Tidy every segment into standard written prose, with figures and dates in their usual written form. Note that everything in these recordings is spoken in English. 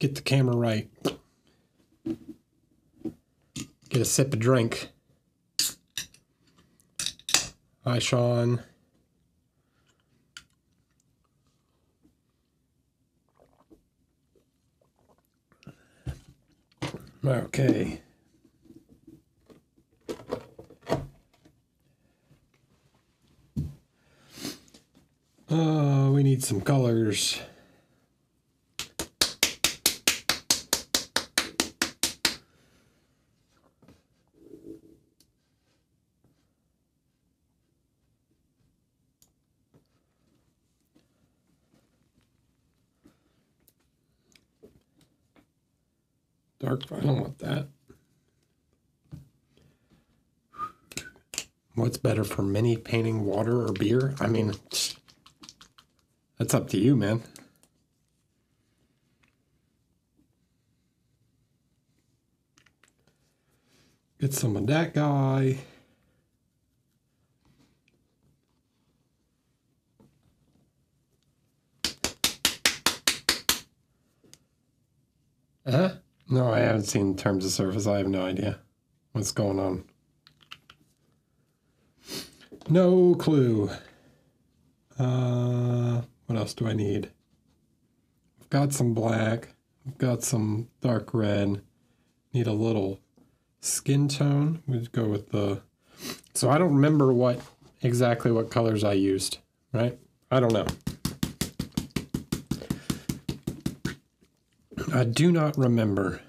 get the camera right. Get a sip of drink. Hi, Sean. Okay. We need some colors. Dark, I don't want that. What's better for mini painting, water or beer? I mean, that's up to you, man. Get some of that guy. No, I haven't seen Terms of Service. I have no idea what's going on. No clue. What else do I need? I've got some black. I've got some dark red. Need a little skin tone. We'd go with the... So I don't remember exactly what colors I used, right? I don't know. I do not remember,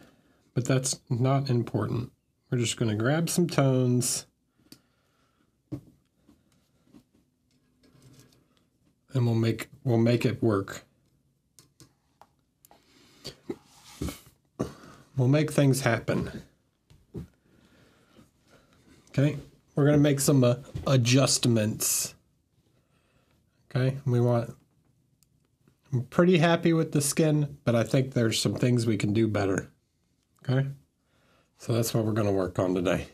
but that's not important. We're just going to grab some tones and we'll make it work. We'll make things happen. Okay, we're going to make some adjustments. Okay, I'm pretty happy with the skin, but I think there's some things we can do better. Okay, so that's what we're going to work on today.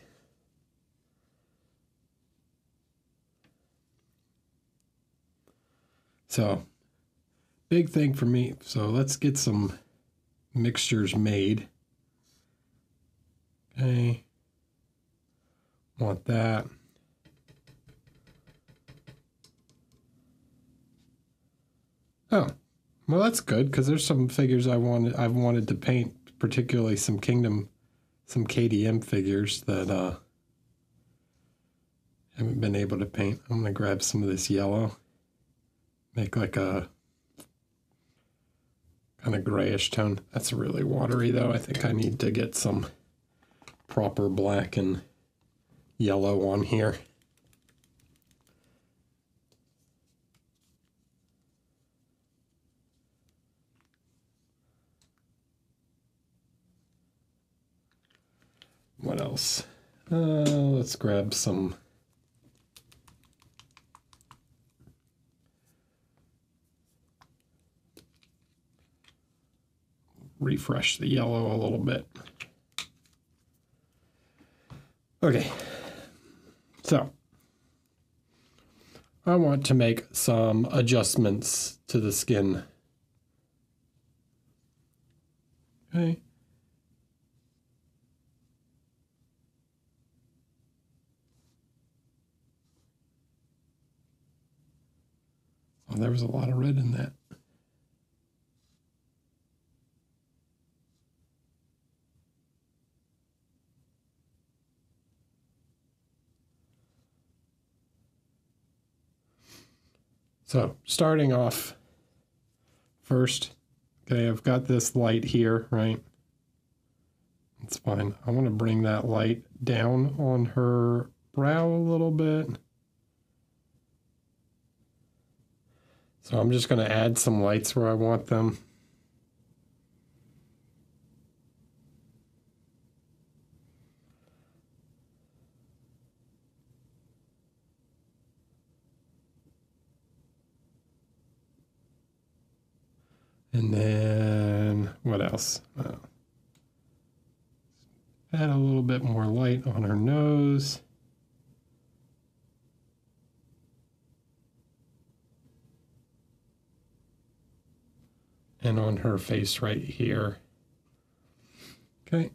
So, big thing for me. So let's get some mixtures made. Okay, want that. Oh, well, that's good because there's some figures I've wanted to paint, particularly some KDM figures that haven't been able to paint. I'm gonna grab some of this yellow, make like a kind of grayish tone. That's really watery though. I think I need to get some proper black and yellow on here. What else? Let's grab some refresh the yellow a little bit. Okay, so I want to make some adjustments to the skin. Okay. Oh, there was a lot of red in that. So starting off first, okay, I've got this light here, right? It's fine. I want to bring that light down on her brow a little bit. So I'm just going to add some lights where I want them. And then what else? Add a little bit more light on her nose. And on her face right here. Okay.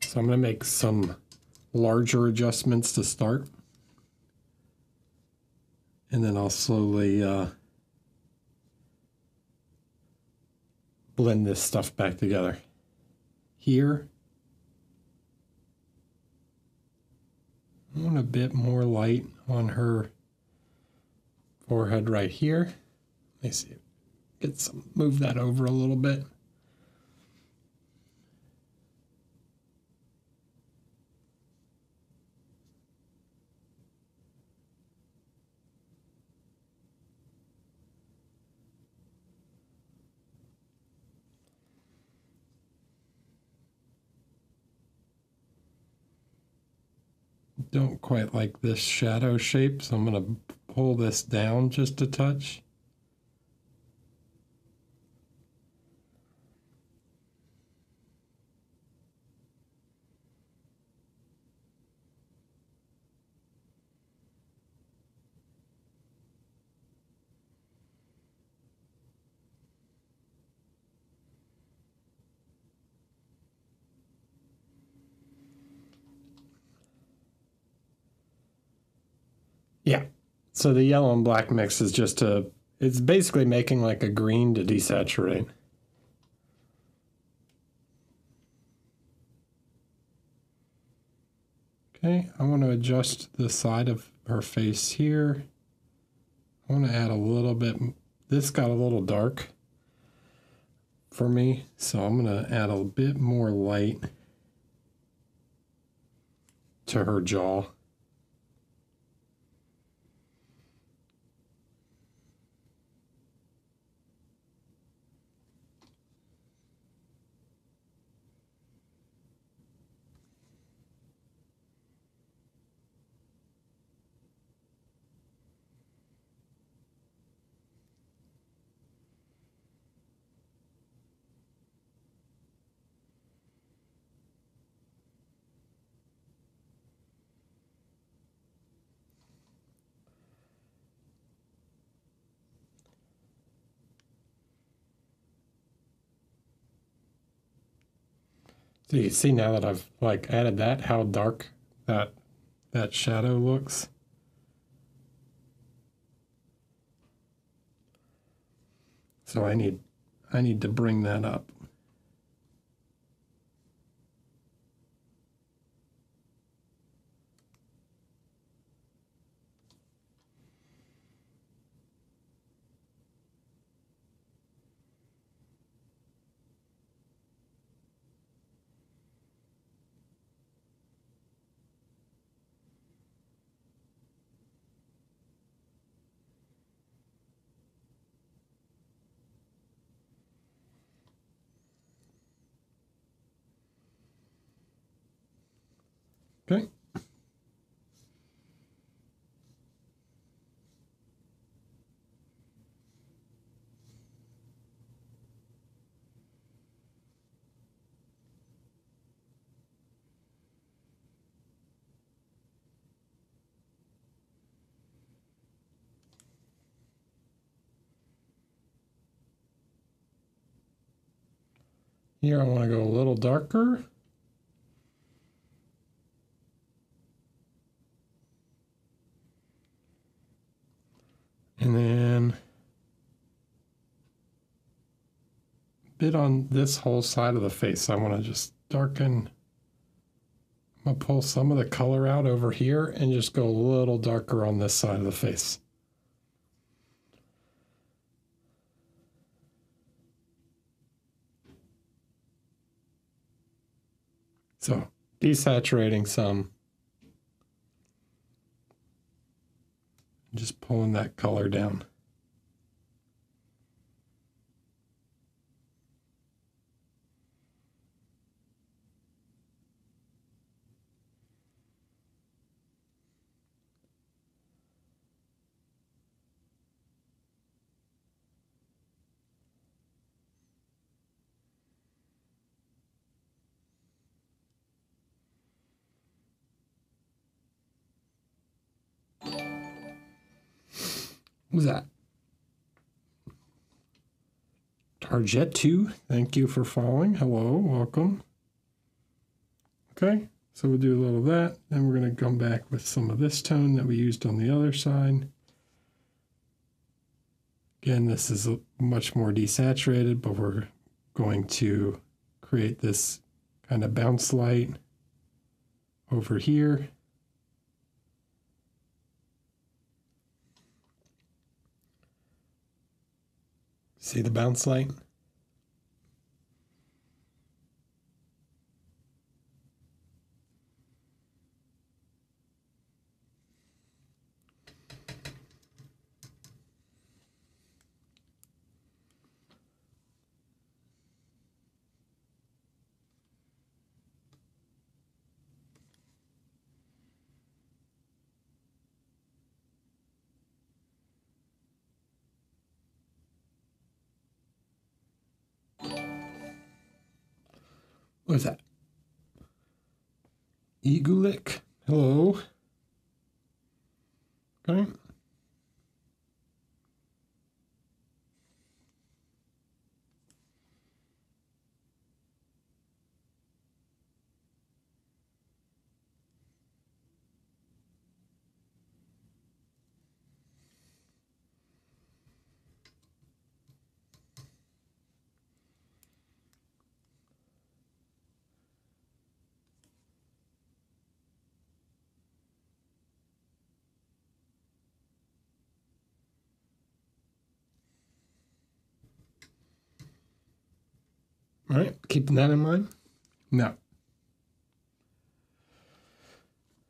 So I'm going to make some larger adjustments to start. And then I'll slowly blend this stuff back together. Here, I want a bit more light on her forehead right here. Let me see. Move that over a little bit. Don't quite like this shadow shape, so I'm going to pull this down just a touch. Yeah. So the yellow and black mix is it's basically making like a green to desaturate. Okay, I want to adjust the side of her face here. I want to add a little bit. This got a little dark for me, so I'm going to add a bit more light to her jaw. So you see now that I've like added that, how dark that shadow looks. So I need to bring that up. Okay. Here I want to go a little darker. And then a bit on this whole side of the face. I want to just darken. I'm going to pull some of the color out over here and just go a little darker on this side of the face. So desaturating some. Just pulling that color down. What was that? Arjet2, thank you for following. Hello, welcome. Okay, so we'll do a little of that. Then we're going to come back with some of this tone that we used on the other side. Again, this is much more desaturated, but we're going to create this kind of bounce light over here. See the bounce light? What is that? Egulik. Hello. Okay. All right, keeping that in mind. Now,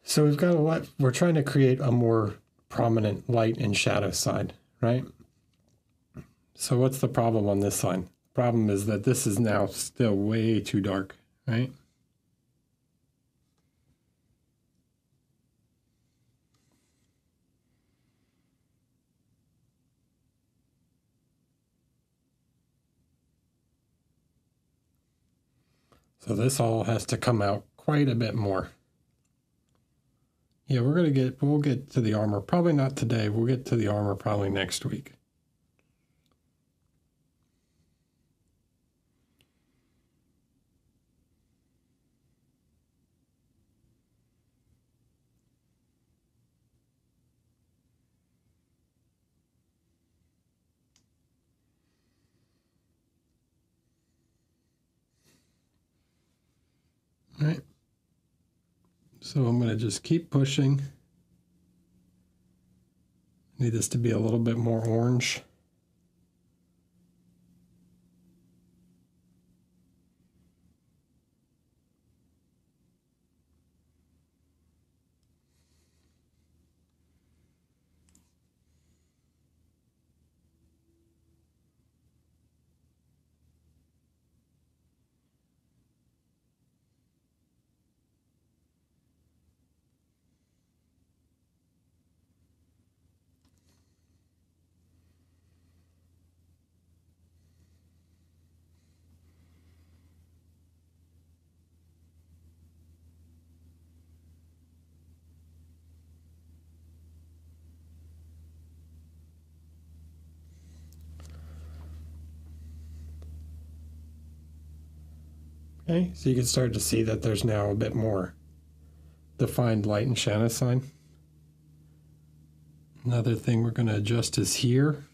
so we've got a lot, we're trying to create a more prominent light and shadow side, right? So what's the problem on this side? The problem is that this is now still way too dark, right? So this all has to come out quite a bit more. Yeah, we'll get to the armor. Probably not today. We'll get to the armor probably next week. All right. So I'm going to just keep pushing. Need this to be a little bit more orange. Okay, so you can start to see that there's now a bit more defined light and shadow side. Another thing we're going to adjust is here.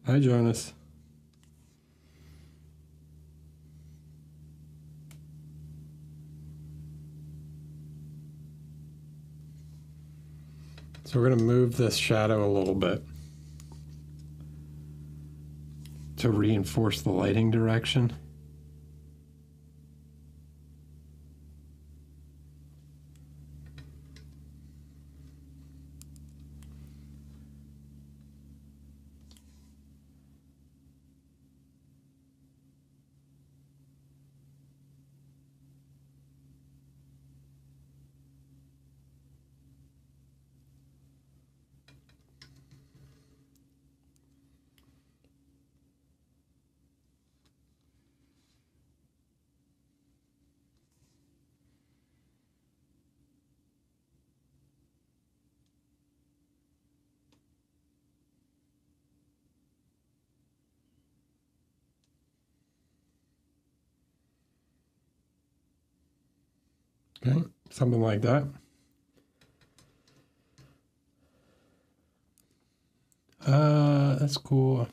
Hi, Jonas. So we're going to move this shadow a little bit to reinforce the lighting direction. Okay, something like that. That's cool.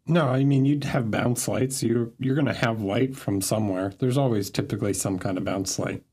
No, I mean you'd have bounce lights. You're gonna have light from somewhere. There's always typically some kind of bounce light.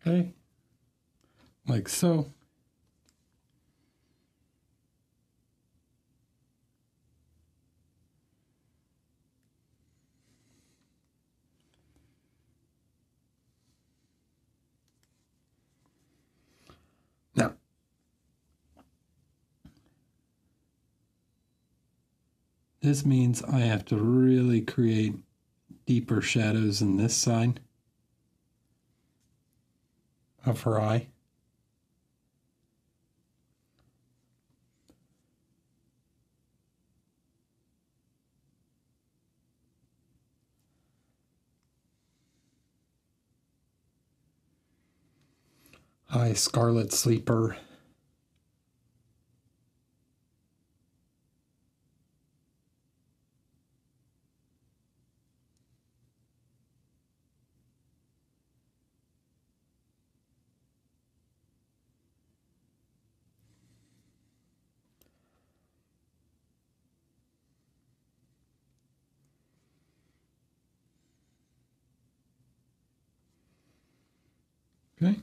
Okay, like so. Now, this means I have to really create deeper shadows in this side of her eye. Hi, Scarlet Sleeper. Okay.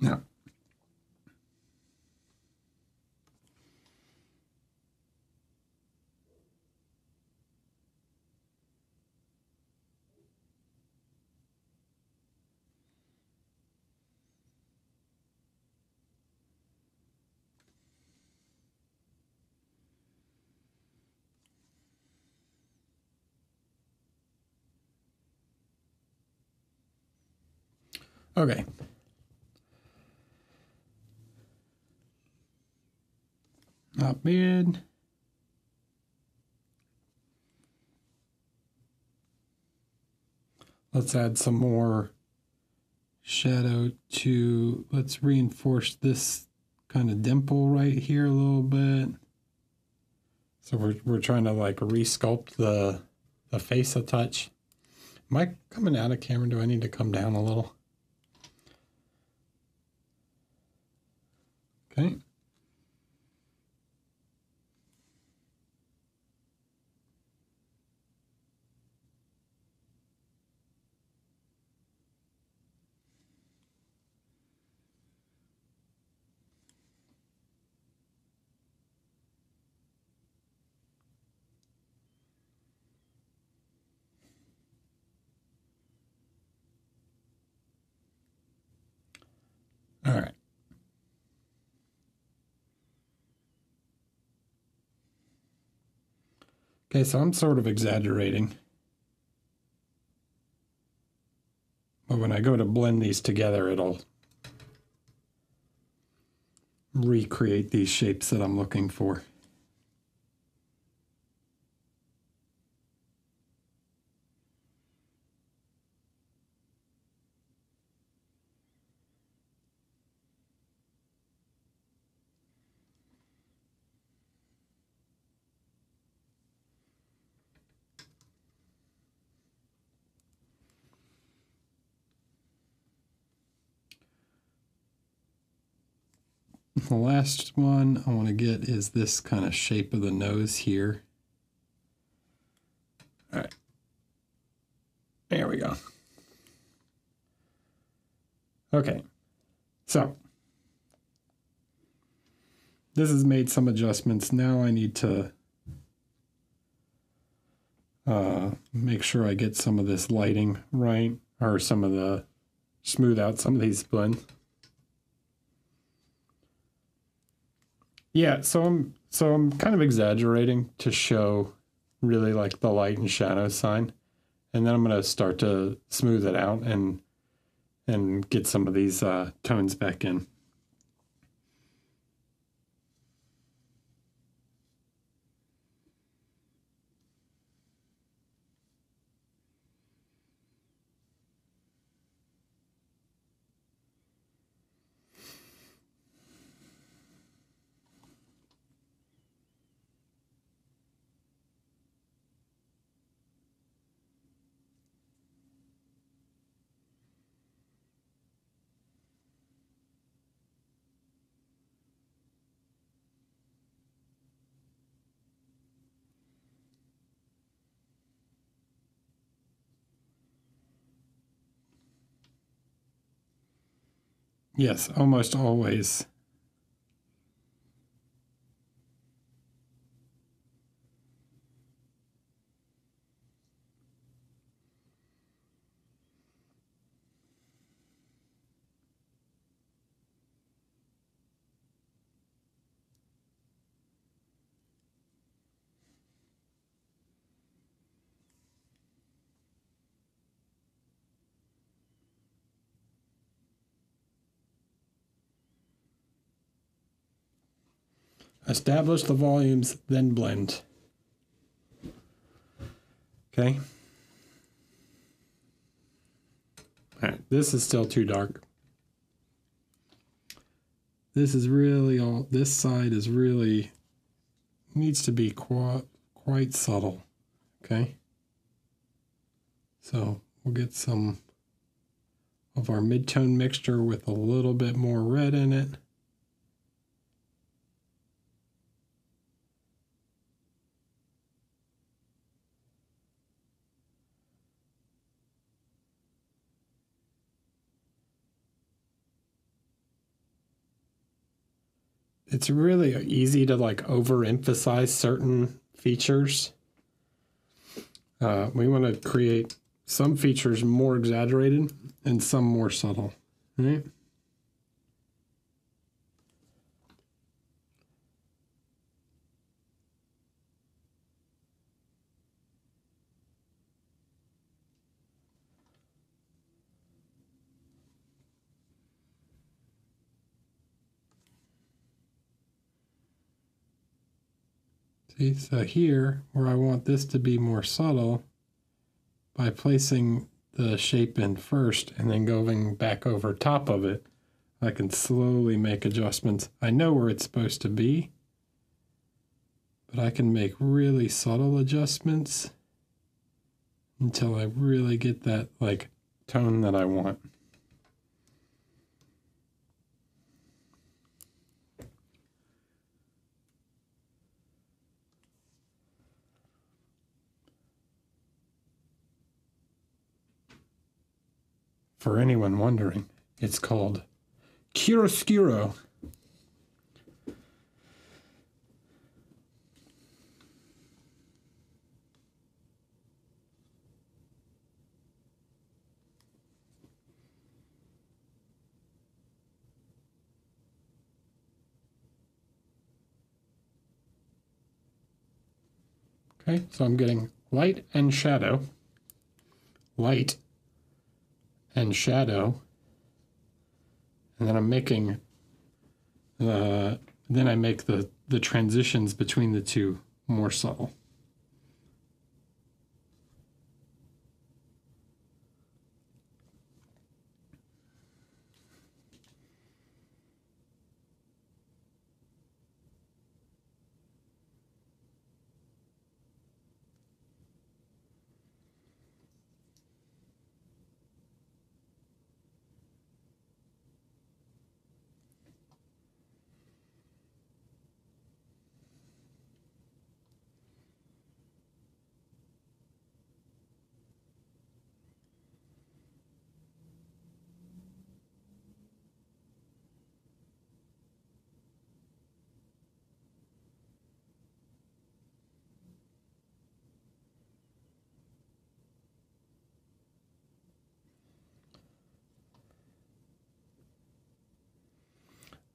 Now, okay. Not bad. Let's add some more shadow to, let's reinforce this kind of dimple right here a little bit. So we're trying to like resculpt the face a touch. Am I coming out of camera? Do I need to come down a little? Okay. All right. Okay, so I'm sort of exaggerating. But when I go to blend these together, it'll recreate these shapes that I'm looking for. The last one I want to get is this kind of shape of the nose here. All right. Okay, so this has made some adjustments. Now I need to make sure I get some of this lighting right, or smooth out some of these blends. Yeah, so I'm kind of exaggerating to show really like the light and shadow sign, and then I'm gonna start to smooth it out and get some of these tones back in. Yes, almost always. Establish the volumes, then blend. Okay. All right, this is still too dark. This is really all, this side is really, needs to be quite subtle. Okay. So we'll get some of our mid-tone mixture with a little bit more red in it. It's really easy to like overemphasize certain features. We want to create some features more exaggerated and some more subtle, right? See, so here, where I want this to be more subtle, by placing the shape in first and then going back over top of it, I can slowly make adjustments. I know where it's supposed to be, but I can make really subtle adjustments until I really get that like tone that I want. For anyone wondering, it's called chiaroscuro. Okay, so I'm getting light and shadow, light and shadow, and then I'm making then I make the transitions between the two more subtle.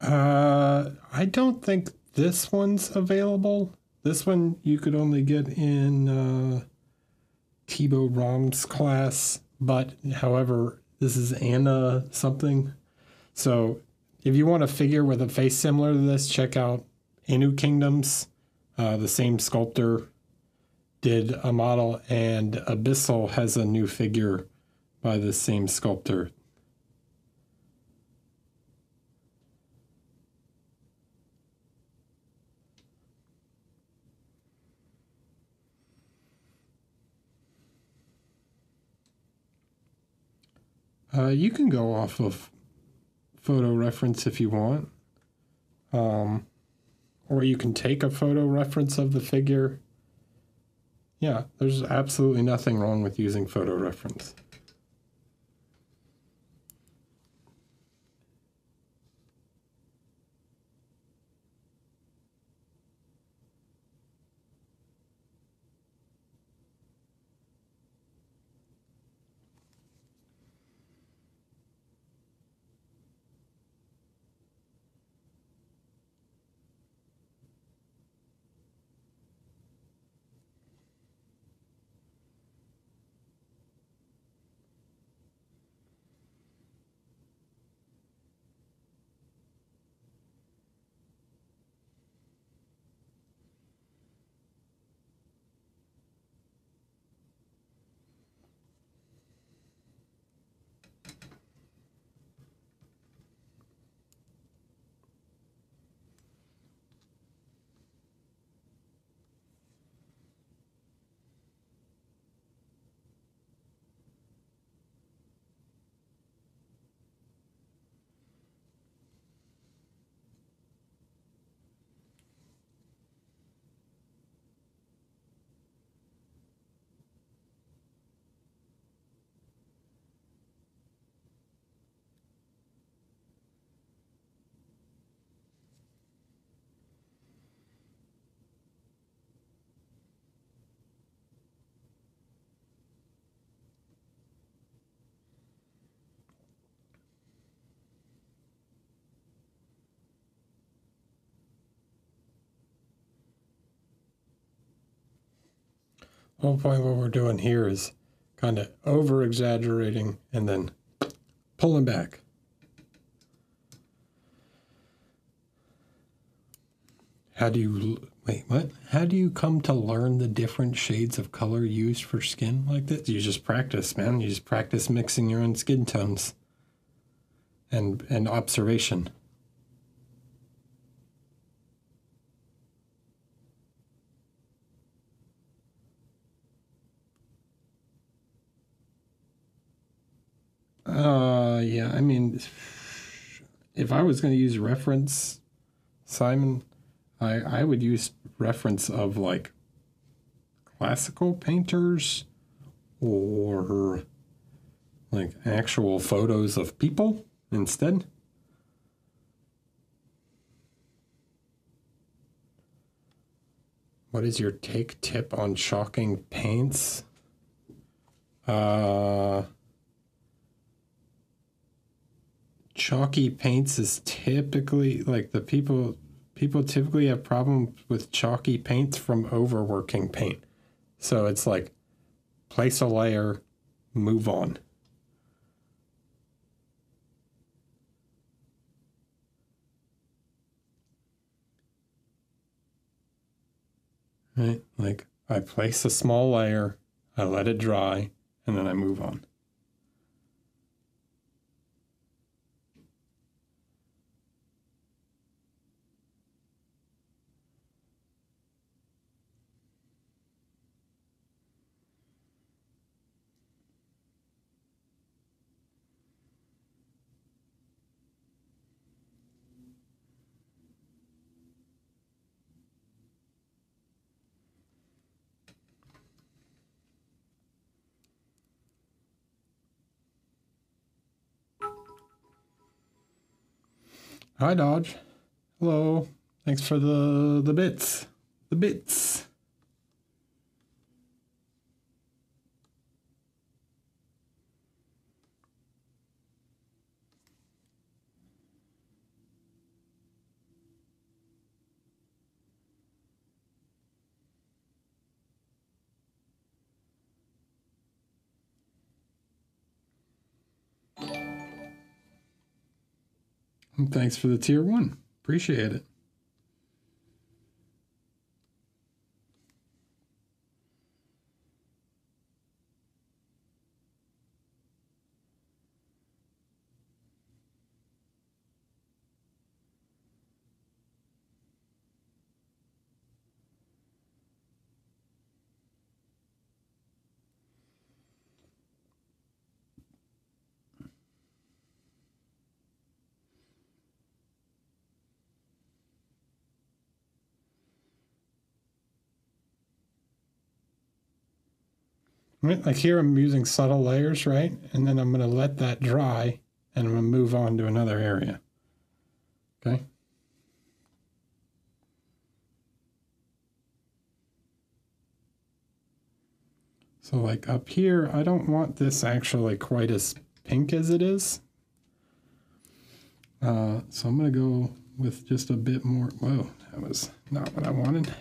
I don't think this one's available. This one you could only get in Thibaut Rom's class, but however, this is Anna something. So if you want a figure with a face similar to this, check out Anu Kingdoms. The same sculptor did a model, and Abyssal has a new figure by the same sculptor. You can go off of photo reference if you want. Or you can take a photo reference of the figure. Yeah, there's absolutely nothing wrong with using photo reference. The whole point of what we're doing here is kind of over exaggerating and then pulling back. How do you, wait, what? How do you come to learn the different shades of color used for skin like this? You just practice, man. You just practice mixing your own skin tones and observation. Yeah, I mean, if I was going to use reference, Simon, I would use reference of like classical painters or like actual photos of people instead. What is your tip on chalking paints? Chalky paints is typically like the people typically have problems with chalky paints from overworking paint. So it's like place a layer, move on. Right? Like I place a small layer, I let it dry, and then I move on. Hi, Dodge. Hello. Thanks for the bits. The bits. And thanks for the tier 1. Appreciate it. Like here I'm using subtle layers, right? And then I'm going to let that dry and I'm going to move on to another area. Okay. So like up here, I don't want this actually quite as pink as it is. So I'm going to go with just a bit more. Whoa, that was not what I wanted.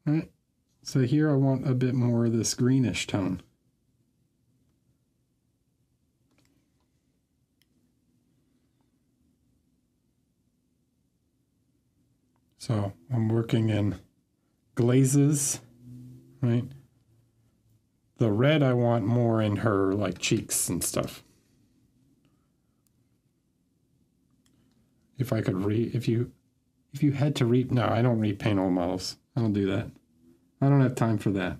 All right. So here I want a bit more of this greenish tone. So I'm working in glazes, right? The red I want more in her like cheeks and stuff. If I could if you had to no, I don't repaint all models. I don't do that. I don't have time for that.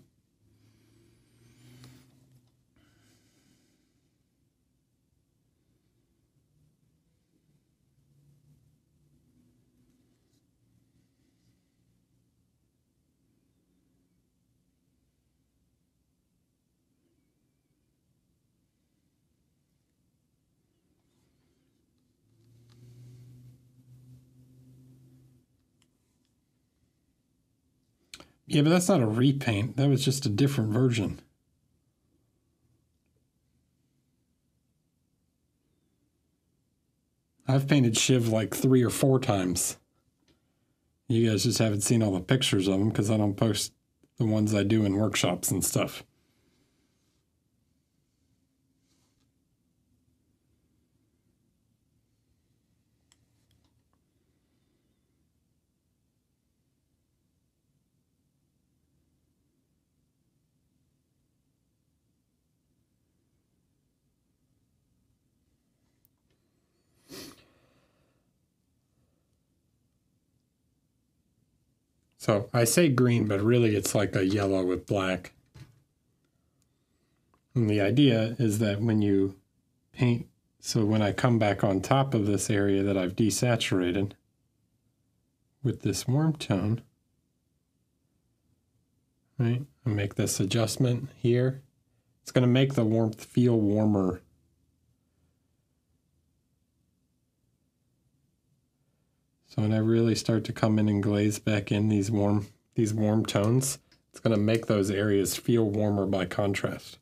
Yeah, but that's not a repaint. That was just a different version. I've painted Shiv like 3 or 4 times. You guys just haven't seen all the pictures of them because I don't post the ones I do in workshops and stuff. So I say green, but really it's like a yellow with black. And the idea is that when you paint, so when I come back on top of this area that I've desaturated with this warm tone, right, I make this adjustment here. It's going to make the warmth feel warmer. So when I really start to come in and glaze back in these warm tones, it's going to make those areas feel warmer by contrast.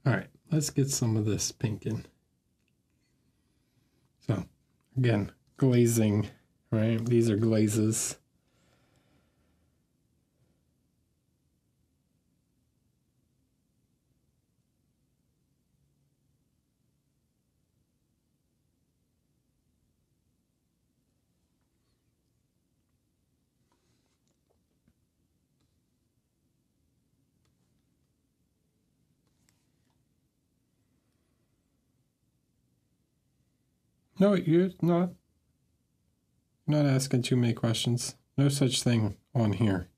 All right, let's get some of this pink in. So again, glazing, right? These are glazes. No, you're not asking too many questions. No such thing on here.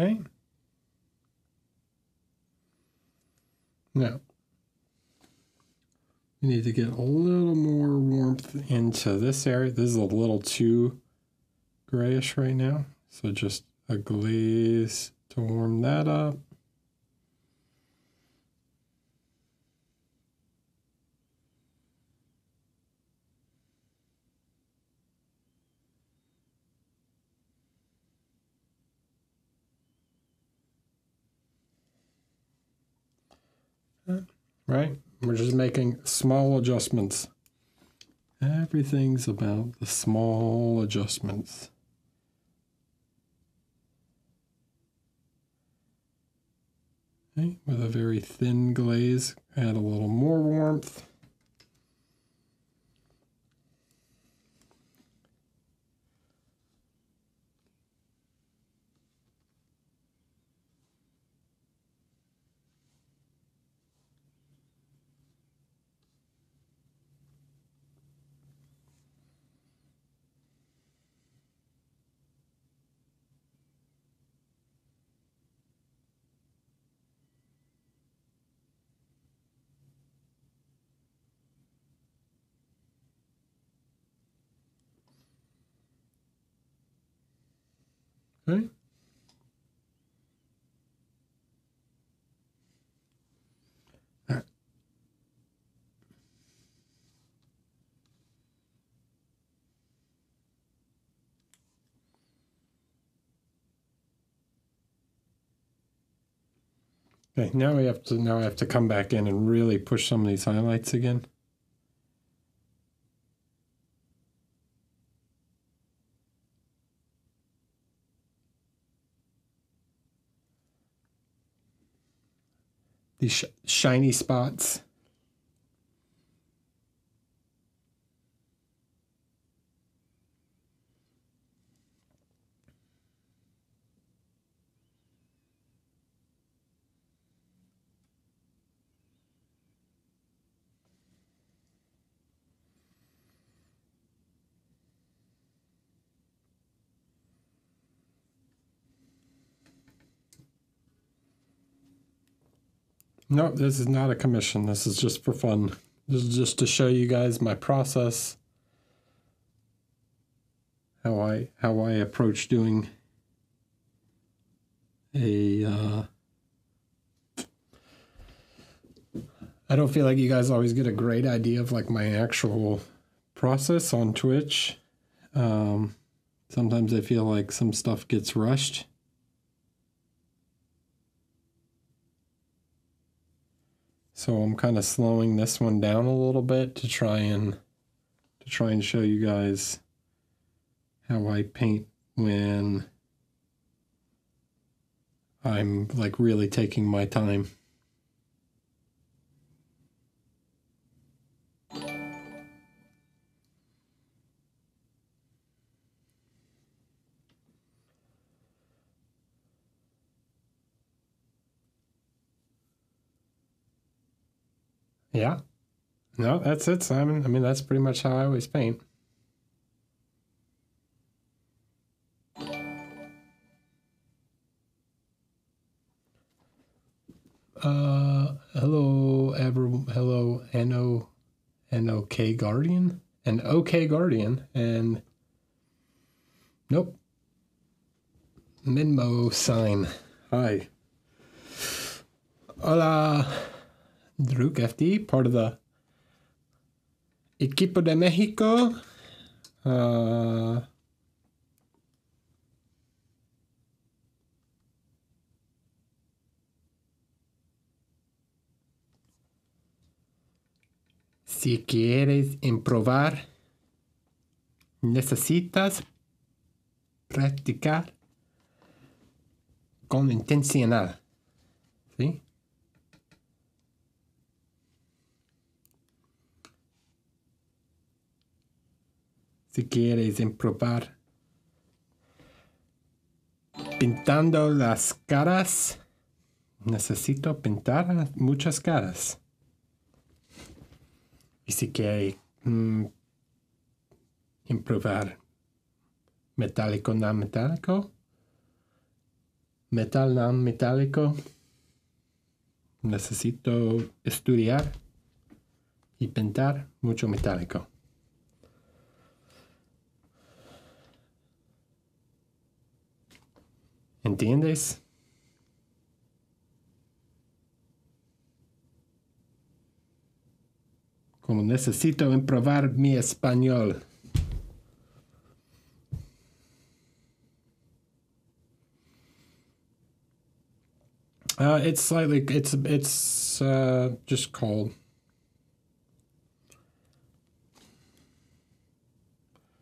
Okay. Now, we need to get a little more warmth into this area. This is a little too grayish right now. So just a glaze to warm that up. Right? We're just making small adjustments. Everything's about the small adjustments. Okay, with a very thin glaze, add a little more warmth. Okay. All right. Okay, now I have to come back in and really push some of these highlights again. These shiny spots. No, this is not a commission. This is just for fun. This is just to show you guys my process, how I approach doing a. I don't feel like you guys always get a great idea of like my actual process on Twitch. Sometimes I feel like some stuff gets rushed. So I'm kind of slowing this one down a little bit to try and show you guys how I paint when I'm like really taking my time. Yeah. No, that's it, Simon. I mean, that's pretty much how I always paint. Hello, hello, NOK Guardian? An OK Guardian, and nope. Minmo sign. Hi. Hola, Druk FD, part of the Equipo de Mexico. Si quieres improvar, necesitas practicar con intencional. ¿Sí? Si quieres improvar pintando las caras, necesito pintar muchas caras. Y si quieres improvar metálico non metálico, metal non metálico, necesito estudiar y pintar mucho metálico. ¿Entiendes? Como necesito improvar mi español. It's slightly, it's just called.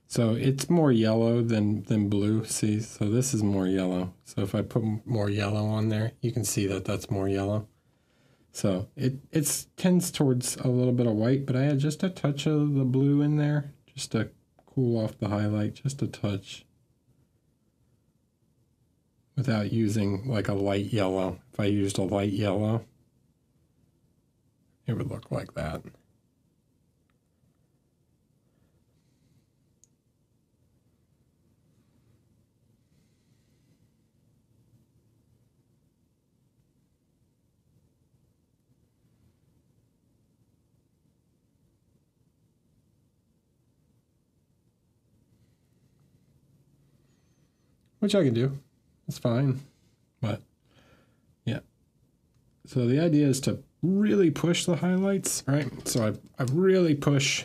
So it's more yellow than blue, see? So this is more yellow. So if I put more yellow on there, you can see that that's more yellow. So it tends towards a little bit of white, but I had just a touch of the blue in there, just to cool off the highlight, just a touch. Without using like a light yellow. If I used a light yellow, it would look like that. Which I can do. It's fine. But yeah. So the idea is to really push the highlights, right? So I really push.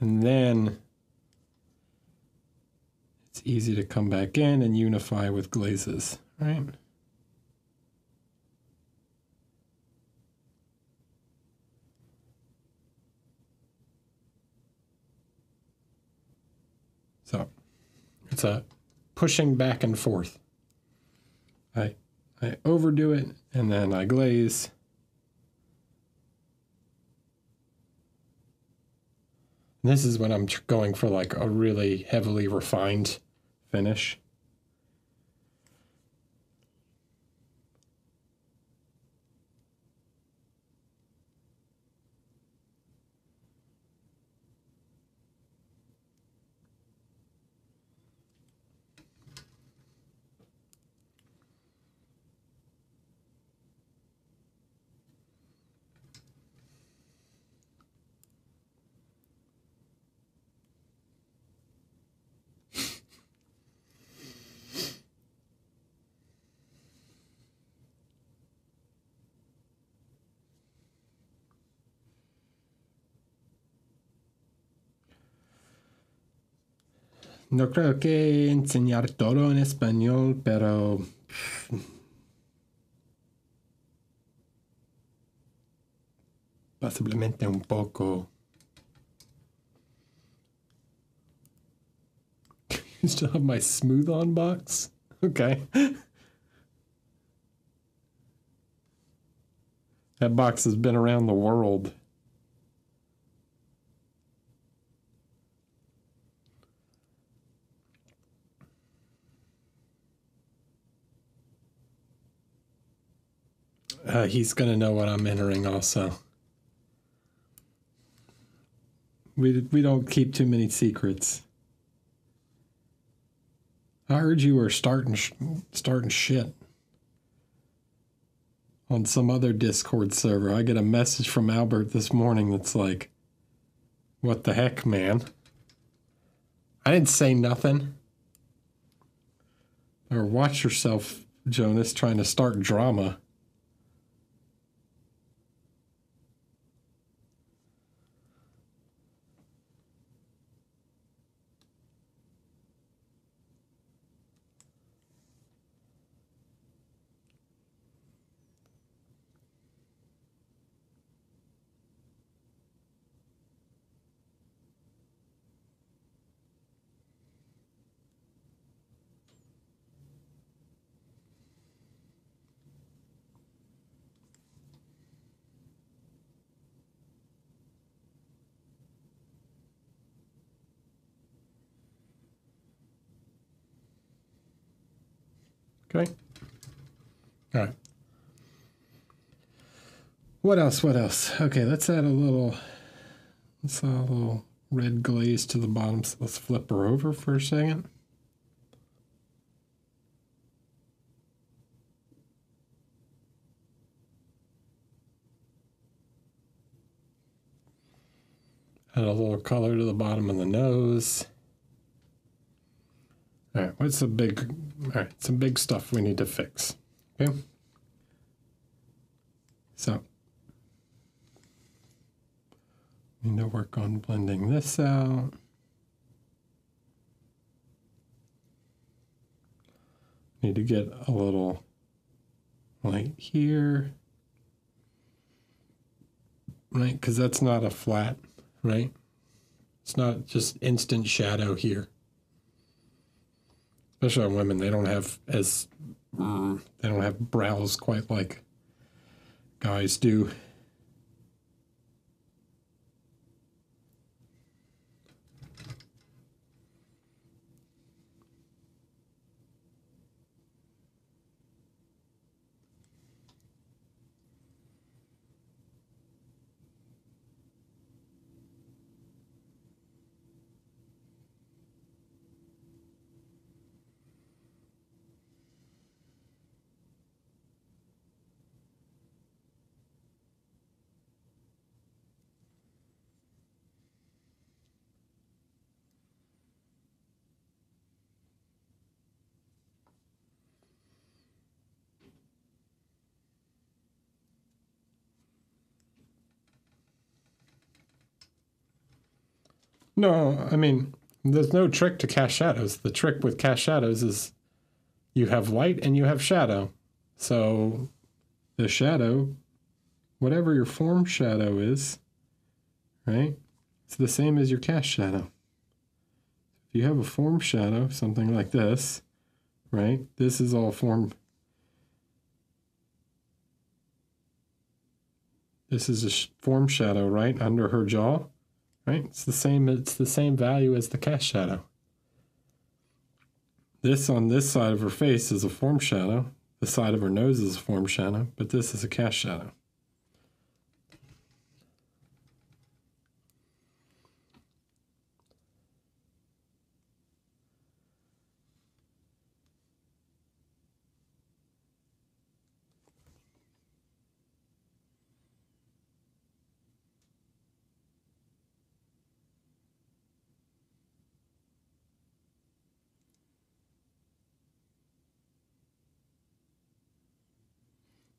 And then it's easy to come back in and unify with glazes, right? So it's a pushing back and forth. I overdo it and then I glaze. And this is when I'm going for like a really heavily refined finish. No creo que enseñar todo en español, pero posiblemente un poco. You still have my smooth on box? Okay. That box has been around the world. he's going to know what I'm entering also. We don't keep too many secrets. I heard you were starting shit on some other Discord server. I get a message from Albert this morning that's like, what the heck, man? I didn't say nothing. Or watch yourself, Jonas, trying to start drama. Okay. All right. What else? What else? Okay, let's add a little red glaze to the bottom. So let's flip her over for a second. Add a little color to the bottom of the nose. All right, some big stuff we need to fix. Okay. So, need to work on blending this out. Need to get a little light here. Right, because that's not a flat, right? It's not just instant shadow here. Especially on women, they don't have brows quite like guys do. No, I mean, there's no trick to cast shadows. The trick with cast shadows is you have light and you have shadow. So the shadow, whatever your form shadow is, right? It's the same as your cast shadow. If you have a form shadow, something like this, right? This is all form. This is a form shadow, right? Under her jaw. Right? It's the same value as the cast shadow. This on this side of her face is a form shadow. The side of her nose is a form shadow, but this is a cast shadow.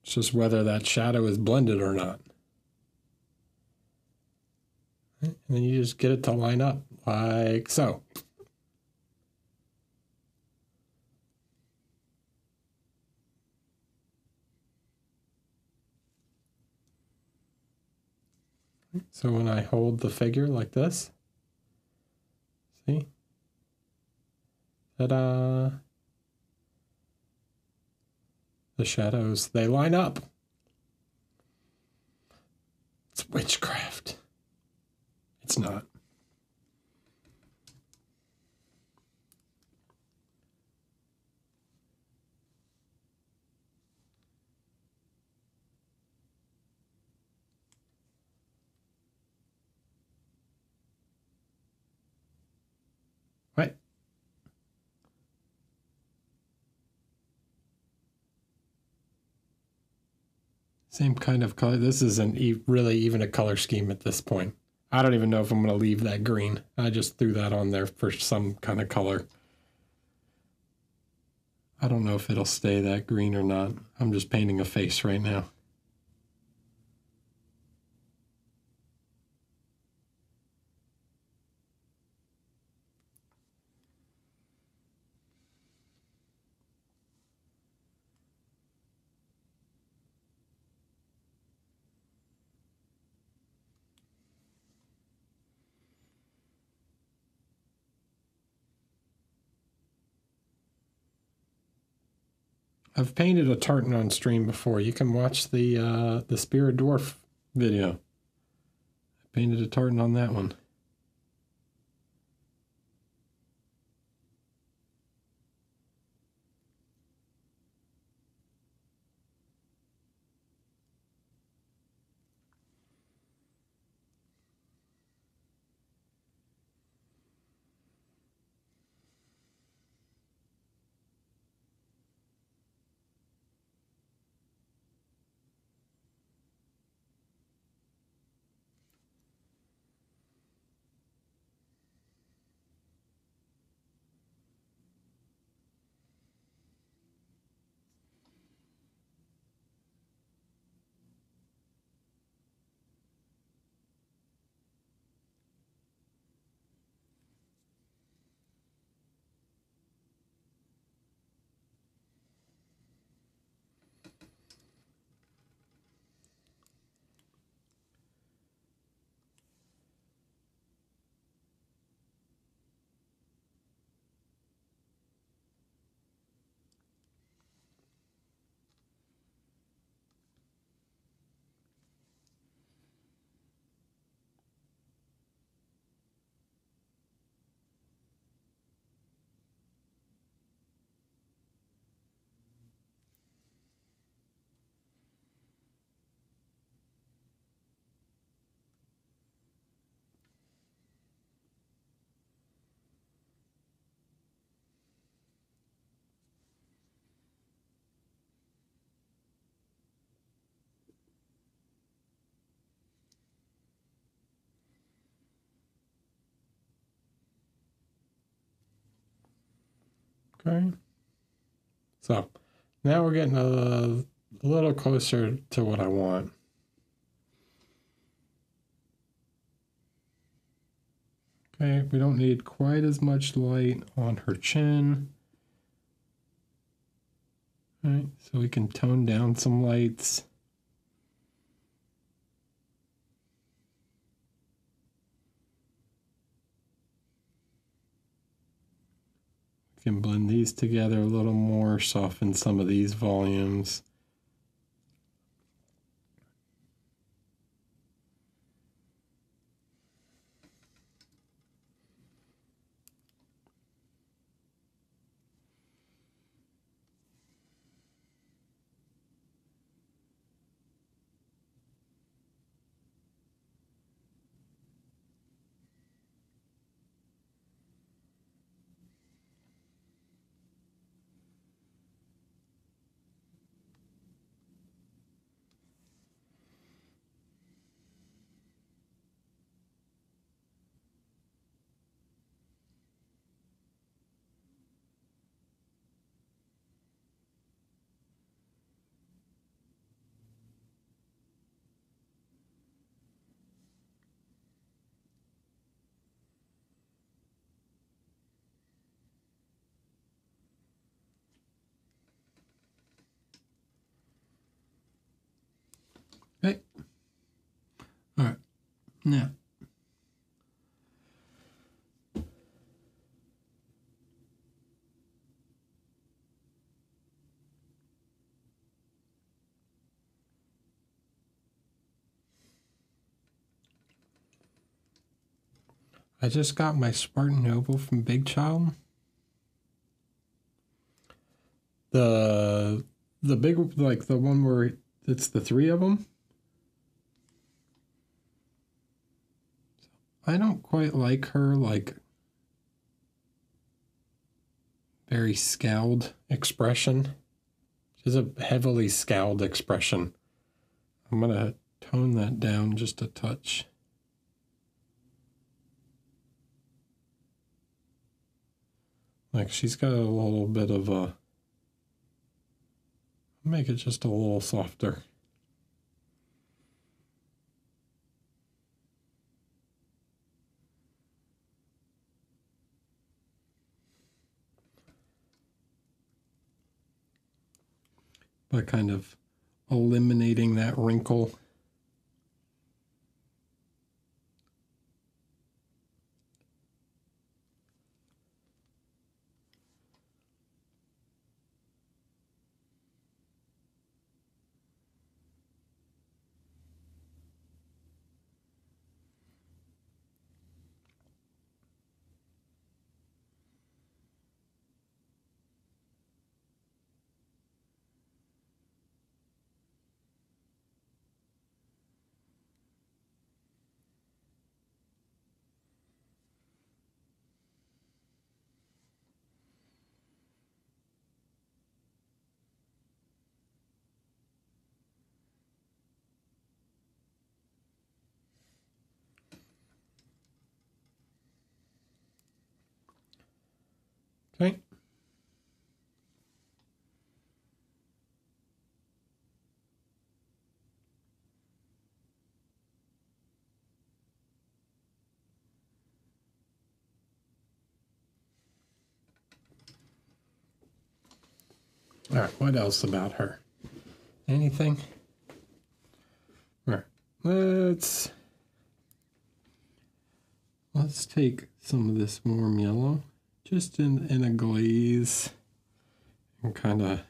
It's just whether that shadow is blended or not. And then you just get it to line up like so. So when I hold the figure like this, see? Ta-da! The shadows, they line up. It's witchcraft. It's not. What? Same kind of color. This isn't really even a color scheme at this point. I don't even know if I'm going to leave that green. I just threw that on there for some kind of color. I don't know if it'll stay that green or not. I'm just painting a face right now. I've painted a tartan on stream before. You can watch the Spirit Dwarf video. I painted a tartan on that one. Okay. So now we're getting a little closer to what I want. Okay, we don't need quite as much light on her chin. All right, so we can tone down some lights. We can blend these together a little more, soften some of these volumes. Okay. All right. Now, I just got my Spartan Noble from Big Child. The big, like the one where it's the three of them. I don't quite like her, like very scowled expression. She's a heavily scowled expression. I'm going to tone that down just a touch. Like she's got a little bit of a, make it just a little softer. By kind of eliminating that wrinkle. Okay. All right, what else about her? Anything? All right, let's take some of this warm yellow, just in a glaze, and kind of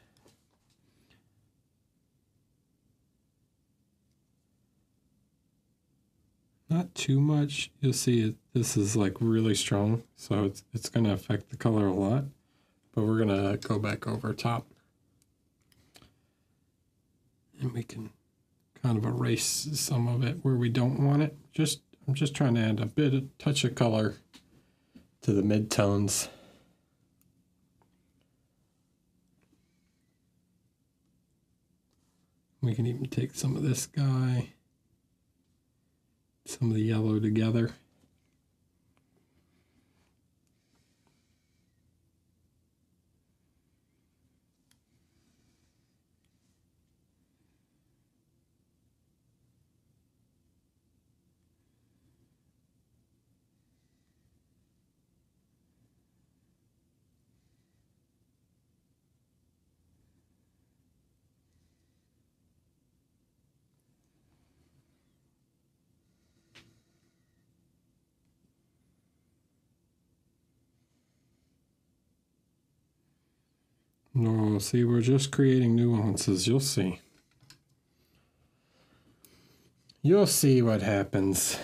not too much. You'll see it. This is like really strong, so it's going to affect the color a lot. But we're going to go back over top, and we can kind of erase some of it where we don't want it. I'm just trying to add a touch of color to the midtones. We can even take some of this guy, some of the yellow together. No, see, we're just creating nuances. You'll see. You'll see what happens.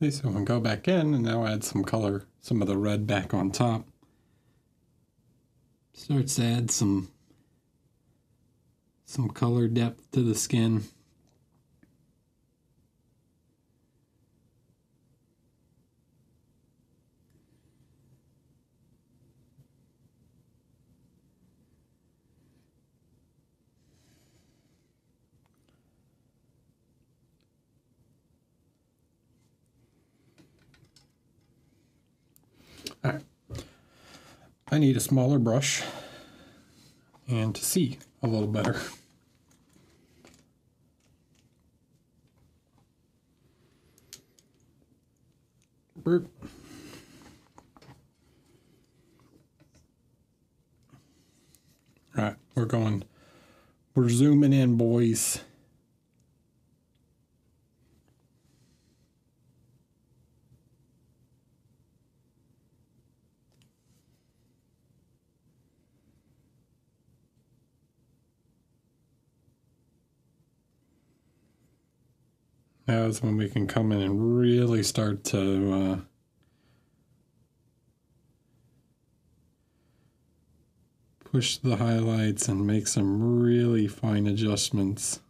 Okay, so we can go back in and now add some color, some of the red back on top. Starts to add some color depth to the skin. All right. I need a smaller brush and to see a little better. Burp. All right, we're zooming in, boys. Now is when we can come in and really start to push the highlights and make some really fine adjustments.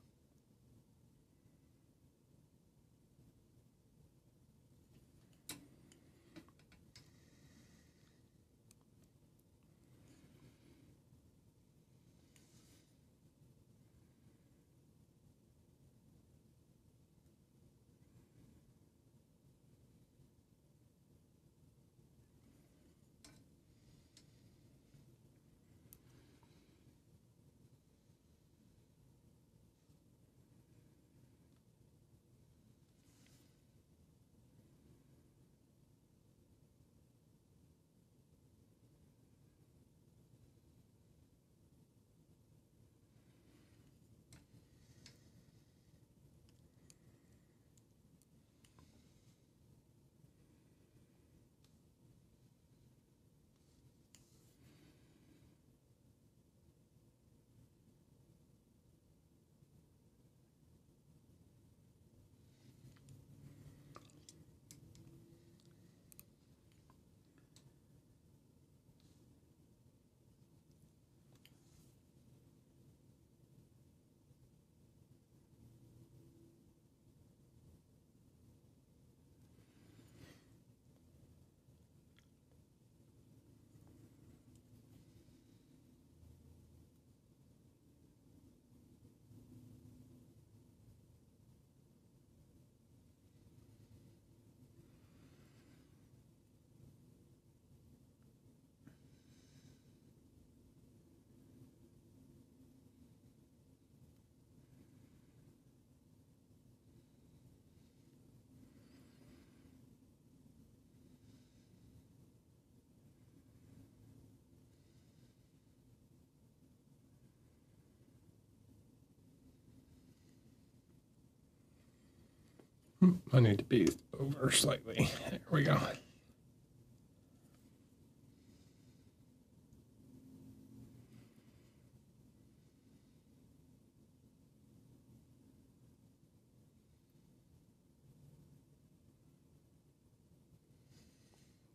I need to be over slightly. There we go.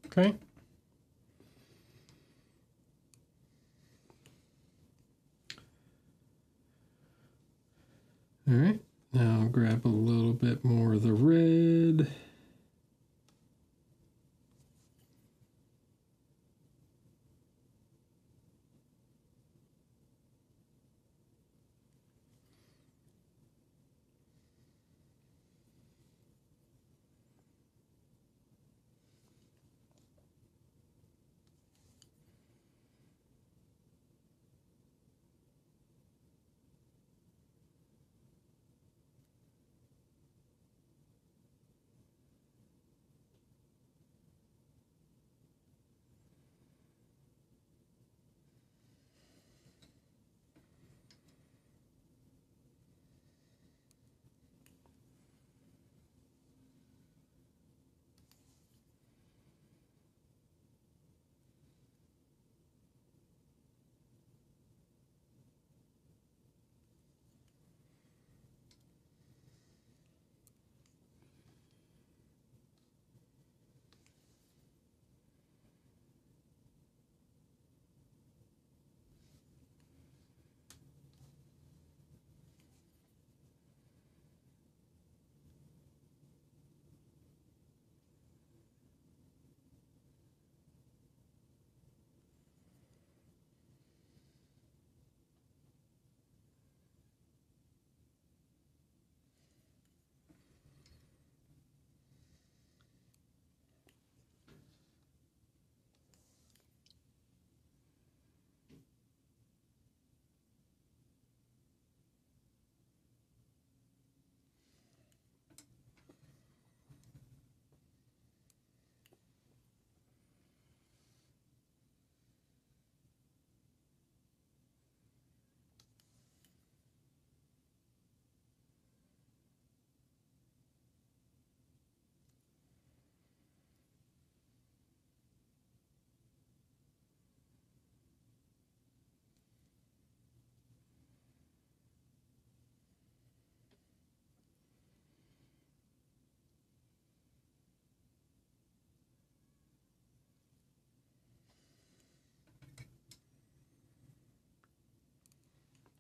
Okay. All right. Now grab a little bit more of the red.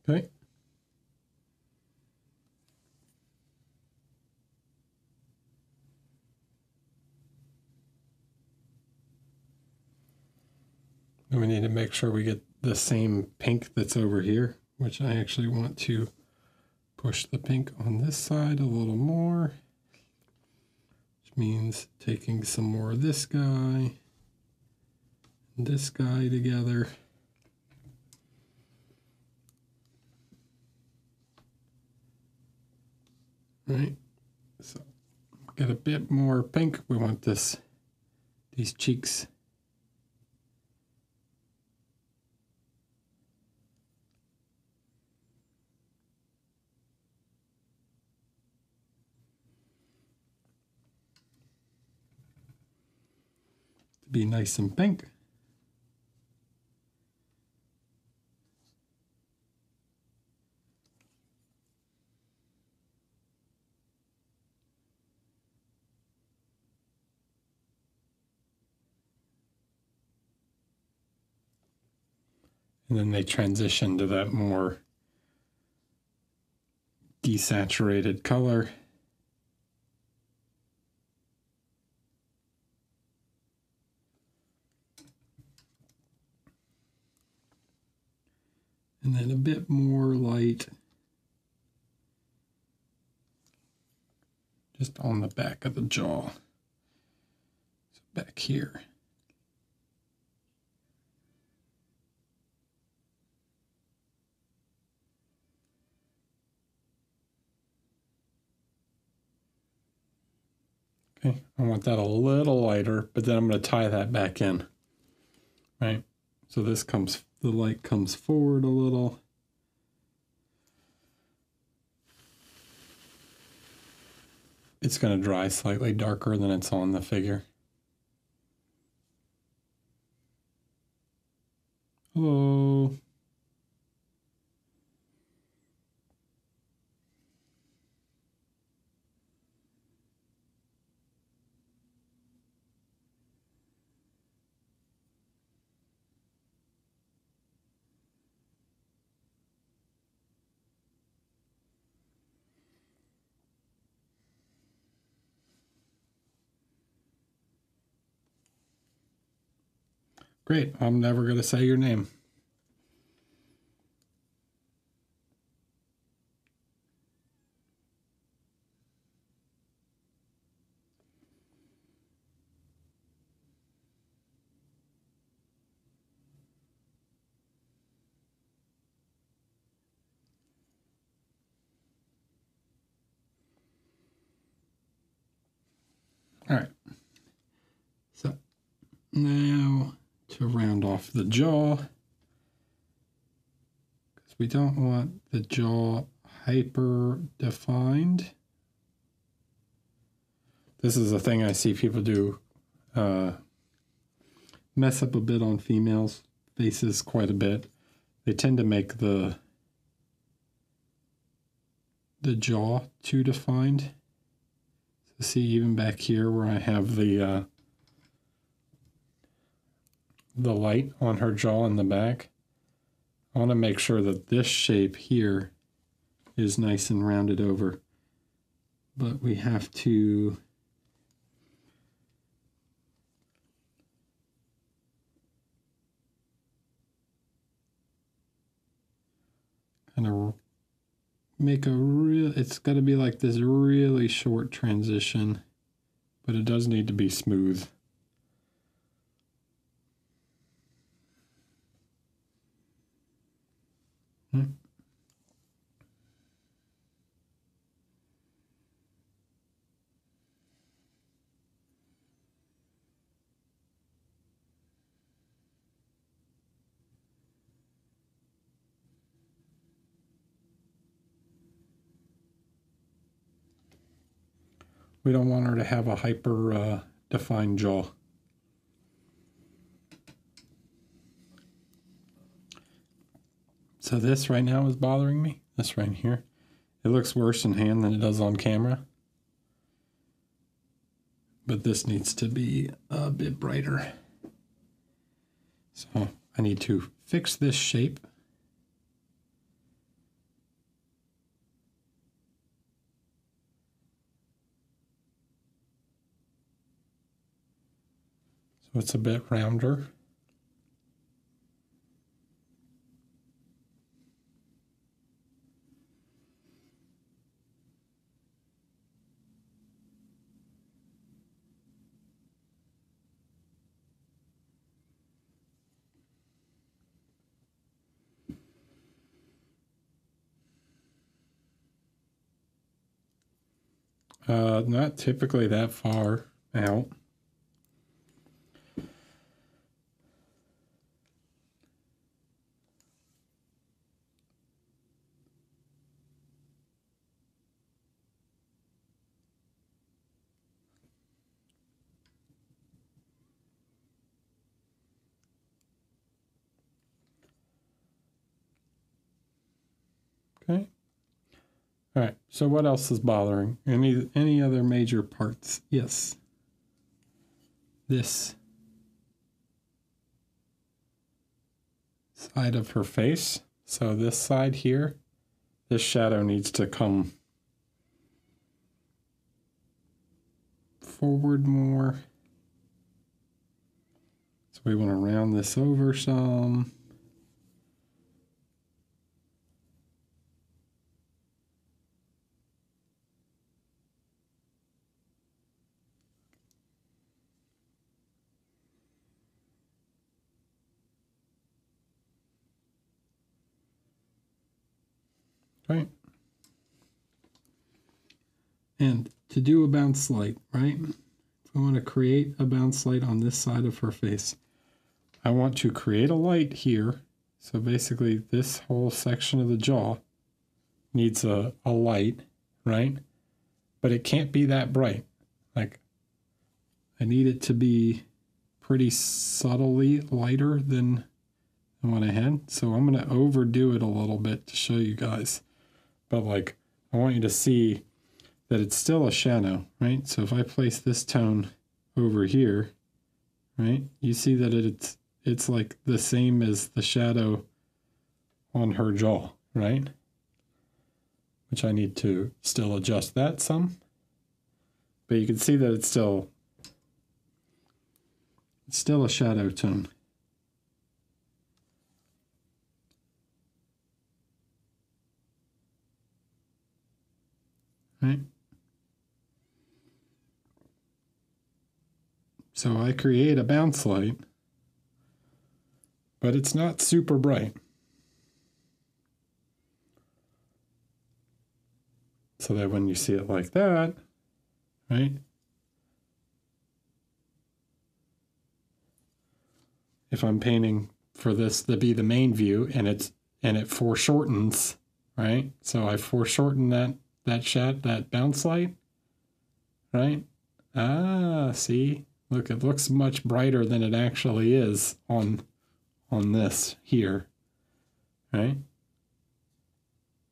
Okay. And we need to make sure we get the same pink that's over here, which I actually want to push the pink on this side a little more, which means taking some more of this guy and this guy together. Right, so get a bit more pink. We want these cheeks to be nice and pink. And then they transition to that more desaturated color. And then a bit more light just on the back of the jaw. So back here. Okay, I want that a little lighter, but then I'm going to tie that back in, right? So this comes, the light comes forward a little. It's going to dry slightly darker than it's on the figure. Hello. Great, I'm never going to say your name. All right, so now to round off the jaw, because we don't want the jaw hyper defined. This is a thing I see people do, mess up a bit on females' faces quite a bit. They tend to make the jaw too defined. So see, even back here where I have the light on her jaw in the back, I want to make sure that this shape here is nice and rounded over. But we have to kind of make a real, it's got to be like this really short transition, but it does need to be smooth. We don't want her to have a hyper defined jaw. So this right now is bothering me. This right here. It looks worse in hand than it does on camera. But this needs to be a bit brighter. So I need to fix this shape. so it's a bit rounder. Not typically that far out. Okay. All right. So what else is bothering? Any other major parts? Yes. This side of her face. So this side here, this shadow needs to come forward more. So we want to round this over some. Right. And to do a bounce light, right? I want to create a bounce light on this side of her face. I want to create a light here. So basically this whole section of the jaw needs a light, right? But it can't be that bright. Like, I need it to be pretty subtly lighter than what I had. So I'm going to overdo it a little bit to show you guys. But like, I want you to see that it's still a shadow, right? So if I place this tone over here, right, you see that it's like the same as the shadow on her jaw, right? Which I need to still adjust that some. But you can see that it's still a shadow tone. Right? So I create a bounce light, but it's not super bright. So that when you see it like that, right? If I'm painting for this to be the main view and it foreshortens, right? So I foreshorten that bounce light, right? Ah, see? Look, it looks much brighter than it actually is on this here, right?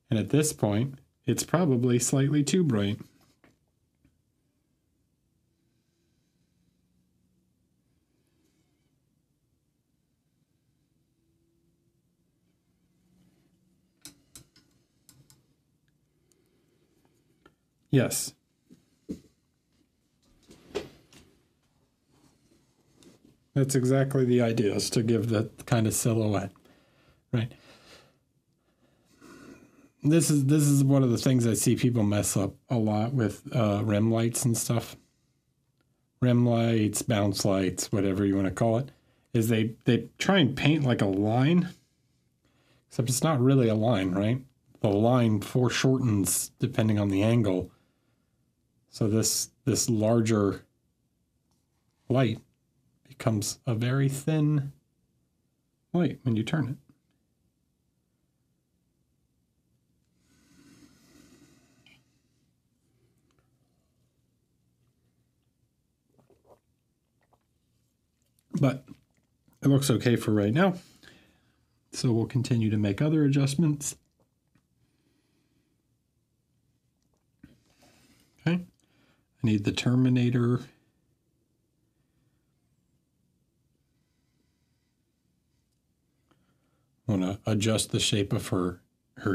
And at this point, it's probably slightly too bright. Yes. That's exactly the idea, is to give that kind of silhouette, right? This is one of the things I see people mess up a lot with rim lights and stuff. Rim lights, bounce lights, whatever you want to call it, is they try and paint like a line, except it's not really a line, right? The line foreshortens depending on the angle. So this larger light becomes a very thin light when you turn it. But it looks okay for right now. So we'll continue to make other adjustments. Okay. I need the Terminator. I want to adjust the shape of her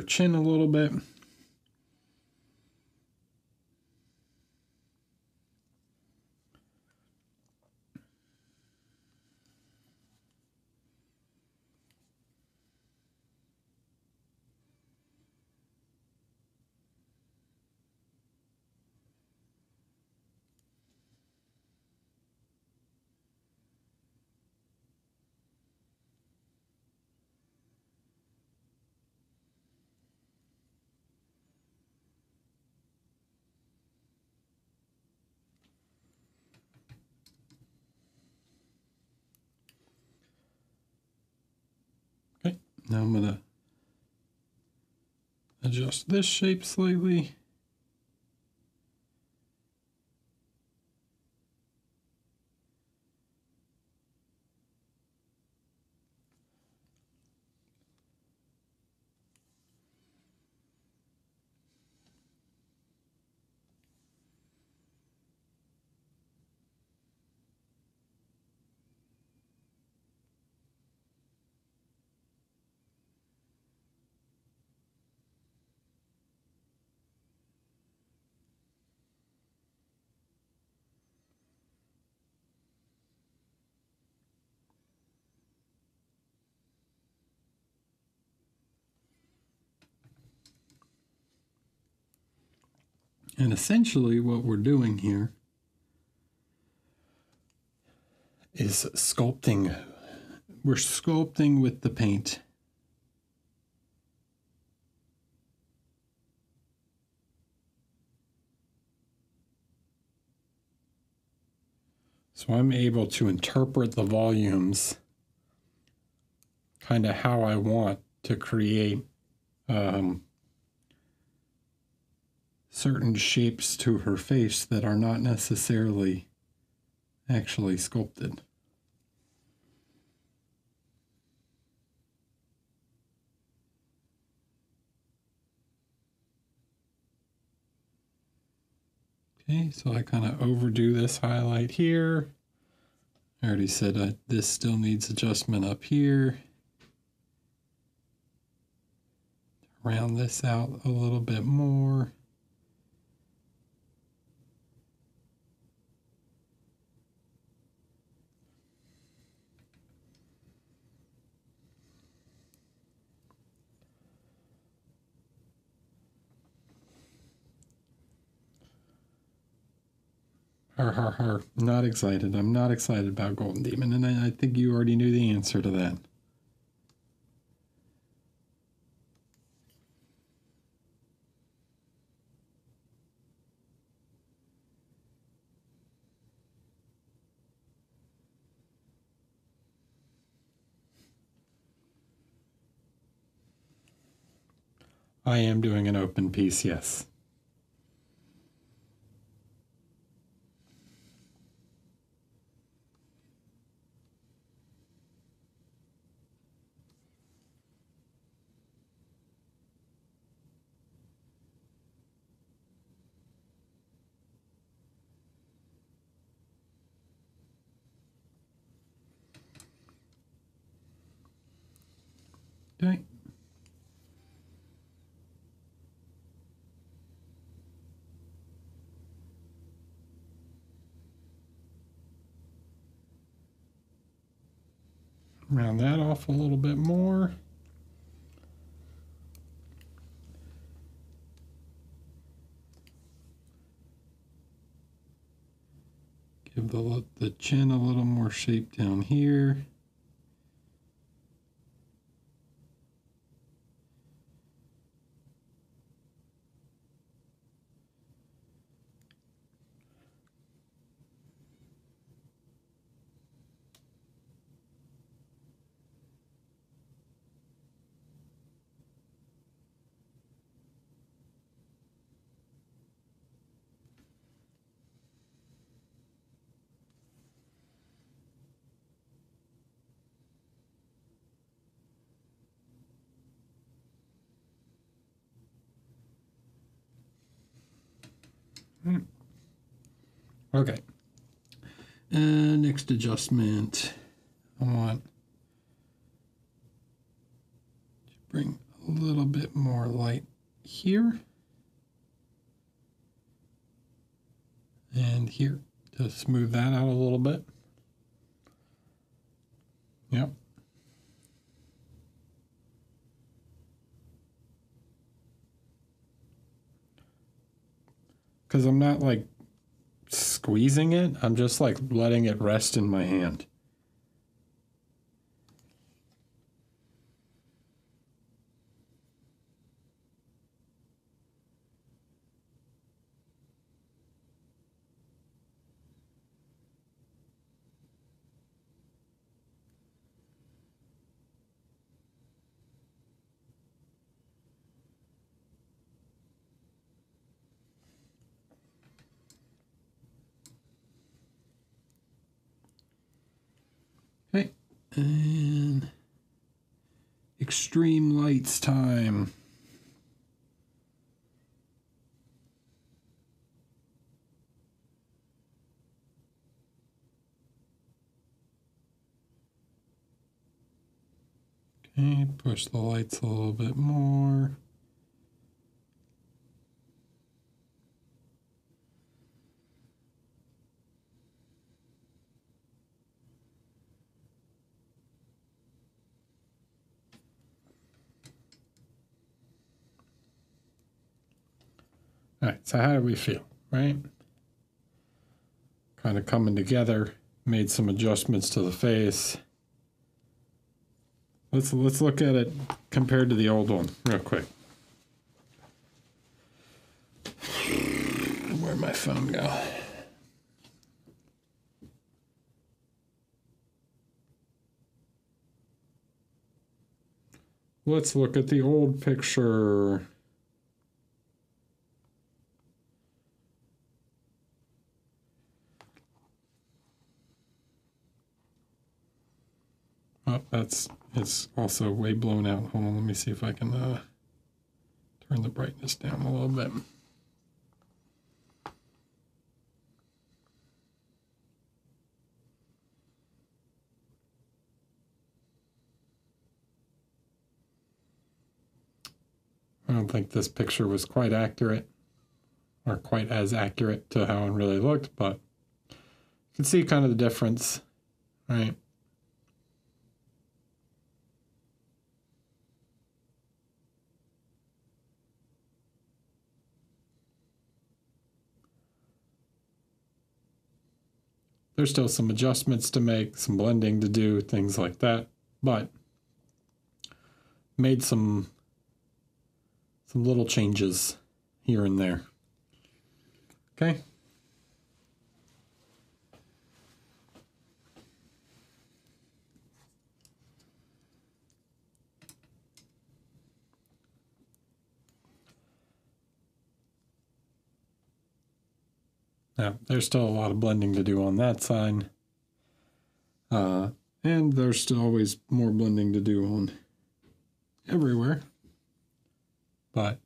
chin a little bit. Now I'm going to adjust this shape slightly. And essentially what we're doing here is sculpting. We're sculpting with the paint. So I'm able to interpret the volumes kind of how I want to create certain shapes to her face that are not necessarily actually sculpted. Okay, so I kind of overdo this highlight here. I already said this still needs adjustment up here. Round this out a little bit more. Not excited. I'm not excited about Golden Demon, and I think you already knew the answer to that. I am doing an open piece, yes. Okay. Round that off a little bit more. Give the chin a little more shape down here. Okay. Next adjustment. I want to bring a little bit more light here and here to smooth that out a little bit. Yep. Because I'm not like squeezing it, I'm just like letting it rest in my hand. And extreme lights time. Okay, push the lights a little bit more. All right, so how do we feel, right? Kind of coming together, made some adjustments to the face. Let's look at it compared to the old one real quick. Where'd my phone go? Let's look at the old picture. Oh, it's also way blown out. Hold on, let me see if I can turn the brightness down a little bit. I don't think this picture was quite accurate, or quite as accurate to how it really looked, but you can see kind of the difference, right? There's still some adjustments to make, some blending to do, things like that, but made some little changes here and there. Okay. Now, there's still a lot of blending to do on that side. And there's still always more blending to do on everywhere. But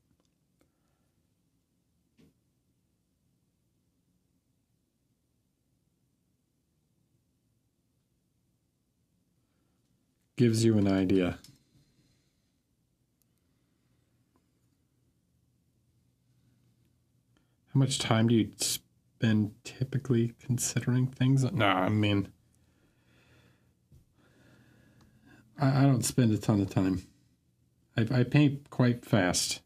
gives you an idea. How much time do you spend typically considering things? No, I mean, I don't spend a ton of time. I paint quite fast.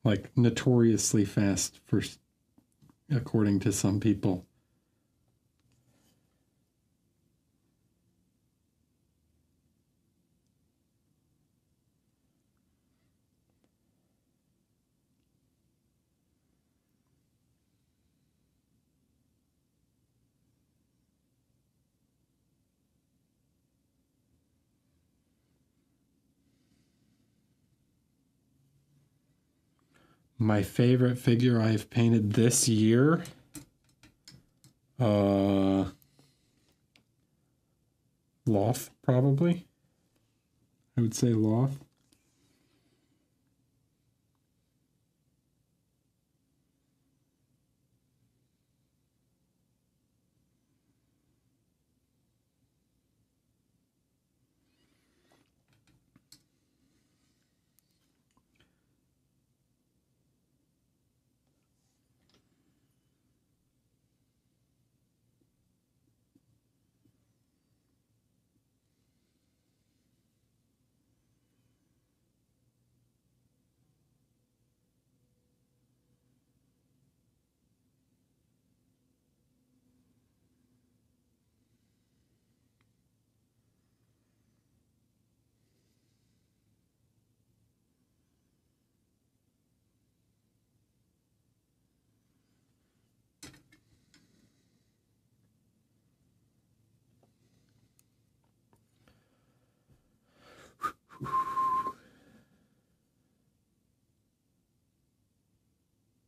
Like notoriously fast for, according to some people. My favorite figure I've painted this year, Loth, probably. I would say Loth.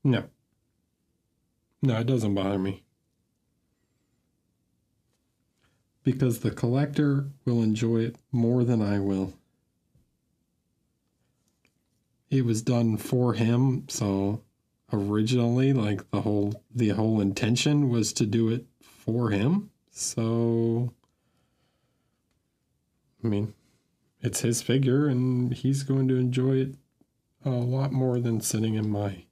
No. No, it doesn't bother me. Because the collector will enjoy it more than I will. It was done for him, so originally, like the whole intention was to do it for him. So I mean, it's his figure and he's going to enjoy it a lot more than sitting in my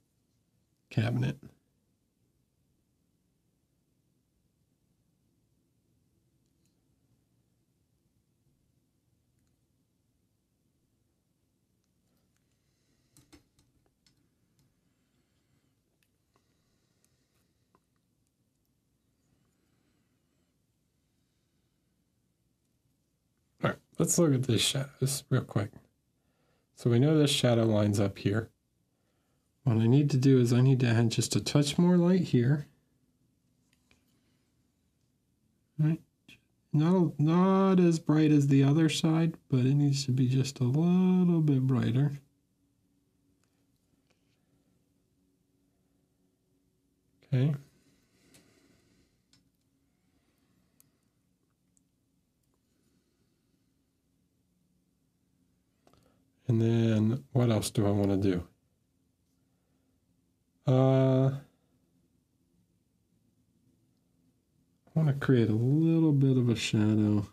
cabinet. All right, let's look at this shadows real quick. So we know this shadow lines up here. What I need to do is I need to add just a touch more light here. Right? Not as bright as the other side, but it needs to be just a little bit brighter. Okay. And then what else do I want to do? I want to create a little bit of a shadow.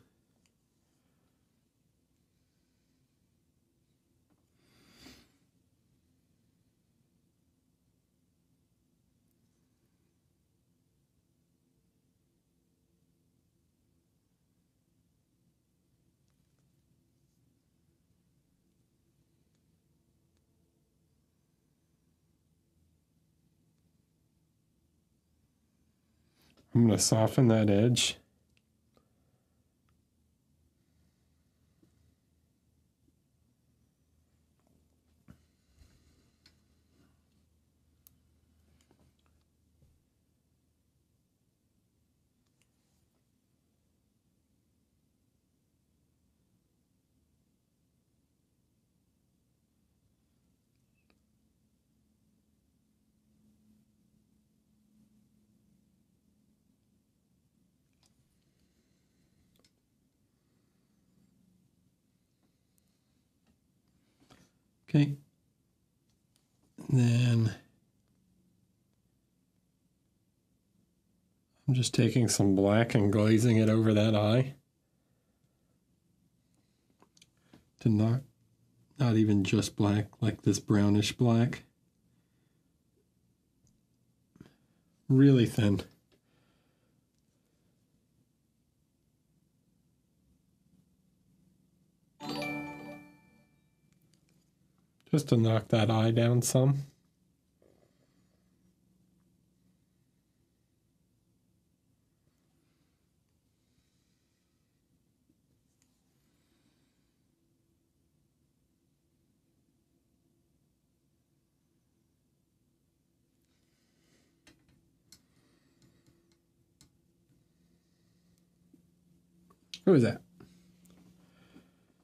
I'm going to soften that edge. Okay. And then I'm just taking some black and glazing it over that eye. To not even just black, like this brownish black. Really thin. Just to knock that eye down some. Who is that?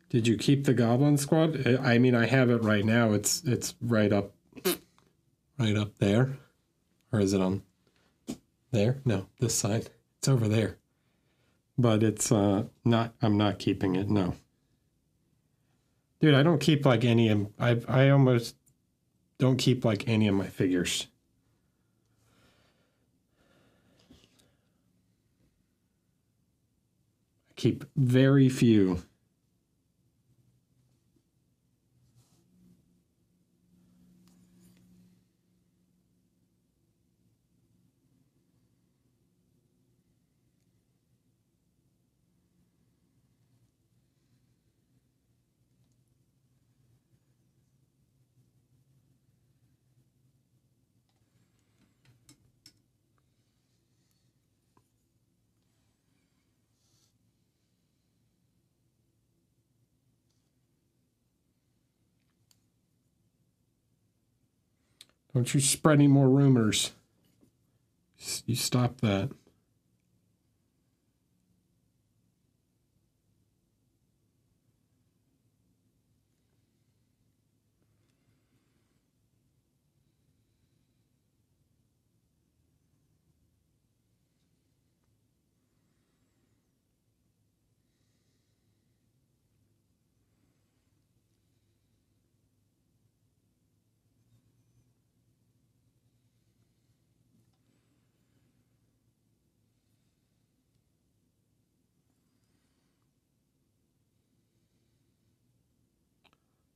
Did you keep the Goblin Squad? I mean, I have it right now. It's right up there. Or is it on there? No, this side. It's over there. But it's not, I'm not keeping it, no. Dude, I don't keep like any of, I almost don't keep like any of my figures. I keep very few. Don't you spread any more rumors. You stop that.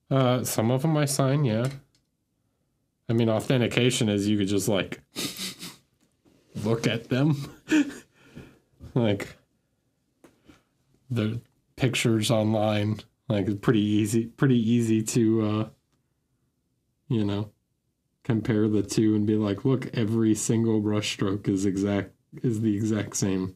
Some of them I sign, yeah. I mean, authentication is you could just like look at them, like the pictures online. Like it's pretty easy to you know, compare the two and be like, look, every single brushstroke is the exact same.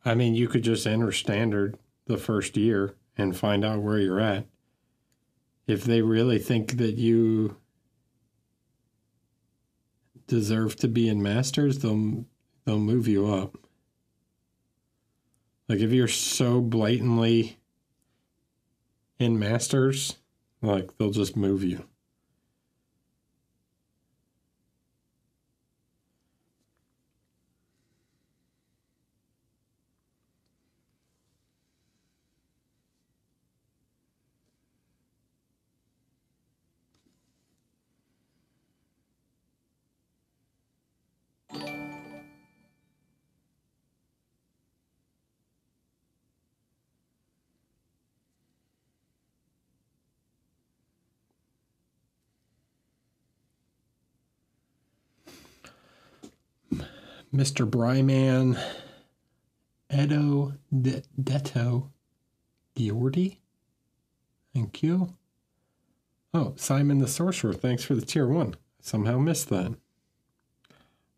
I mean, you could just enter standard the first year and find out where you're at. If they really think that you deserve to be in masters, they'll move you up. Like if you're so blatantly in masters, like they'll just move you. Mr. Bryman, Edo Detto Giordi. Thank you. Oh, Simon the Sorcerer, thanks for the tier 1. Somehow missed that.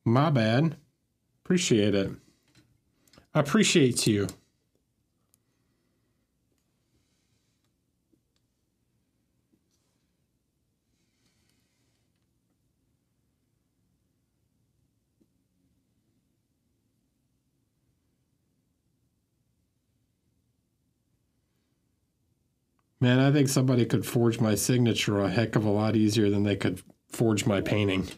My bad. Appreciate it. Appreciate you. Man, I think somebody could forge my signature a heck of a lot easier than they could forge my painting.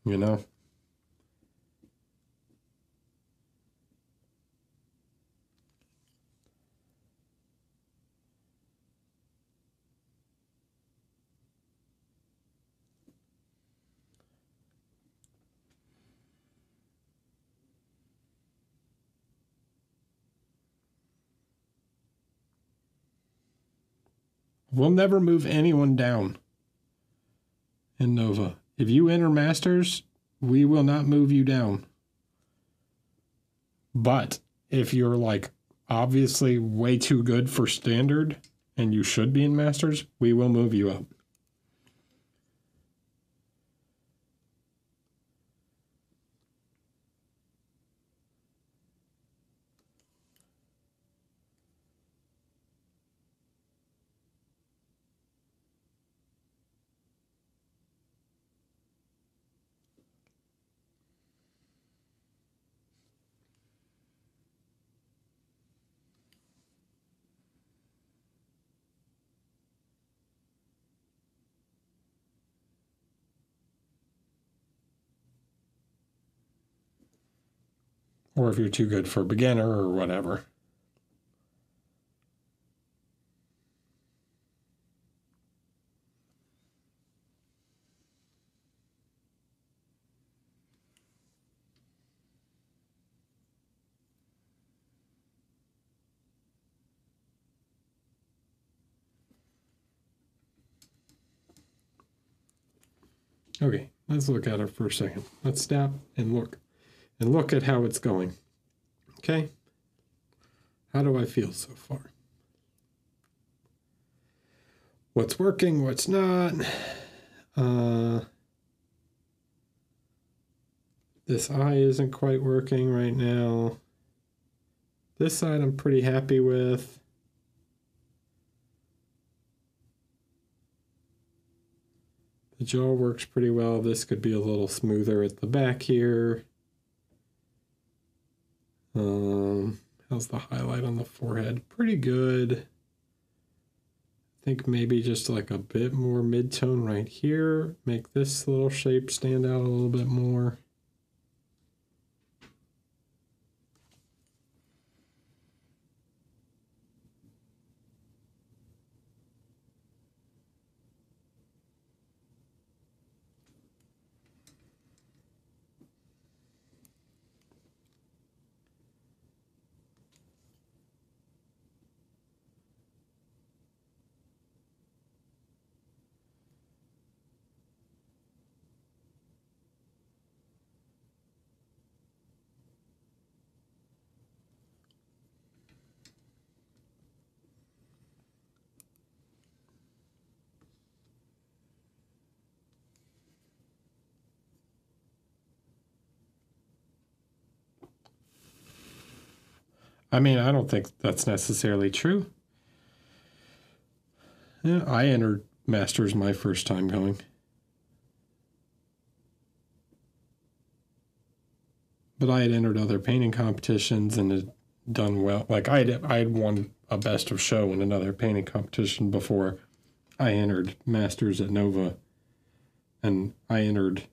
You know? We'll never move anyone down in Nova. If you enter Masters, we will not move you down. But if you're like obviously way too good for Standard and you should be in Masters, we will move you up. Or if you're too good for beginner or whatever. Okay, let's look at it for a second. Let's stop and look at how it's going. Okay? How do I feel so far? What's working, what's not? This eye isn't quite working right now. This side I'm pretty happy with. The jaw works pretty well. This could be a little smoother at the back here. How's the highlight on the forehead? Pretty good. I think maybe just like a bit more mid-tone right here. Make this little shape stand out a little bit more. I mean, I don't think that's necessarily true. Yeah, I entered Masters my first time going. But I had entered other painting competitions and had done well. Like I had won a best of show in another painting competition before I entered Masters at Nova, and I entered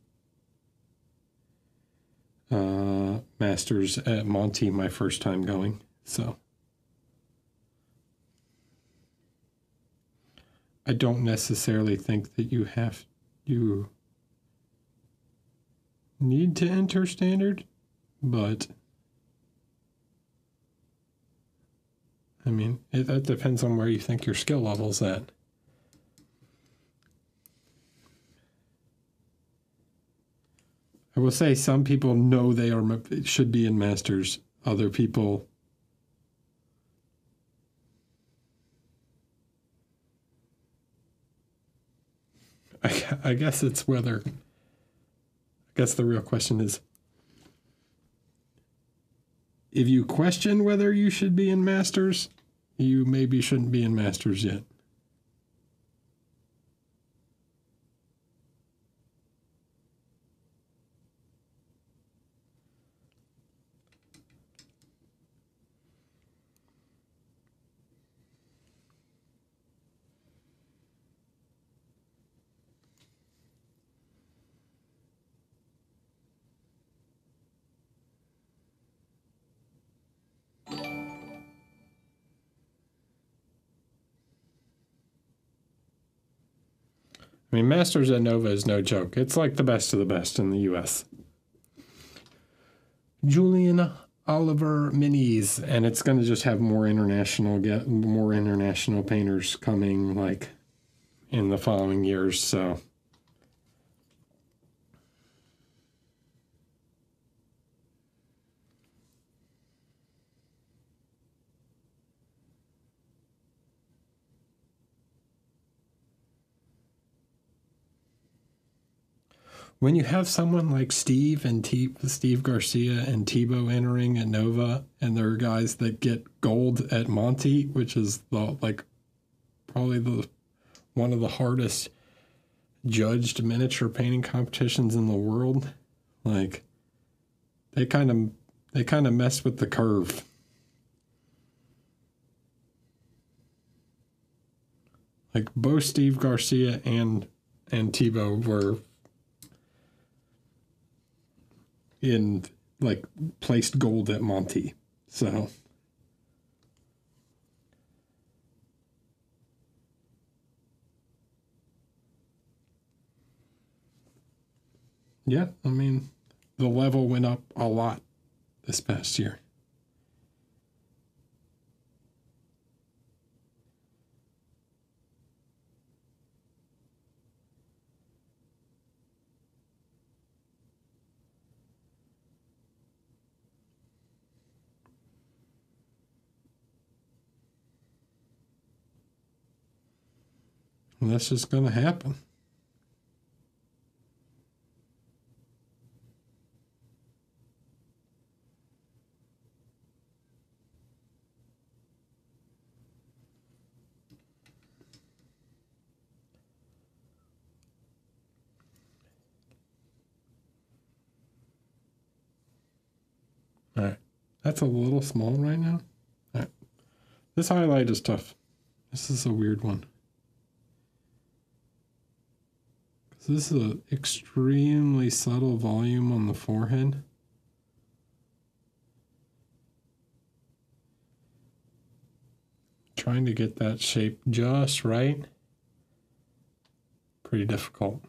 Masters at Monty my first time going. So I don't necessarily think that you need to enter standard, but I mean, that depends on where you think your skill level's at. I will say some people know they should be in Masters. Other people, I guess it's whether. I guess the real question is, if you question whether you should be in Masters, you maybe shouldn't be in Masters yet. I mean, Masters at Nova is no joke. It's like the best of the best in the U.S. Julian Oliver Minis, and it's going to just have more international painters coming like in the following years. So when you have someone like Steve Garcia and Tebow entering at Nova, and there are guys that get gold at Monty, which is probably one of the hardest judged miniature painting competitions in the world, like they kind of mess with the curve. Like both Steve Garcia and Tebow were in like placed gold at Monty. So yeah, I mean, the level went up a lot this past year. And that's just going to happen. That's a little small right now. All right. This highlight is tough. This is a weird one. This is an extremely subtle volume on the forehead. Trying to get that shape just right. Pretty difficult.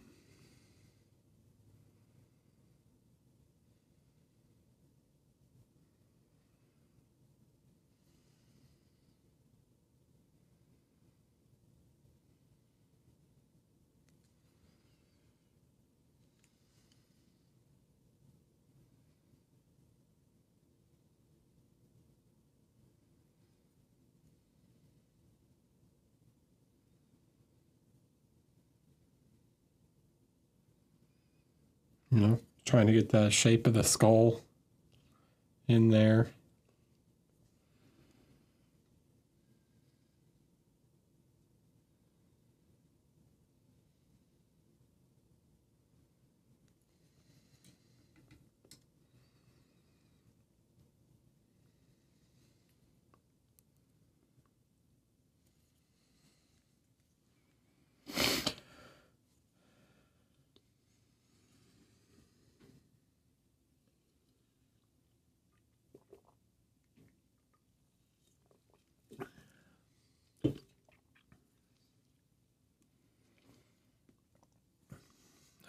You know, trying to get the shape of the skull in there.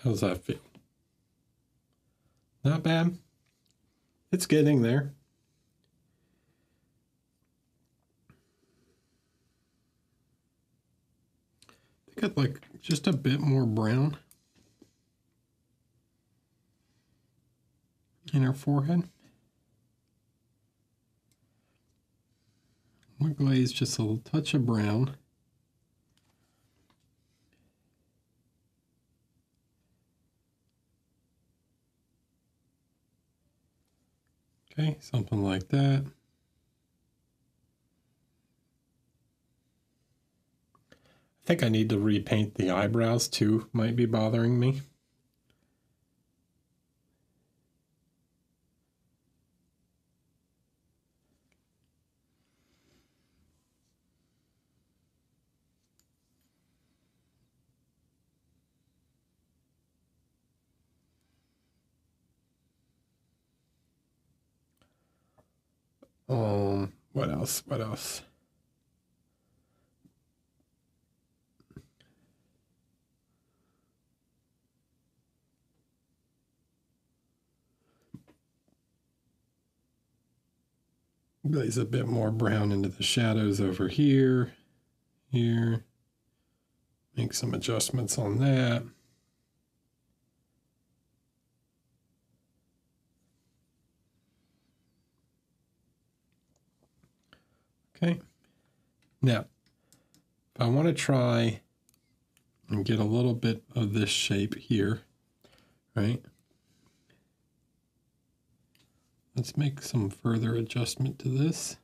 How's that feel? Not bad. It's getting there. I think I'd like just a bit more brown in her forehead. I'm going to glaze just a little touch of brown. Okay, something like that. I think I need to repaint the eyebrows too, might be bothering me. What else? What else? Glaze a bit more brown into the shadows over here, here. Make some adjustments on that. Okay. Now, if I want to try and get a little bit of this shape here, right? Let's make some further adjustment to this.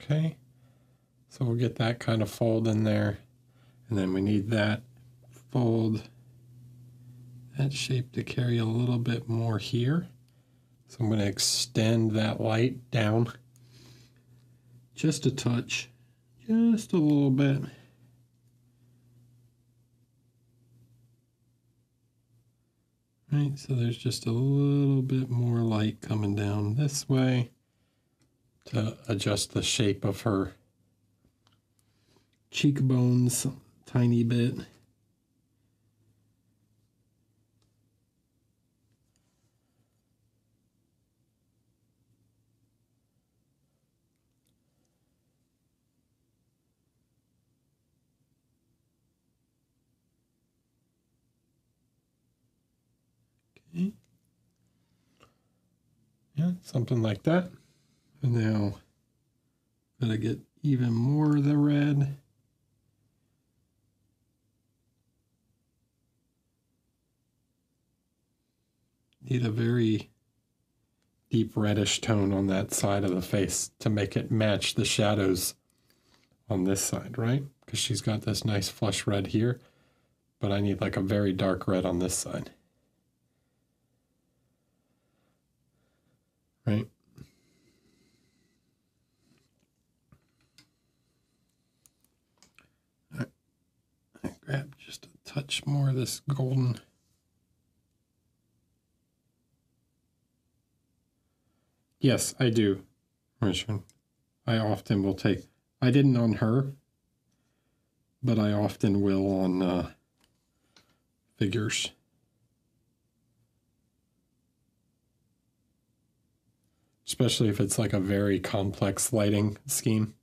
Okay, so we'll get that kind of fold in there, and then we need that fold, that shape to carry a little bit more here. So I'm going to extend that light down just a touch, just a little bit. Right, so there's just a little bit more light coming down this way to adjust the shape of her cheekbones a tiny bit. Okay. Yeah, something like that. And now I'm gonna get even more of the red. Need a very deep reddish tone on that side of the face to make it match the shadows on this side, right? Because she's got this nice flush red here, but I need like a very dark red on this side. Right? I grab just a touch more of this golden. Yes, I do, Richard. I often will take, I didn't on her, but I often will on figures. Especially if it's like a very complex lighting scheme.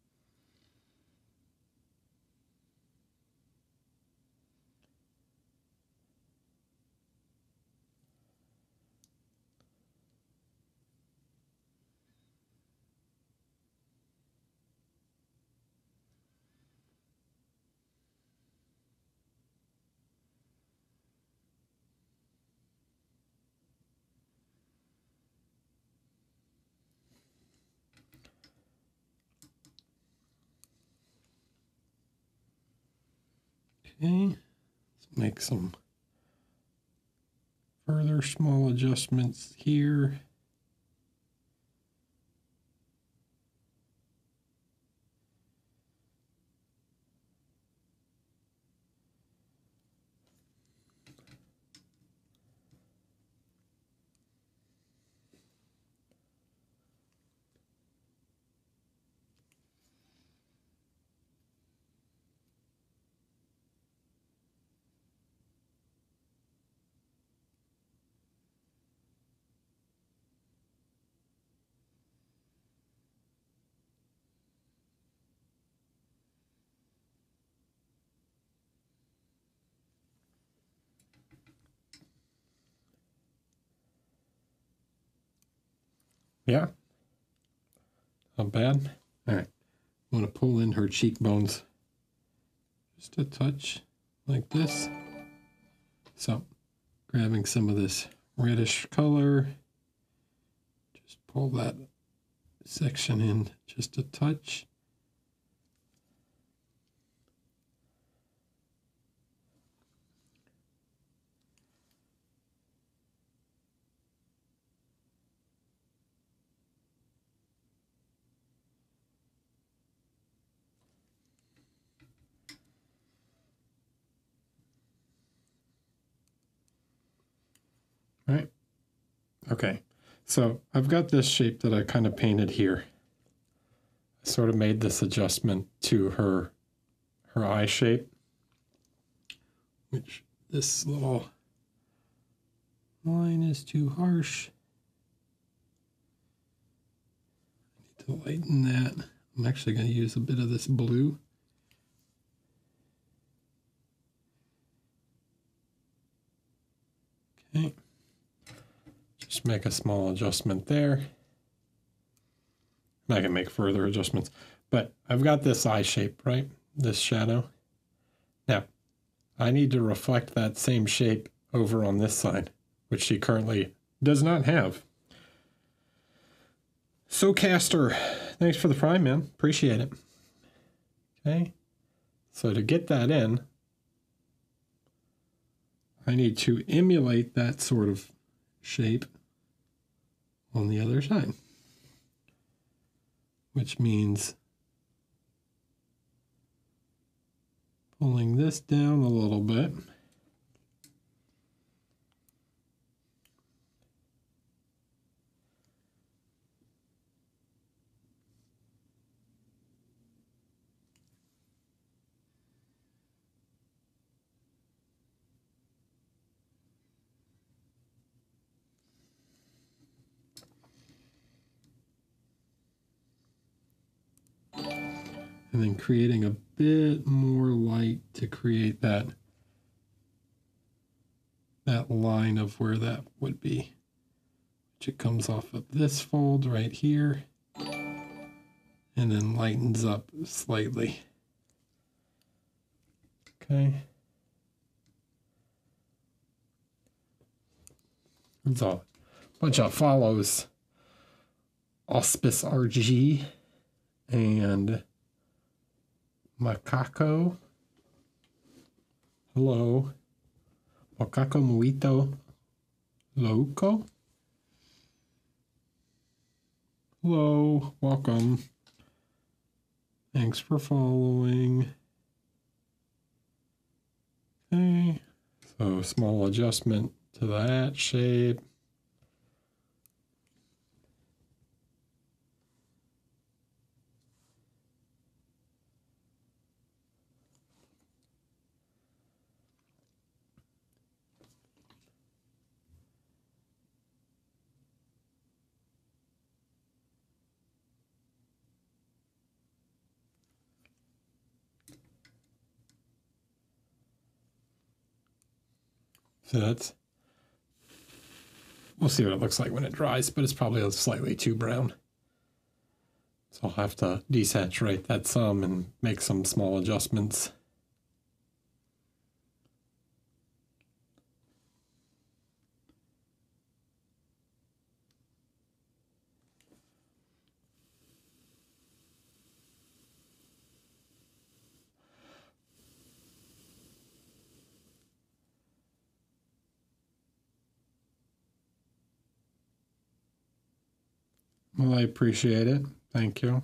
Okay, let's make some further small adjustments here. Yeah, not bad. All right, I'm going to pull in her cheekbones just a touch like this. So, grabbing some of this reddish color, just pull that section in just a touch. Right. Okay. So I've got this shape that I kind of painted here. I sort of made this adjustment to her eye shape, which this little line is too harsh. I need to lighten that. I'm actually going to use a bit of this blue. Okay. Just make a small adjustment there. I can make further adjustments, but I've got this eye shape, right? This shadow. Now, I need to reflect that same shape over on this side, which she currently does not have. So Caster, thanks for the prime, man. Appreciate it. Okay. So to get that in, I need to emulate that sort of shape on the other side, which means pulling this down a little bit. And then creating a bit more light to create that line of where that would be. Which it comes off of this fold right here. and then lightens up slightly. Okay. There's a bunch of follows. Auspice RG and Macaco. Hello. Macaco Muito Loco. Hello. Welcome. Thanks for following. Okay. So small adjustment to that shape. So that's, we'll see what it looks like when it dries, but it's probably slightly too brown. So I'll have to desaturate that some and make some small adjustments. Well, I appreciate it. Thank you.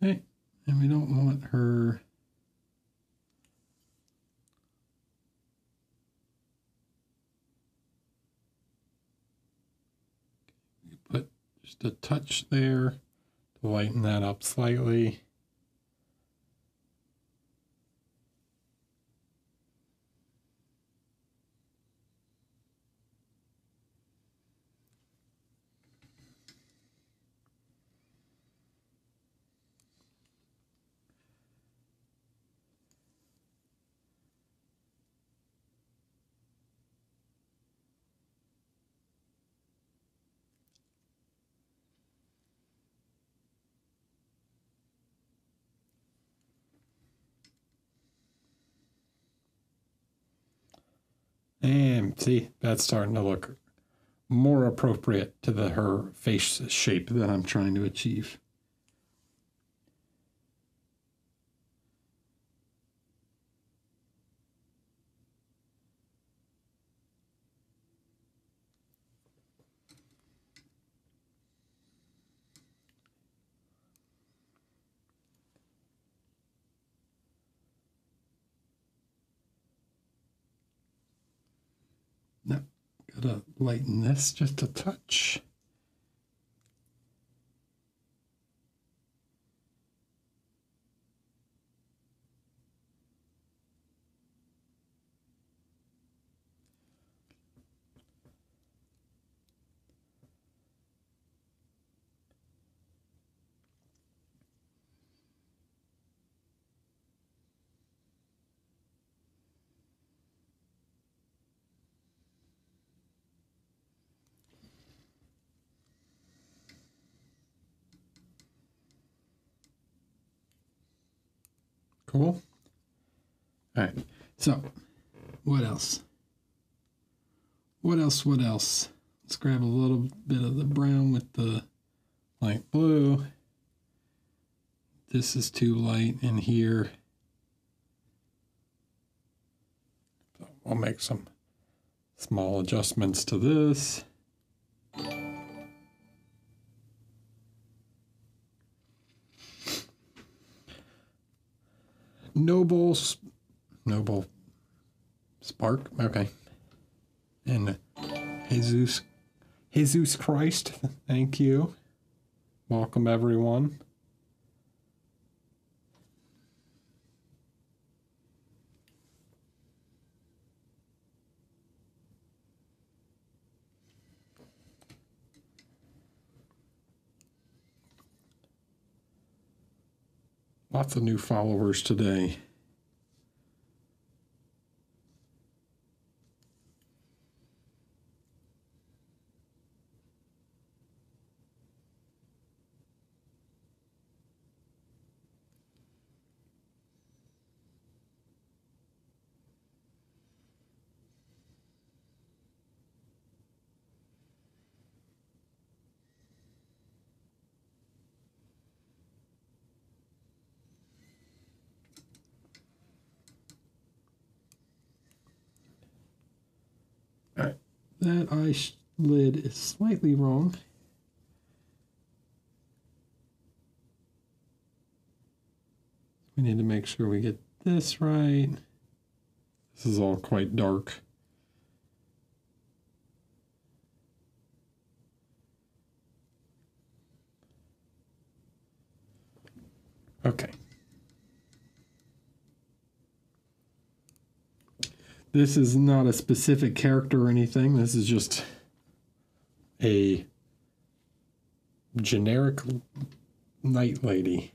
Okay, and we don't want her put just a touch there to lighten that up slightly. And see, that's starting to look more appropriate to her face shape that I'm trying to achieve. Now, gotta lighten this just a touch. Cool. All right. So, what else? What else? What else? Let's grab a little bit of the brown with the light blue. This is too light in here. So I'll make some small adjustments to this. Noble Spark, okay. And Jesus Christ, thank you. Welcome everyone. Lots of new followers today. that eyelid is slightly wrong. We need to make sure we get this right. This is all quite dark. Okay. This is not a specific character or anything. This is just a generic night lady.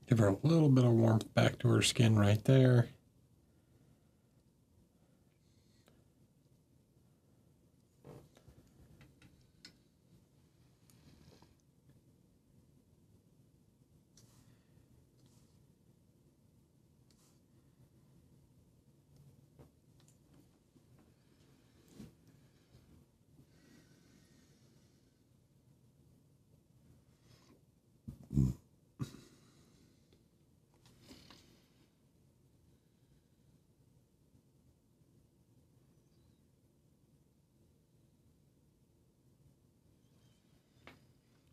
Give her a little bit of warmth back to her skin right there.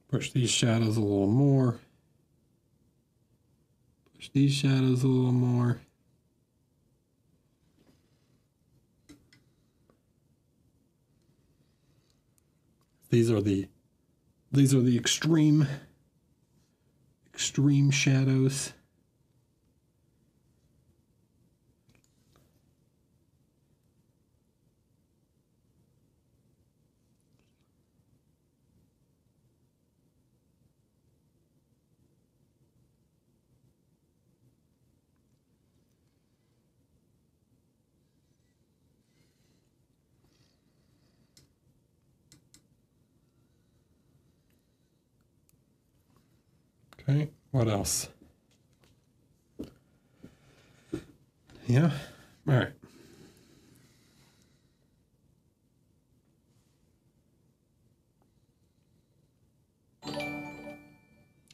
Push these shadows a little more. Push these shadows a little more. These are the extreme shadows. Okay, what else? Yeah, all right.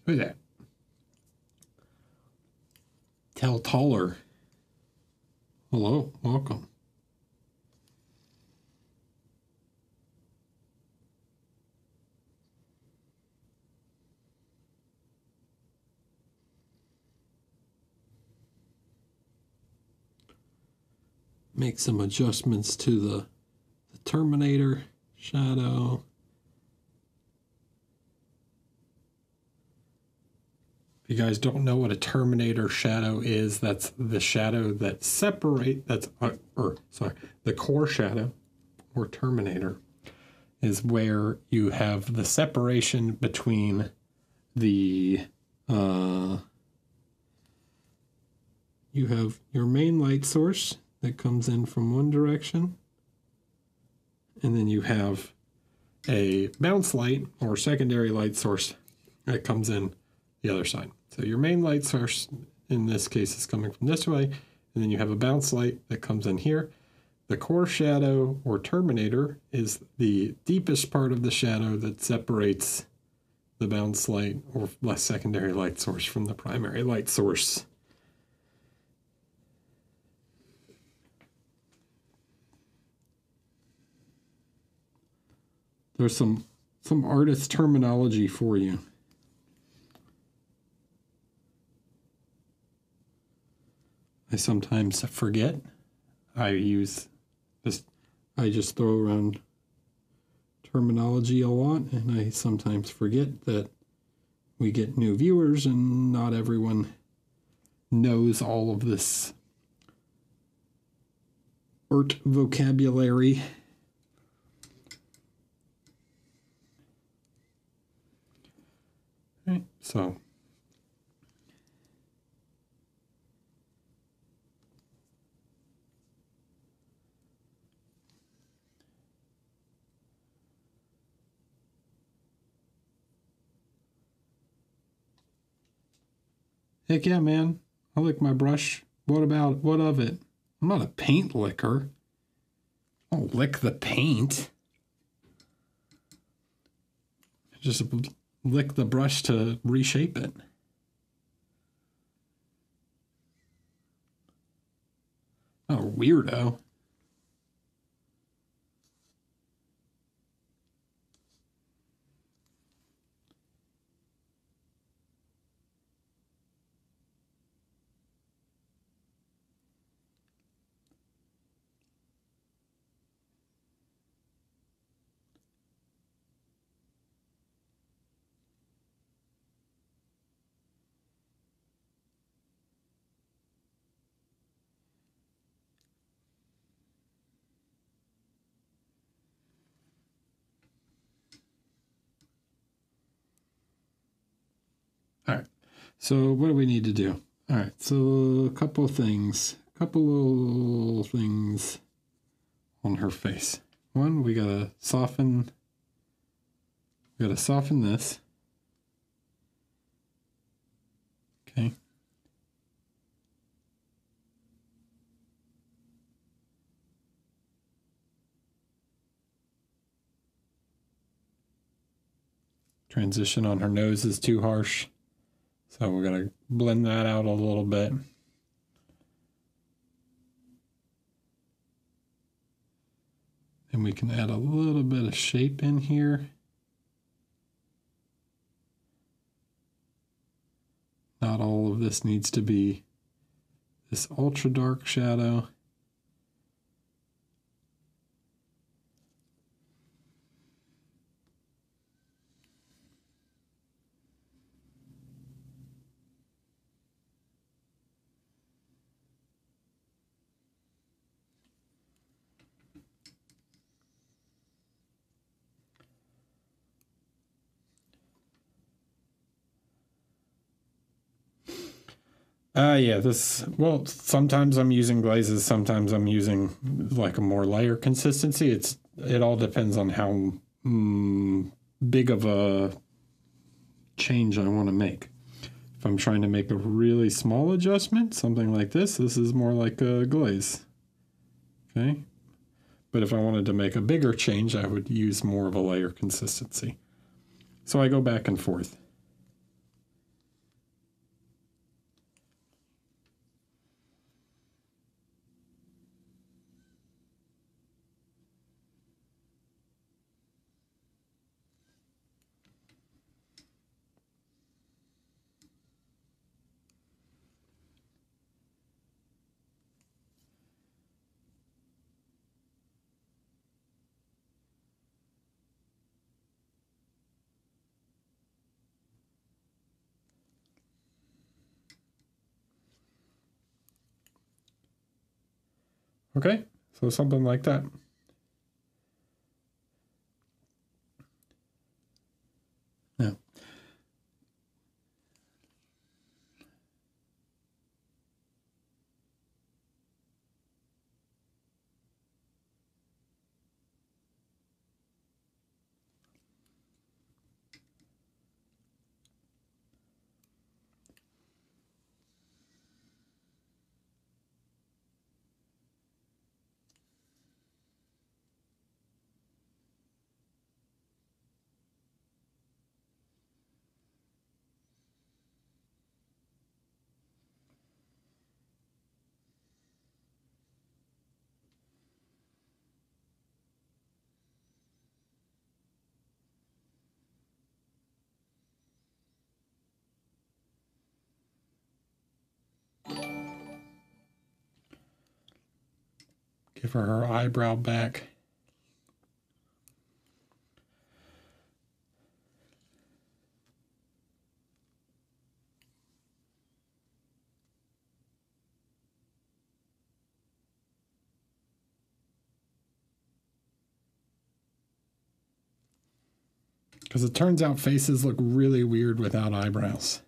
Who's that? Tell taller. Hello, welcome. Make some adjustments to the Terminator shadow. If you guys don't know what a Terminator shadow is, that's the shadow that the core shadow, or Terminator, is where you have the separation between the you have your main light source that comes in from one direction, and then you have a bounce light or secondary light source that comes in the other side. So your main light source in this case is coming from this way, and then you have a bounce light that comes in here. The core shadow or Terminator is the deepest part of the shadow that separates the bounce light or less secondary light source from the primary light source. There's some artist terminology for you. I sometimes forget. I just throw around terminology a lot, and I sometimes forget that we get new viewers and not everyone knows all of this art vocabulary. Okay, so heck yeah, man. I lick my brush. What of it? I'm not a paint licker. I'll lick the paint. Just lick the brush to reshape it. Oh, weirdo. All right. So what do we need to do? All right. So a couple of things. A couple little things on her face. One, we gotta soften. We gotta soften this. Okay. Transition on her nose is too harsh. So we're gonna blend that out a little bit. And we can add a little bit of shape in here. Not all of this needs to be this ultra dark shadow. Yeah, well, sometimes I'm using glazes, sometimes I'm using like a more layer consistency. It all depends on how big of a change I want to make. If I'm trying to make a really small adjustment, something like this is more like a glaze. Okay. But if I wanted to make a bigger change, I would use more of a layer consistency. So I go back and forth. Okay, so something like that. Yeah. Give her eyebrow back. Because it turns out faces look really weird without eyebrows.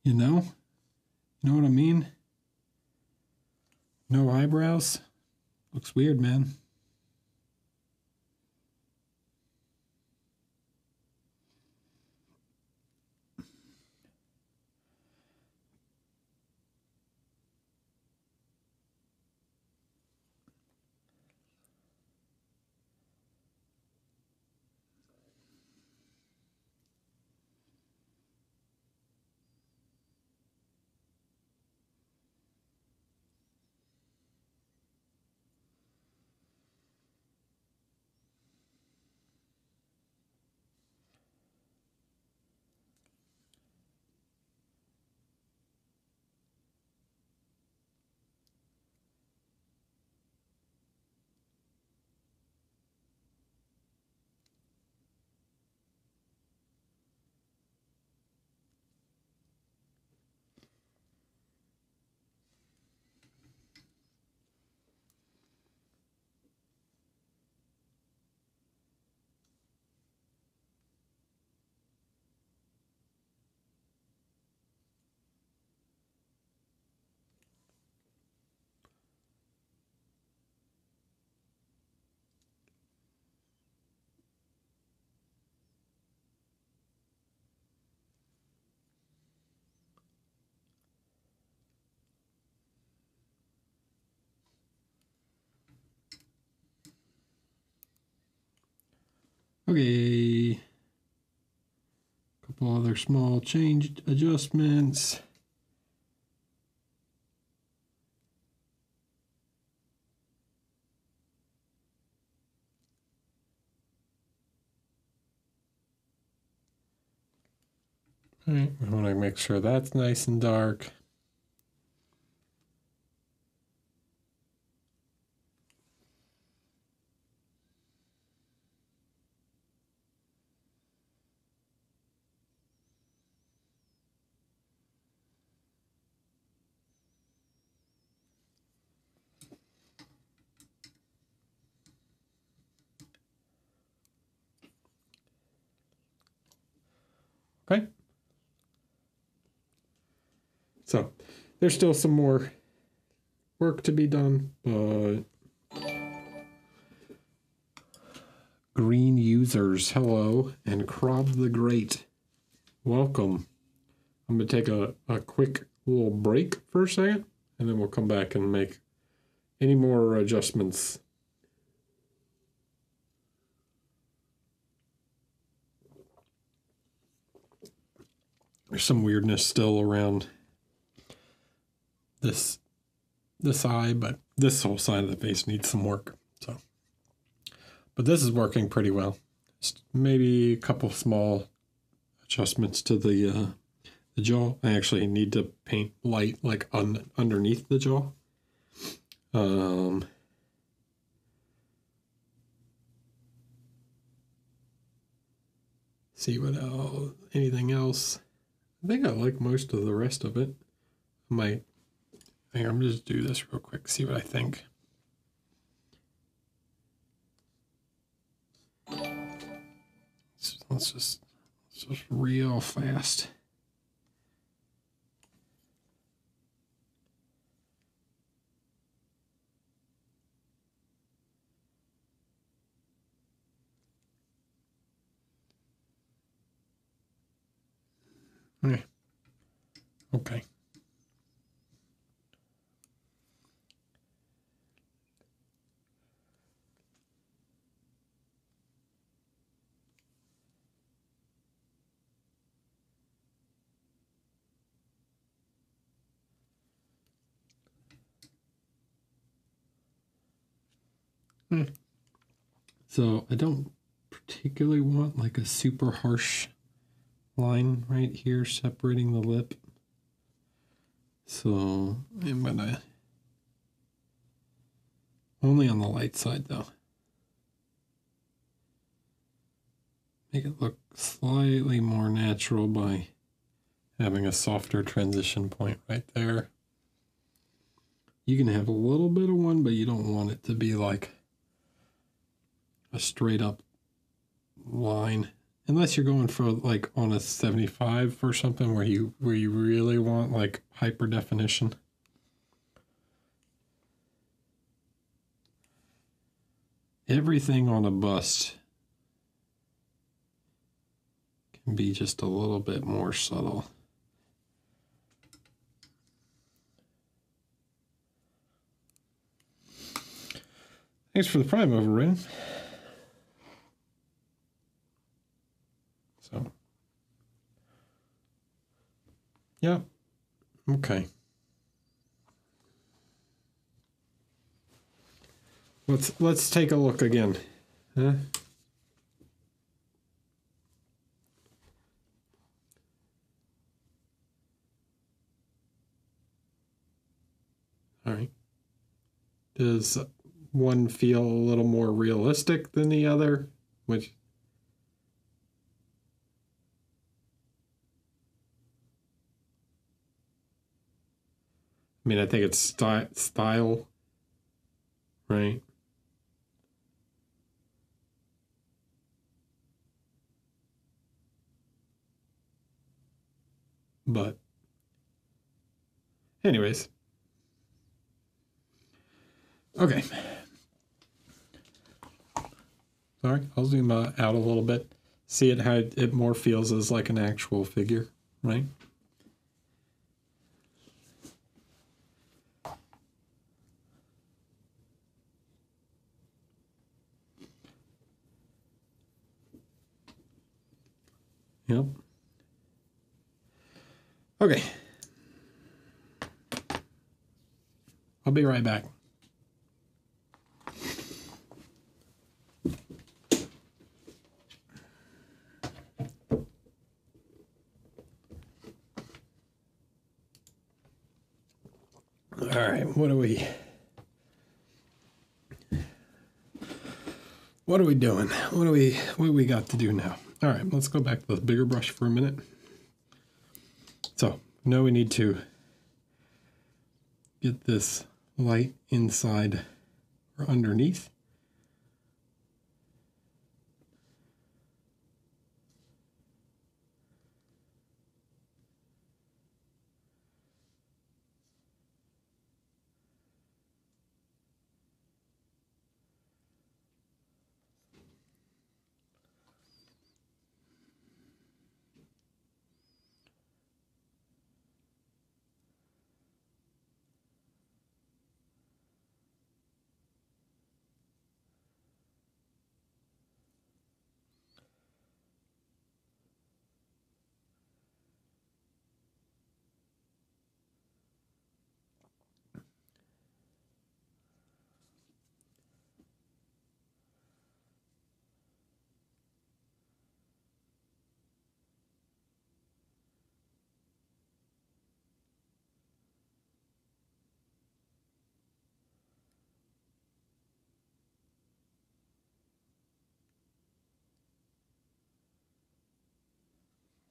You know? You know what I mean? No eyebrows? Looks weird, man. Okay. Couple other small change adjustments. All right, we want to make sure that's nice and dark. Okay. So there's still some more work to be done, but green users, hello, and Crob the Great, welcome. I'm going to take a quick little break for a second, and then we'll come back and make any more adjustments. There's some weirdness still around this eye, but this whole side of the face needs some work. So, but this is working pretty well. Just maybe a couple small adjustments to the jaw. I actually need to paint light like underneath the jaw. See what else, anything else. I think I like most of the rest of it. I'm just do this real quick, see what I think. Let's just real fast. Okay. So I don't particularly want like a super harsh line right here separating the lip. So I'm gonna, only on the light side though. Make it look slightly more natural by having a softer transition point right there. You can have a little bit of one, but you don't want it to be like a straight up line. Unless you're going for like on a 75 or something where you really want like hyper definition. Everything on a bust can be just a little bit more subtle. Thanks for the prime over, Rin. So, yeah, okay. Let's take a look again. Huh? All right. Does one feel a little more realistic than the other? Which, I mean, I think it's style, right? But anyways. Okay. Sorry, I'll zoom out a little bit. See it how it more feels as like an actual figure, right? Yep. Okay. I'll be right back. All right, what are we doing? What do we got to do now? All right, let's go back to the bigger brush for a minute. So now we need to get this light inside or underneath.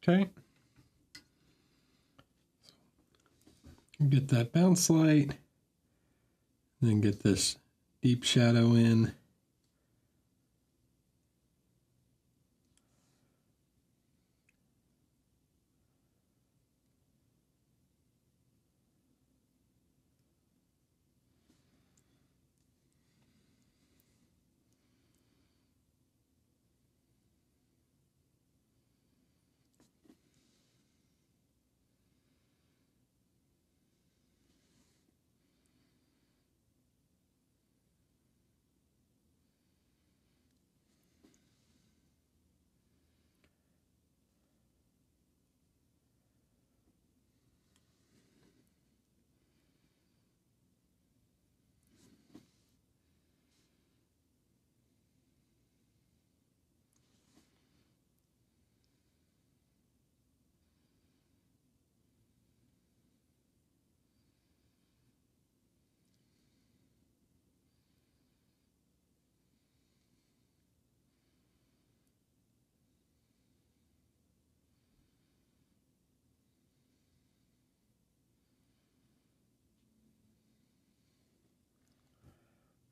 Okay. Get that bounce light. Then get this deep shadow in.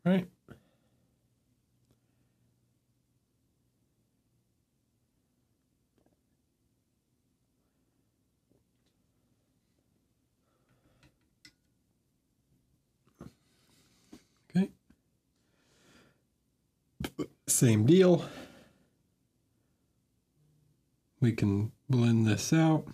Right. Okay. Same deal. We can blend this out.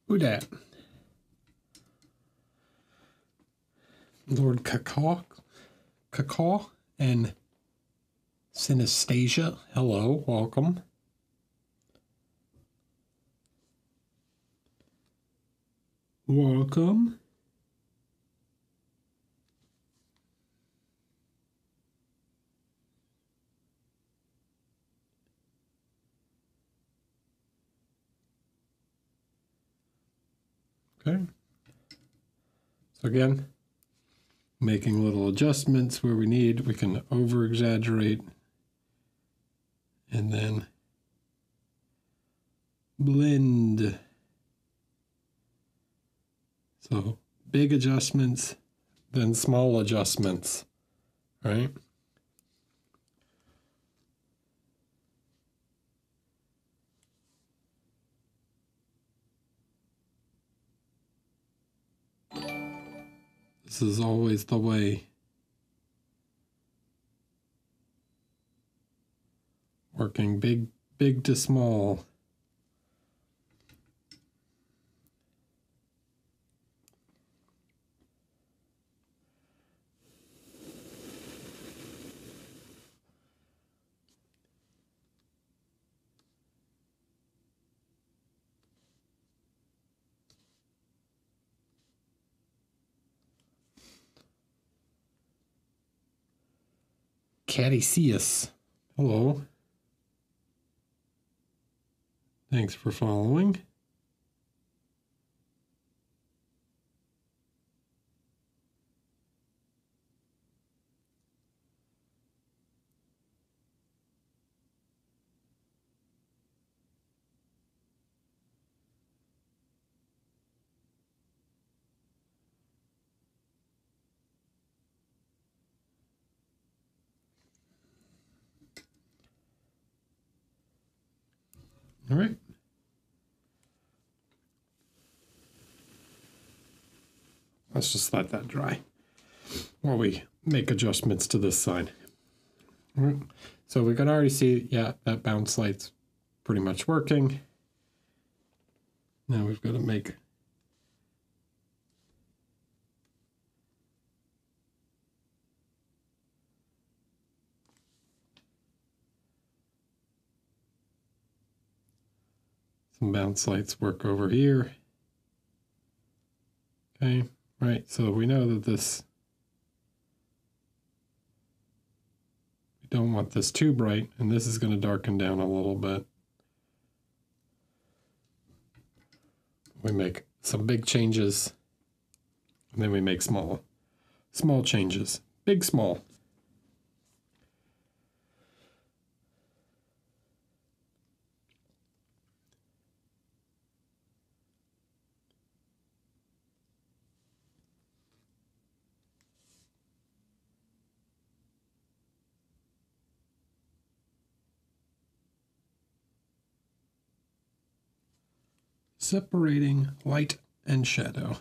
Who dat? Lord Cacaw and Synesthesia. Hello, welcome. Welcome. Okay. So again, making little adjustments where we need. We can over exaggerate and then blend. So big adjustments, then small adjustments, right? This is always the way. Working big to small. Caduceus. Hello. Thanks for following. All right. Let's just let that dry while we make adjustments to this side. All right. So we can already see, yeah, that bounce light's pretty much working. Now we've got to make some bounce lights work over here. Okay, right, so we know that this, we don't want this too bright, and this is going to darken down a little bit. We make some big changes, and then we make small changes. Big, small. Separating light and shadow.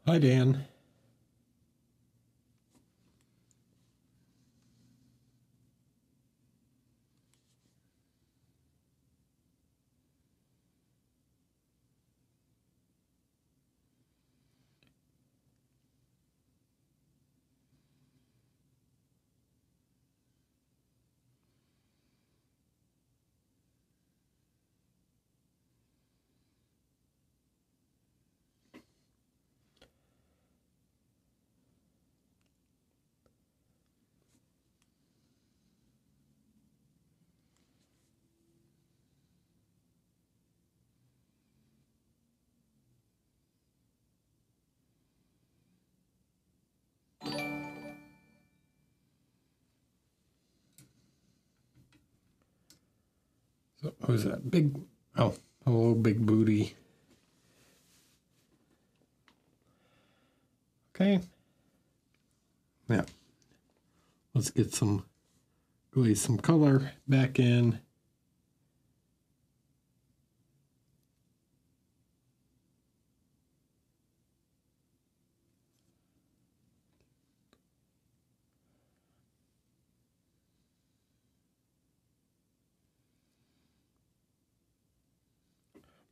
Hi, Dan. So who's that? Big, oh, hello, Big Booty. Okay. Now, let's get some, glaze some color back in.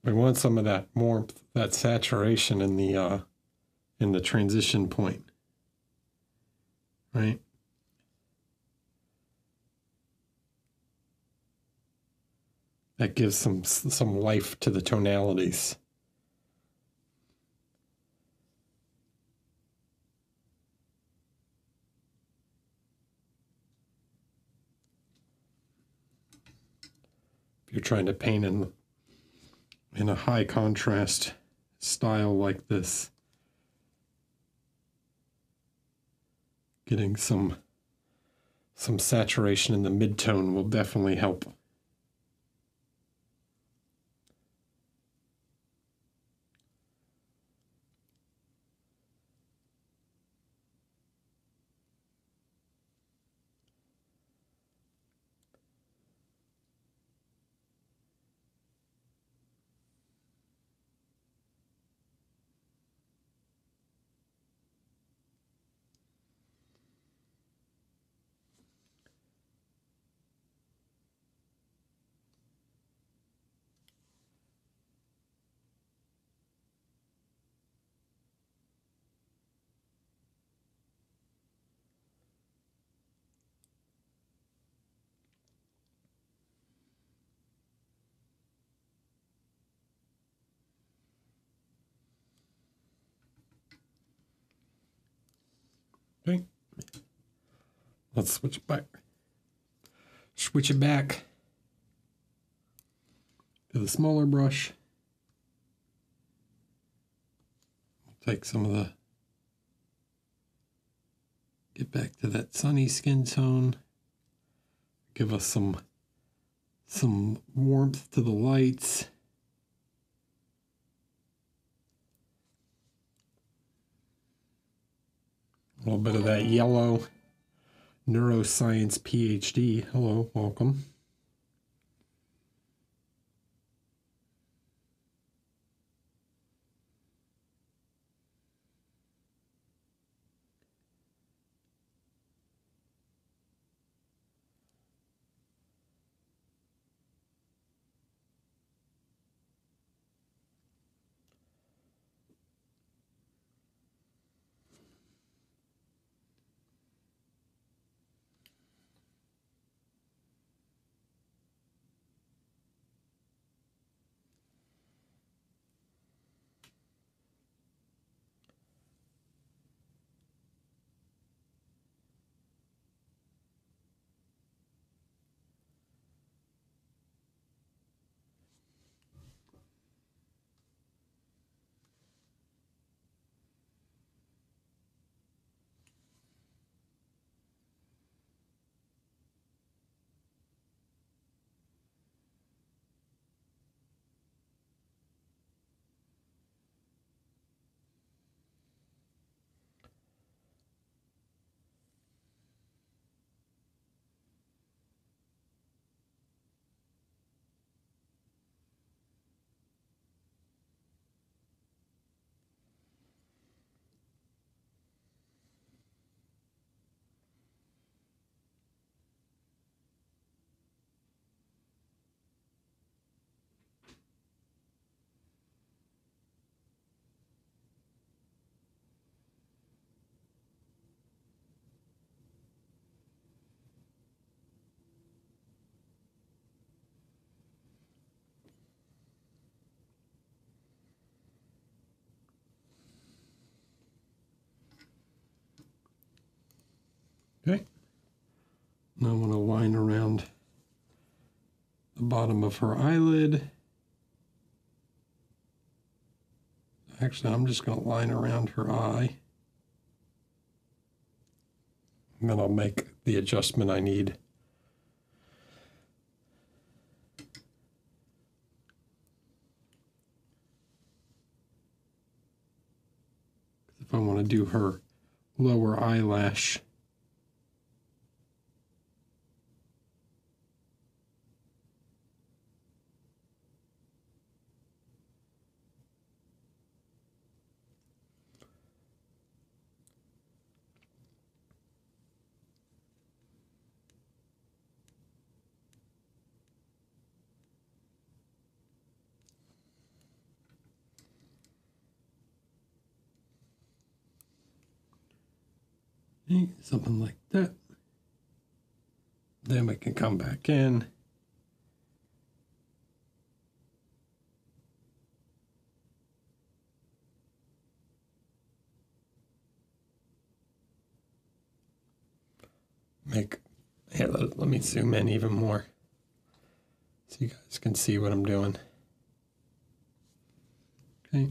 We want some of that warmth, that saturation in the transition point, right? That gives some life to the tonalities. If you're trying to paint in a high contrast style like this, getting some saturation in the mid-tone will definitely help. Let's switch it back. Switch it back to the smaller brush. Take some of the, get back to that sunny skin tone. Give us some warmth to the lights. A little bit of that yellow. Neuroscience PhD. Hello, welcome. Okay. Now I'm going to line around the bottom of her eyelid. Actually, I'm just going to line around her eye. And then I'll make the adjustment I need. If I want to do her lower eyelash, something like that. Then we can come back in. Here, let me zoom in even more so you guys can see what I'm doing. Okay.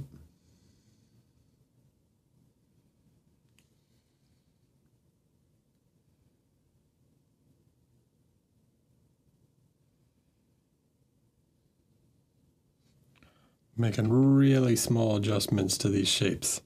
Making really small adjustments to these shapes.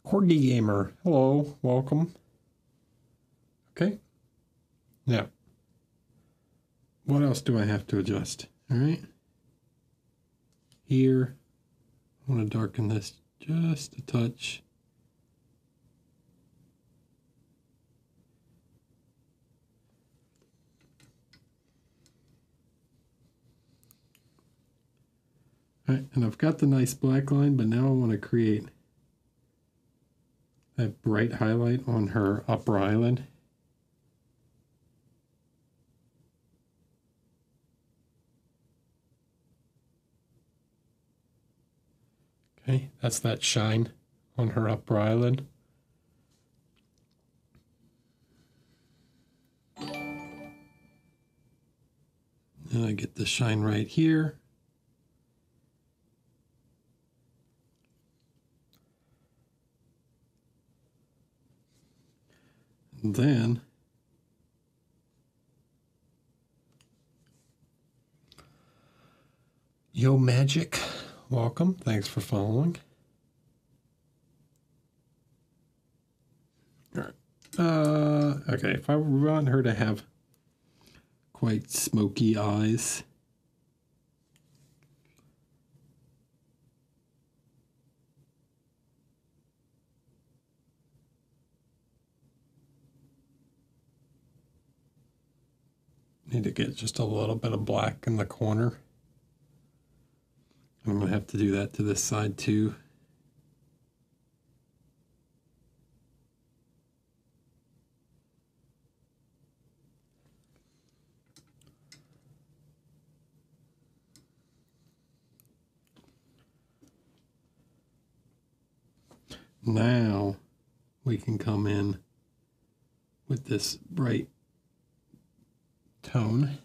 Corgi Gamer, hello, welcome. Okay. Now, what else do I have to adjust? All right. Here, I want to darken this just a touch. All right, and I've got the nice black line, but now I want to create that bright highlight on her upper eyelid. Okay, that's that shine on her upper eyelid. And I get the shine right here. And then Yo Magic, welcome. Thanks for following. All right. Okay, if I want her to have quite smoky eyes, need to get just a little bit of black in the corner. I'm going to have to do that to this side too. Now we can come in with this bright tone.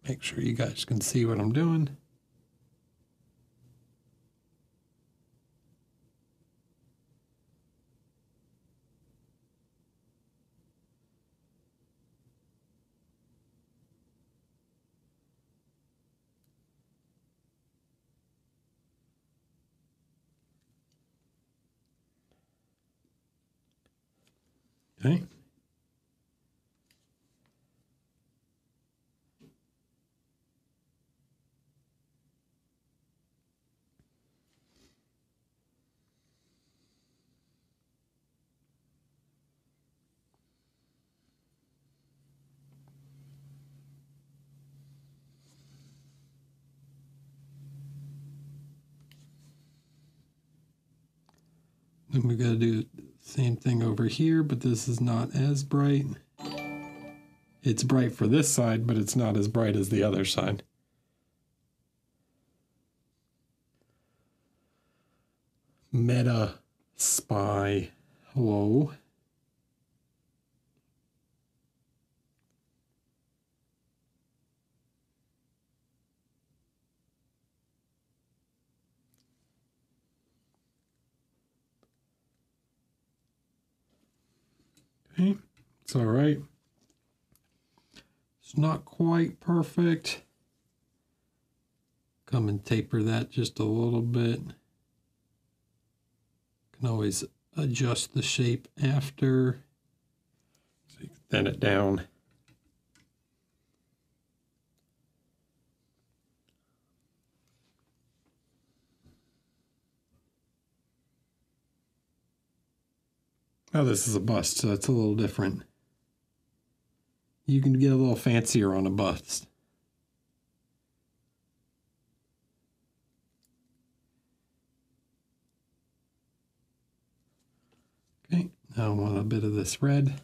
Make sure you guys can see what I'm doing. Okay. Then we got to do the same thing over here, but this is not as bright. It's bright for this side, but it's not as bright as the other side. Meta Spy, hello. Okay, it's all right. It's not quite perfect. Come and taper that just a little bit. Can always adjust the shape after. So you can thin it down. Oh, this is a bust, so it's a little different. You can get a little fancier on a bust. Okay, now I want a bit of this red.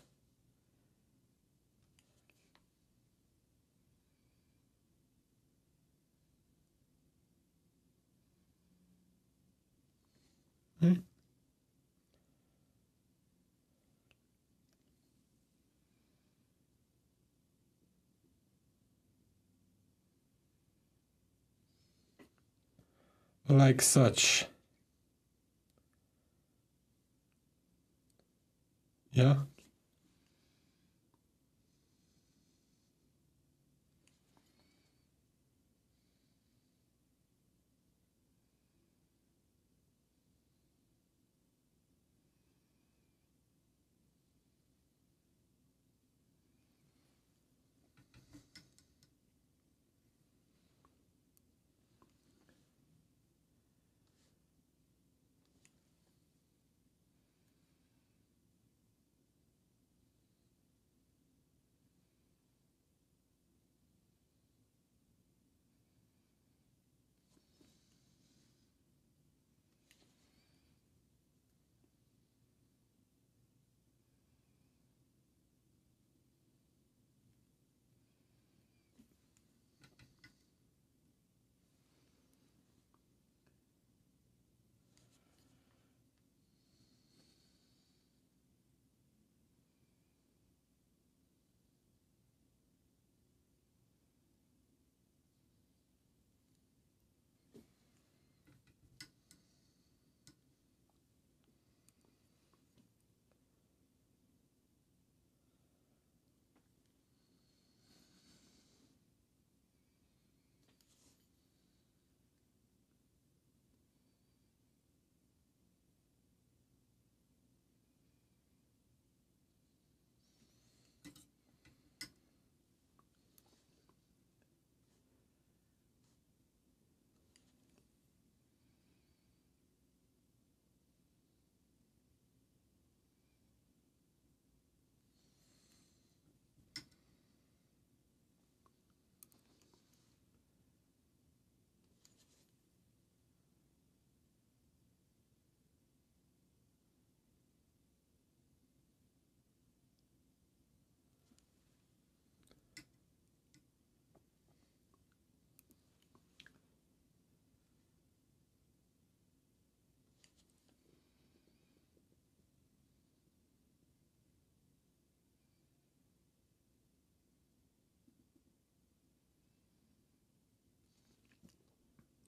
Okay. Like such. Yeah.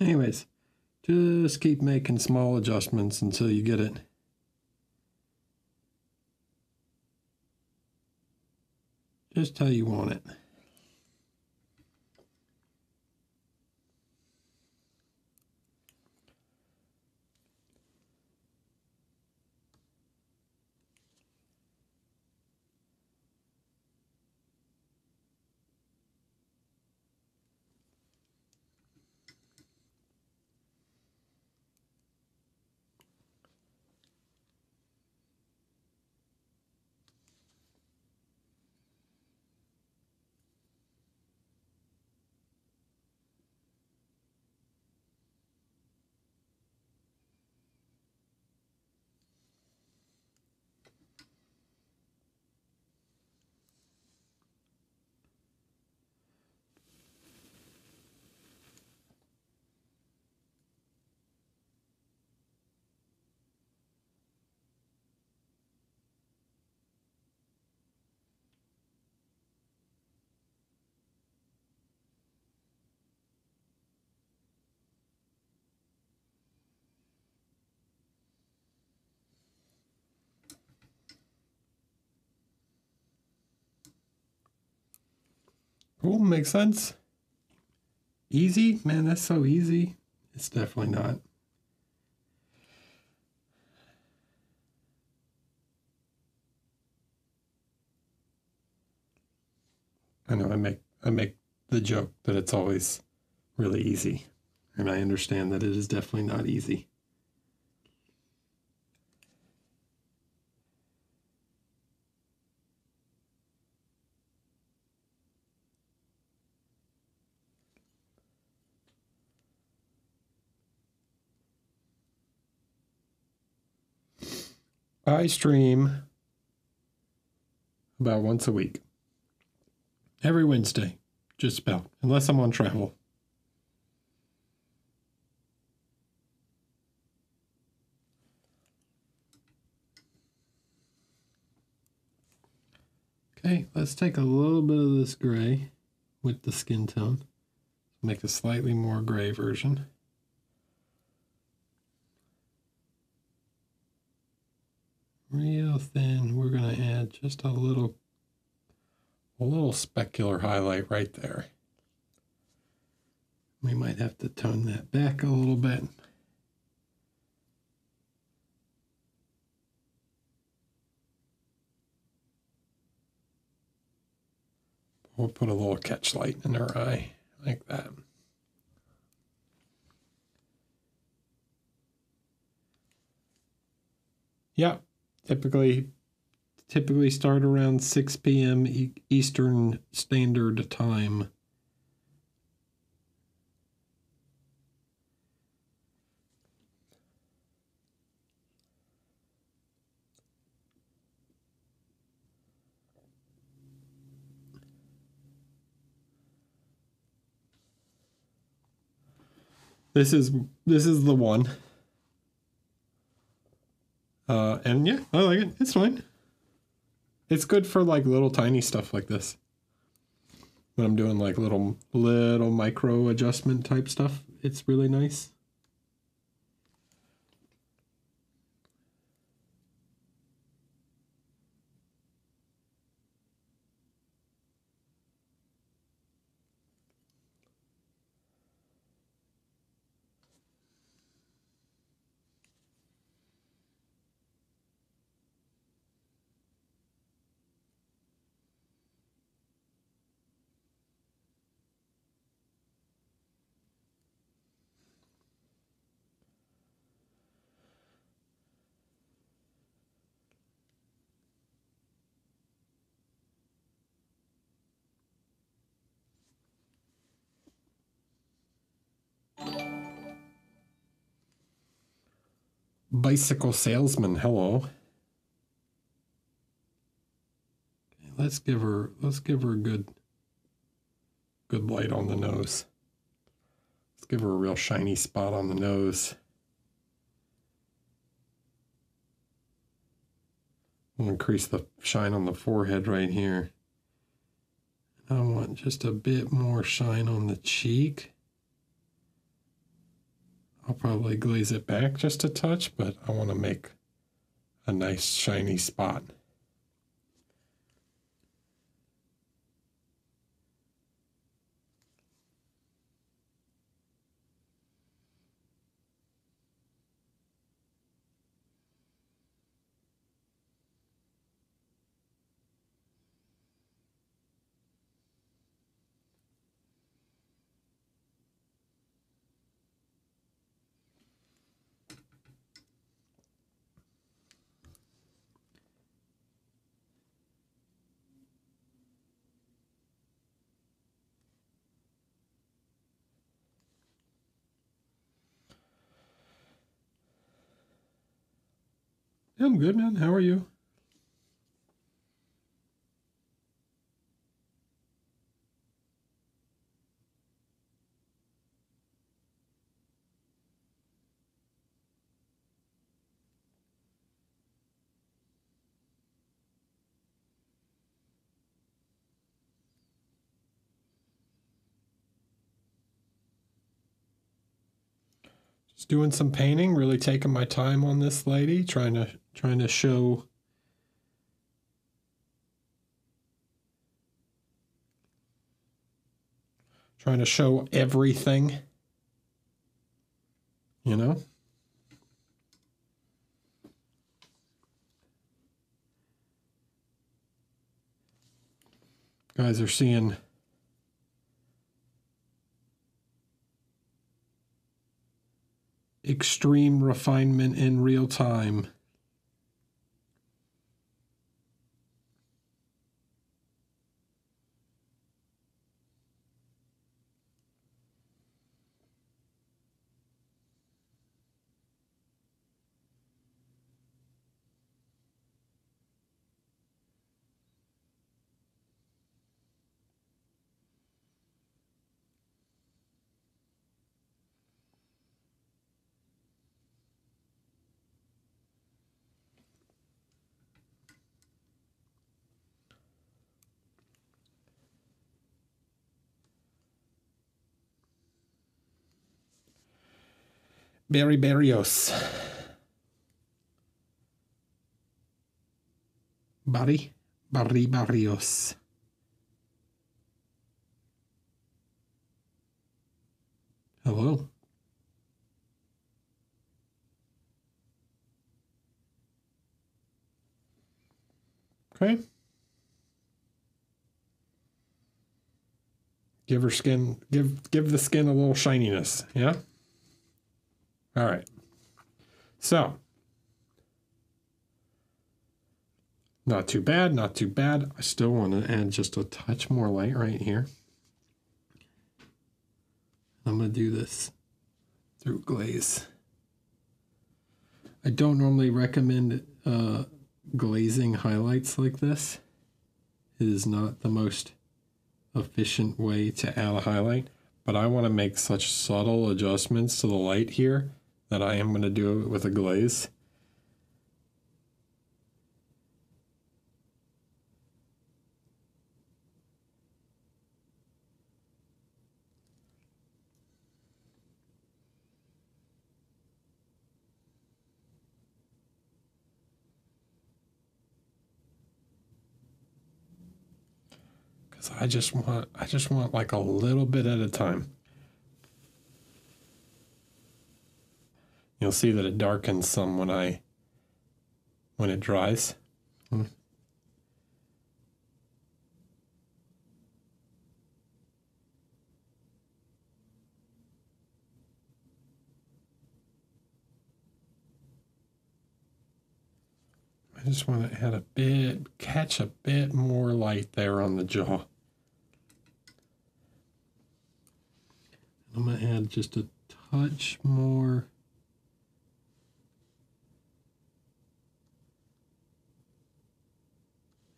Anyways, just keep making small adjustments until you get it just how you want it. Cool, makes sense. Easy? Man, that's so easy. It's definitely not. I know I make the joke that it's always really easy. And I understand that it is definitely not easy. I stream about once a week. Every Wednesday, just about, unless I'm on travel. Okay, let's take a little bit of this gray with the skin tone. Make a slightly more gray version. Real thin, we're going to add just a little specular highlight right there. We might have to tone that back a little bit. We'll put a little catch light in her eye, like that. Yeah, typically start around 6 p.m. Eastern Standard Time. This is the one. And yeah, I like it. It's fine. It's good for like little tiny stuff like this. When I'm doing like little micro adjustment type stuff, it's really nice. Bicycle salesman, hello. Okay, let's give her a good light on the nose. Let's give her a real shiny spot on the nose. We'll increase the shine on the forehead right here. I want just a bit more shine on the cheek. I'll probably glaze it back just a touch, but I want to make a nice shiny spot. I'm good, man. How are you? Just doing some painting, really taking my time on this lady, trying to show everything, you know? Guys are seeing extreme refinement in real time. Barry Barrios. Barry Barrios. Hello. Okay. Give her skin, give the skin a little shininess, yeah? All right. So, not too bad, not too bad. I still want to add just a touch more light right here. I'm going to do this through glaze. I don't normally recommend glazing highlights like this. It is not the most efficient way to add a highlight, but I want to make such subtle adjustments to the light here that I am going to do it with a glaze. Because I just want like a little bit at a time. You'll see that it darkens some when it dries. I just want to add catch a bit more light there on the jaw. I'm going to add just a touch more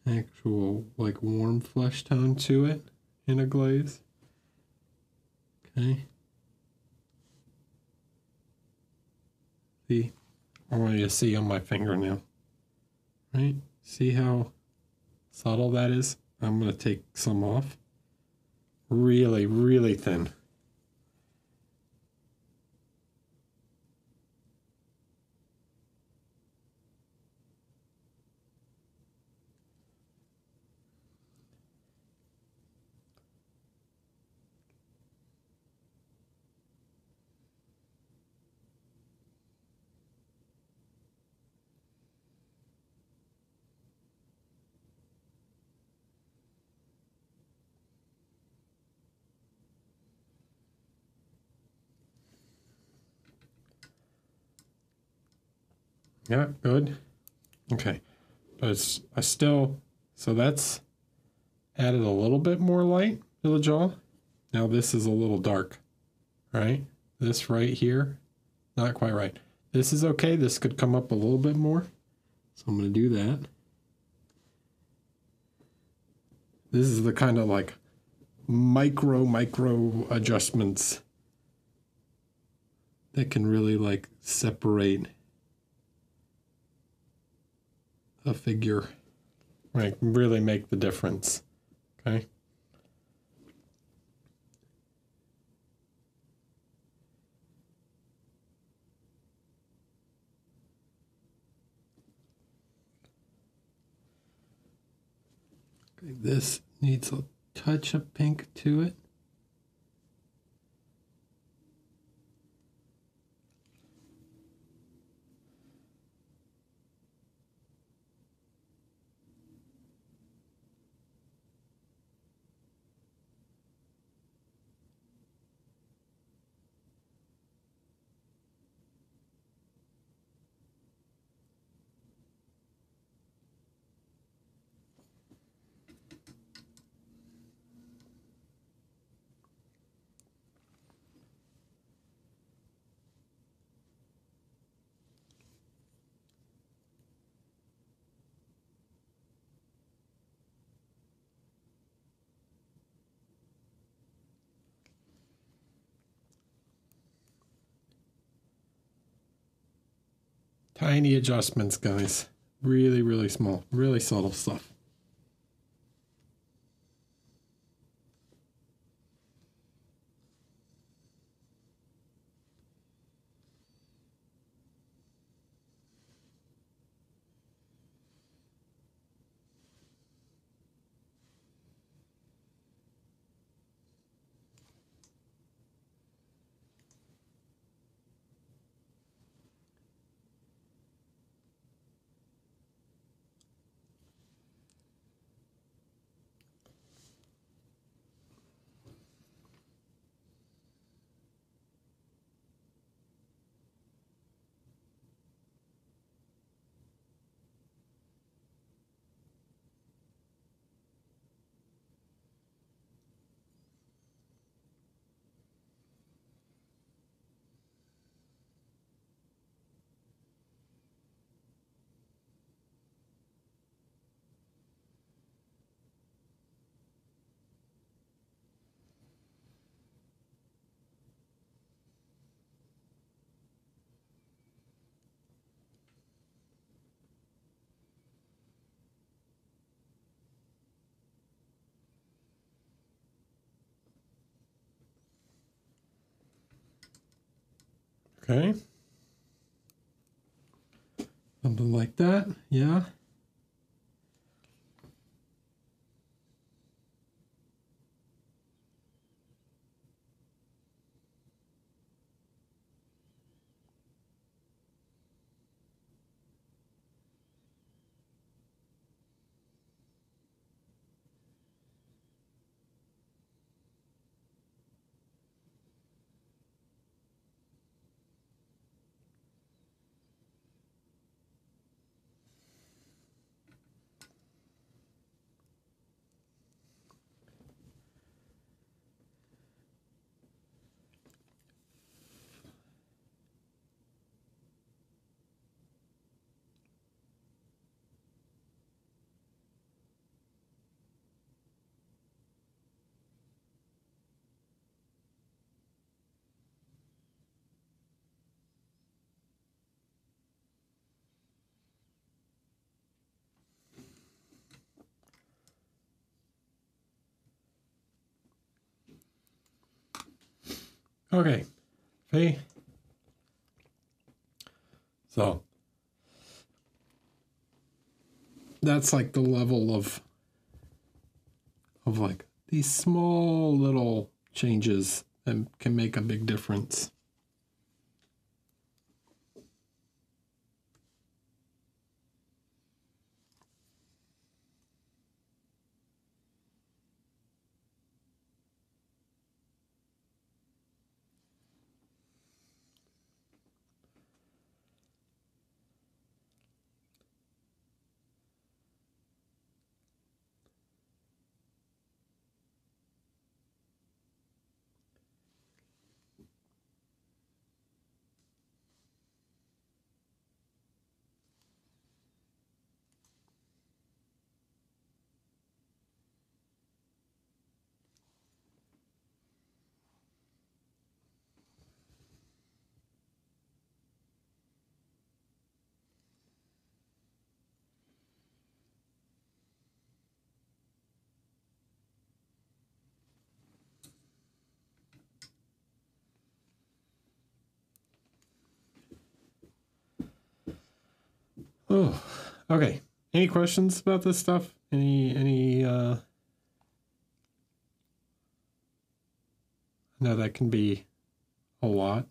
actual like warm flesh tone to it in a glaze. Okay. See, I want you to see on my fingernail. Right? See how subtle that is? I'm going to take some off. Really, really thin. Yeah, good. Okay. But so that's added a little bit more light to the jaw. Now this is a little dark, right? This right here, not quite right. This is okay. This could come up a little bit more. So I'm going to do that. This is the kind of like micro adjustments that can really like separate a figure, like really make the difference. Okay. Okay, this needs a touch of pink to it. Tiny adjustments, guys. Really small, really subtle stuff. Okay. Something like that. Yeah. Okay. Hey. So that's like the level of like these small little changes that can make a big difference. Oh, okay. Any questions about this stuff? Any I know that can be a lot.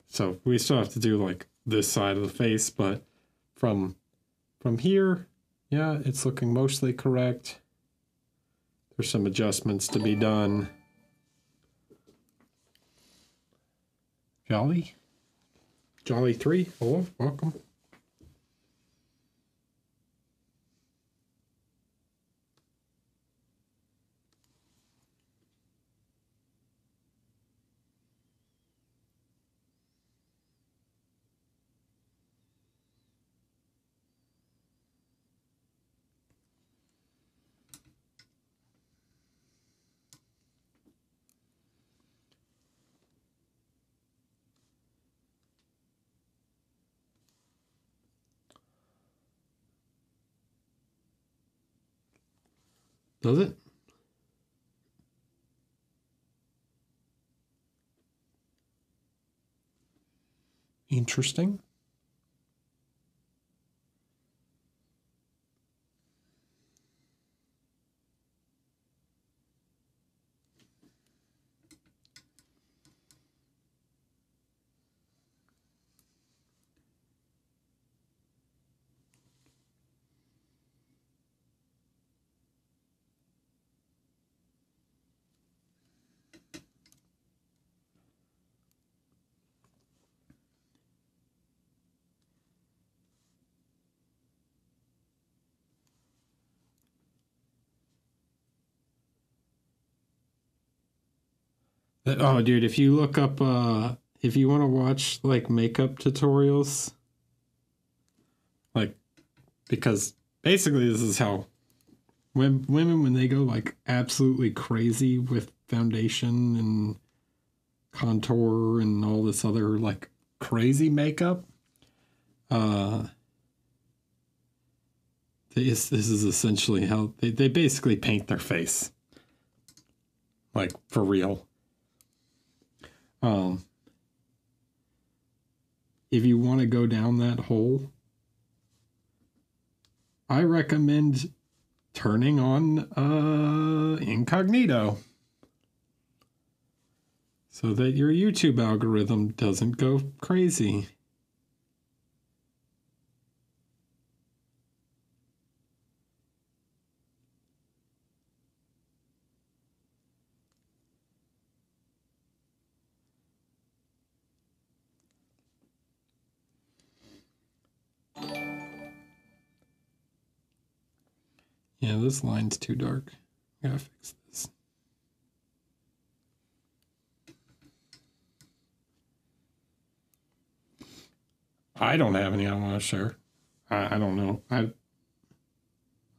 So we still have to do like this side of the face, but from here, yeah, it's looking mostly correct. There's some adjustments to be done. Jolly 3, hello, welcome. Does it? Interesting. Oh, dude, if you look up, if you want to watch like makeup tutorials, like, because basically this is how women, when they go like absolutely crazy with foundation and contour and all this other like crazy makeup, this is essentially how they basically paint their face. Like, for real. If you want to go down that hole, I recommend turning on incognito so that your YouTube algorithm doesn't go crazy. Yeah, this line's too dark. I gotta fix this. I don't have any I want to share. I don't know.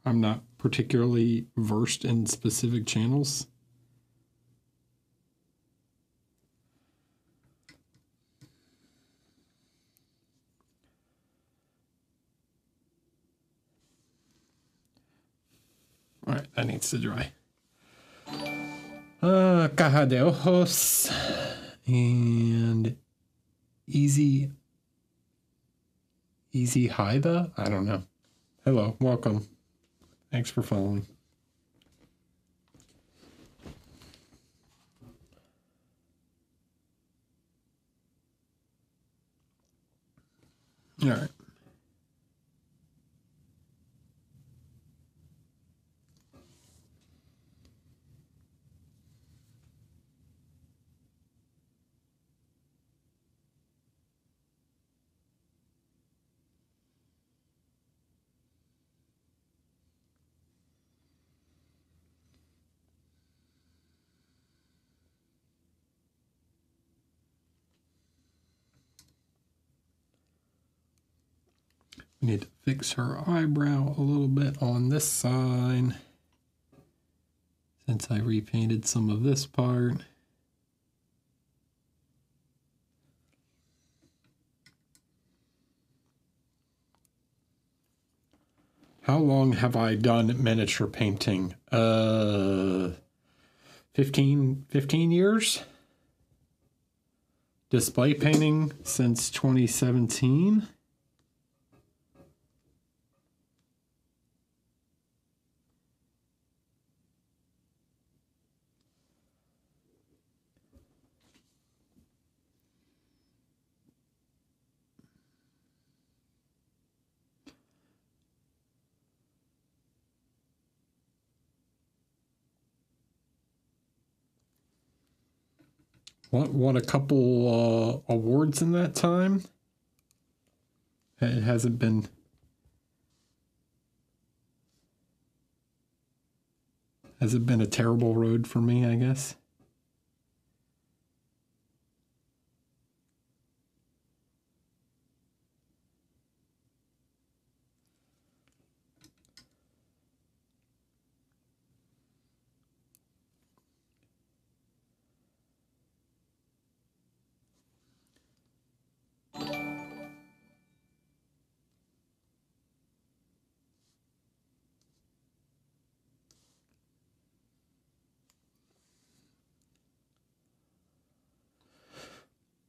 I'm not particularly versed in specific channels. All right, that needs to dry. Caja de ojos and easy Haida? I don't know. Hello, welcome. Thanks for following. All right. We need to fix her eyebrow a little bit on this side, since I repainted some of this part. How long have I done miniature painting? 15 years? Display painting since 2017. won a couple awards in that time. It hasn't been a terrible road for me, I guess.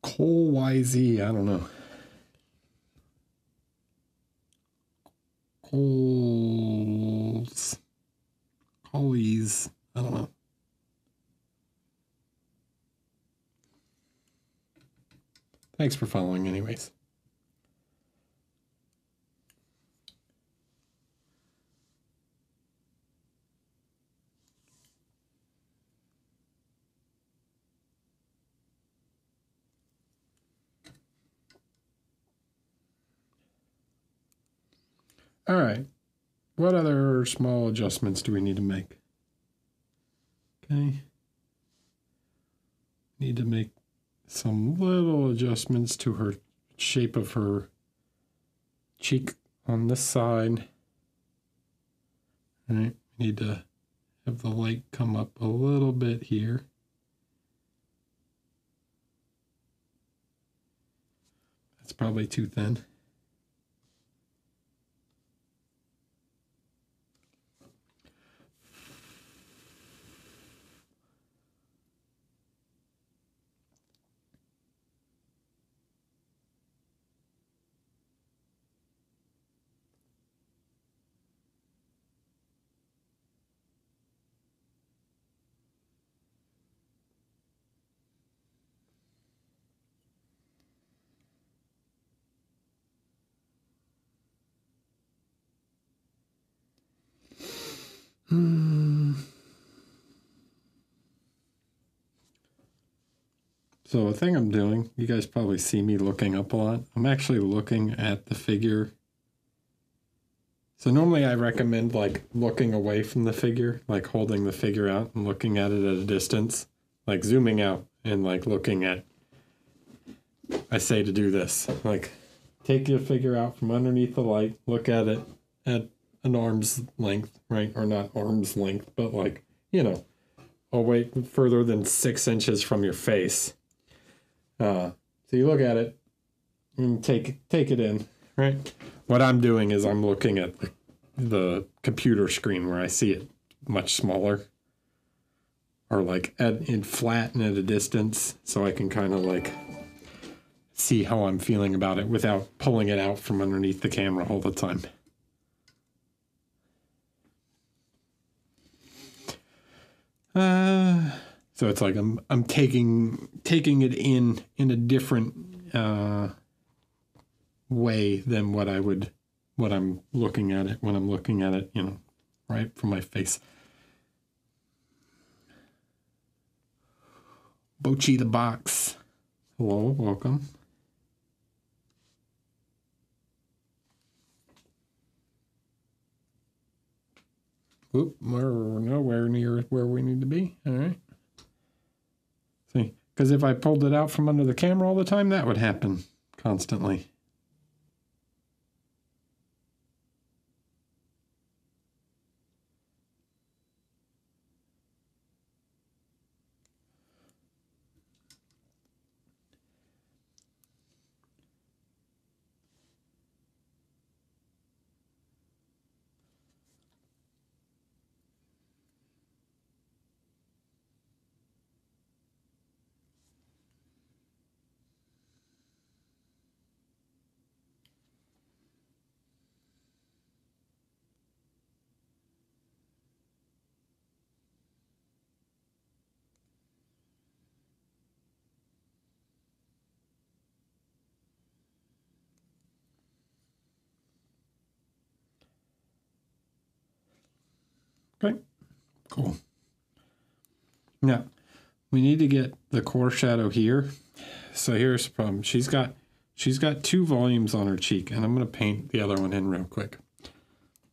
Cole YZ, I don't know. Collies, I don't know. Thanks for following anyways. All right. What other small adjustments do we need to make? Okay. Need to make some little adjustments to her shape of her cheek on this side. All right. Need to have the light come up a little bit here. That's probably too thin. So the thing I'm doing, you guys probably see me looking up a lot. I'm actually looking at the figure. So normally I recommend like looking away from the figure, like holding the figure out and looking at it at a distance, like zooming out and like looking at, I say to do this, like take your figure out from underneath the light, look at it at an arm's length, right? Or not arm's length, but like, you know, away further than 6 inches from your face. So you look at it and take it in, right? What I'm doing is I'm looking at the computer screen where I see it much smaller, or like in flat and at a distance, so I can kind of like see how I'm feeling about it without pulling it out from underneath the camera all the time. So it's like I'm taking it in a different way than what I'm looking at it when I'm looking at it, you know, right from my face. Bochi the Box. Hello, welcome. Oop, we're nowhere near where we need to be. All right. See, because if I pulled it out from under the camera all the time, that would happen constantly. Okay, cool. Now, we need to get the core shadow here. So here's the problem. She's got 2 volumes on her cheek, and I'm going to paint the other one in real quick.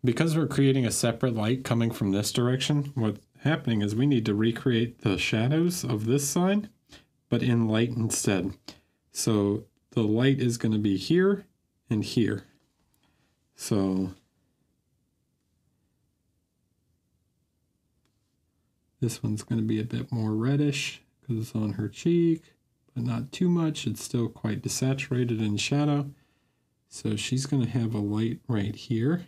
Because we're creating a separate light coming from this direction, what's happening is we need to recreate the shadows of this side, but in light instead. So the light is going to be here and here. So this one's going to be a bit more reddish because it's on her cheek, but not too much. It's still quite desaturated in shadow. So she's going to have a light right here,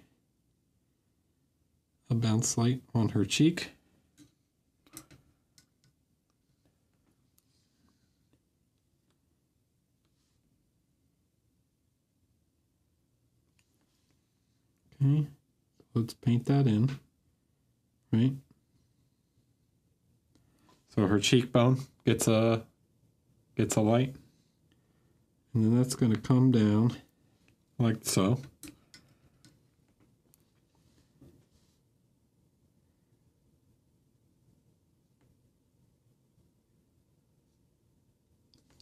a bounce light on her cheek. Okay, let's paint that in, right? So her cheekbone gets a light, and then that's going to come down like so.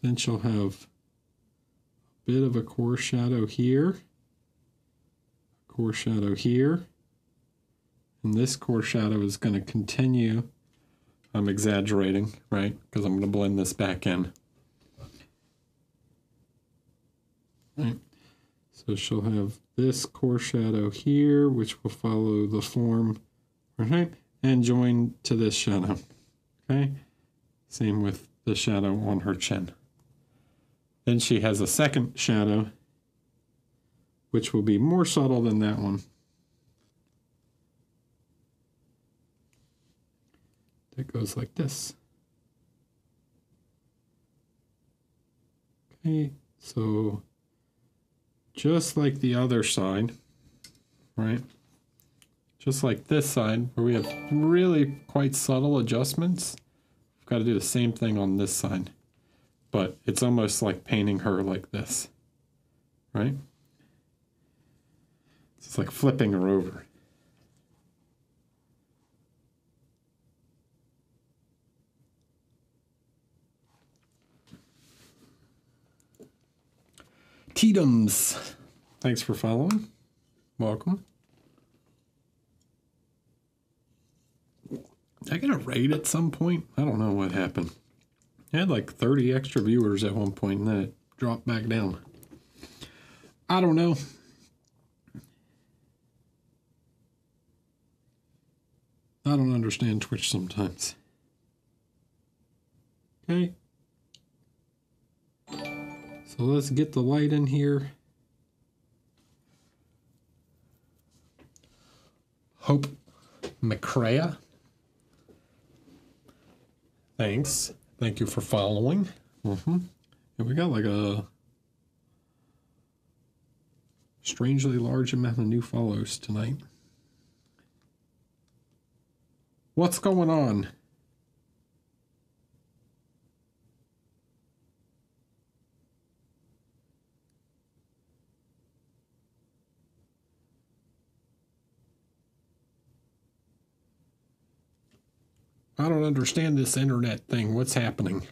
Then she'll have a bit of a core shadow here, core shadow here, and this core shadow is going to continue. I'm exaggerating, right? Because I'm going to blend this back in. Right. So she'll have this core shadow here, which will follow the form, right? And join to this shadow. Okay. Same with the shadow on her chin. Then she has a second shadow, which will be more subtle than that one. That goes like this. Okay, so just like the other side, right? Just like this side, where we have really quite subtle adjustments, we've got to do the same thing on this side. But it's almost like painting her like this, right? It's like flipping her over. Teetums, thanks for following. Welcome. I got a raid at some point. I don't know what happened. I had like 30 extra viewers at one point, and then it dropped back down. I don't know. I don't understand Twitch sometimes. Okay. So let's get the light in here. Hope McCrea. Thanks. Thank you for following. And we got like a strangely large amount of new follows tonight. What's going on? I don't understand this internet thing. What's happening?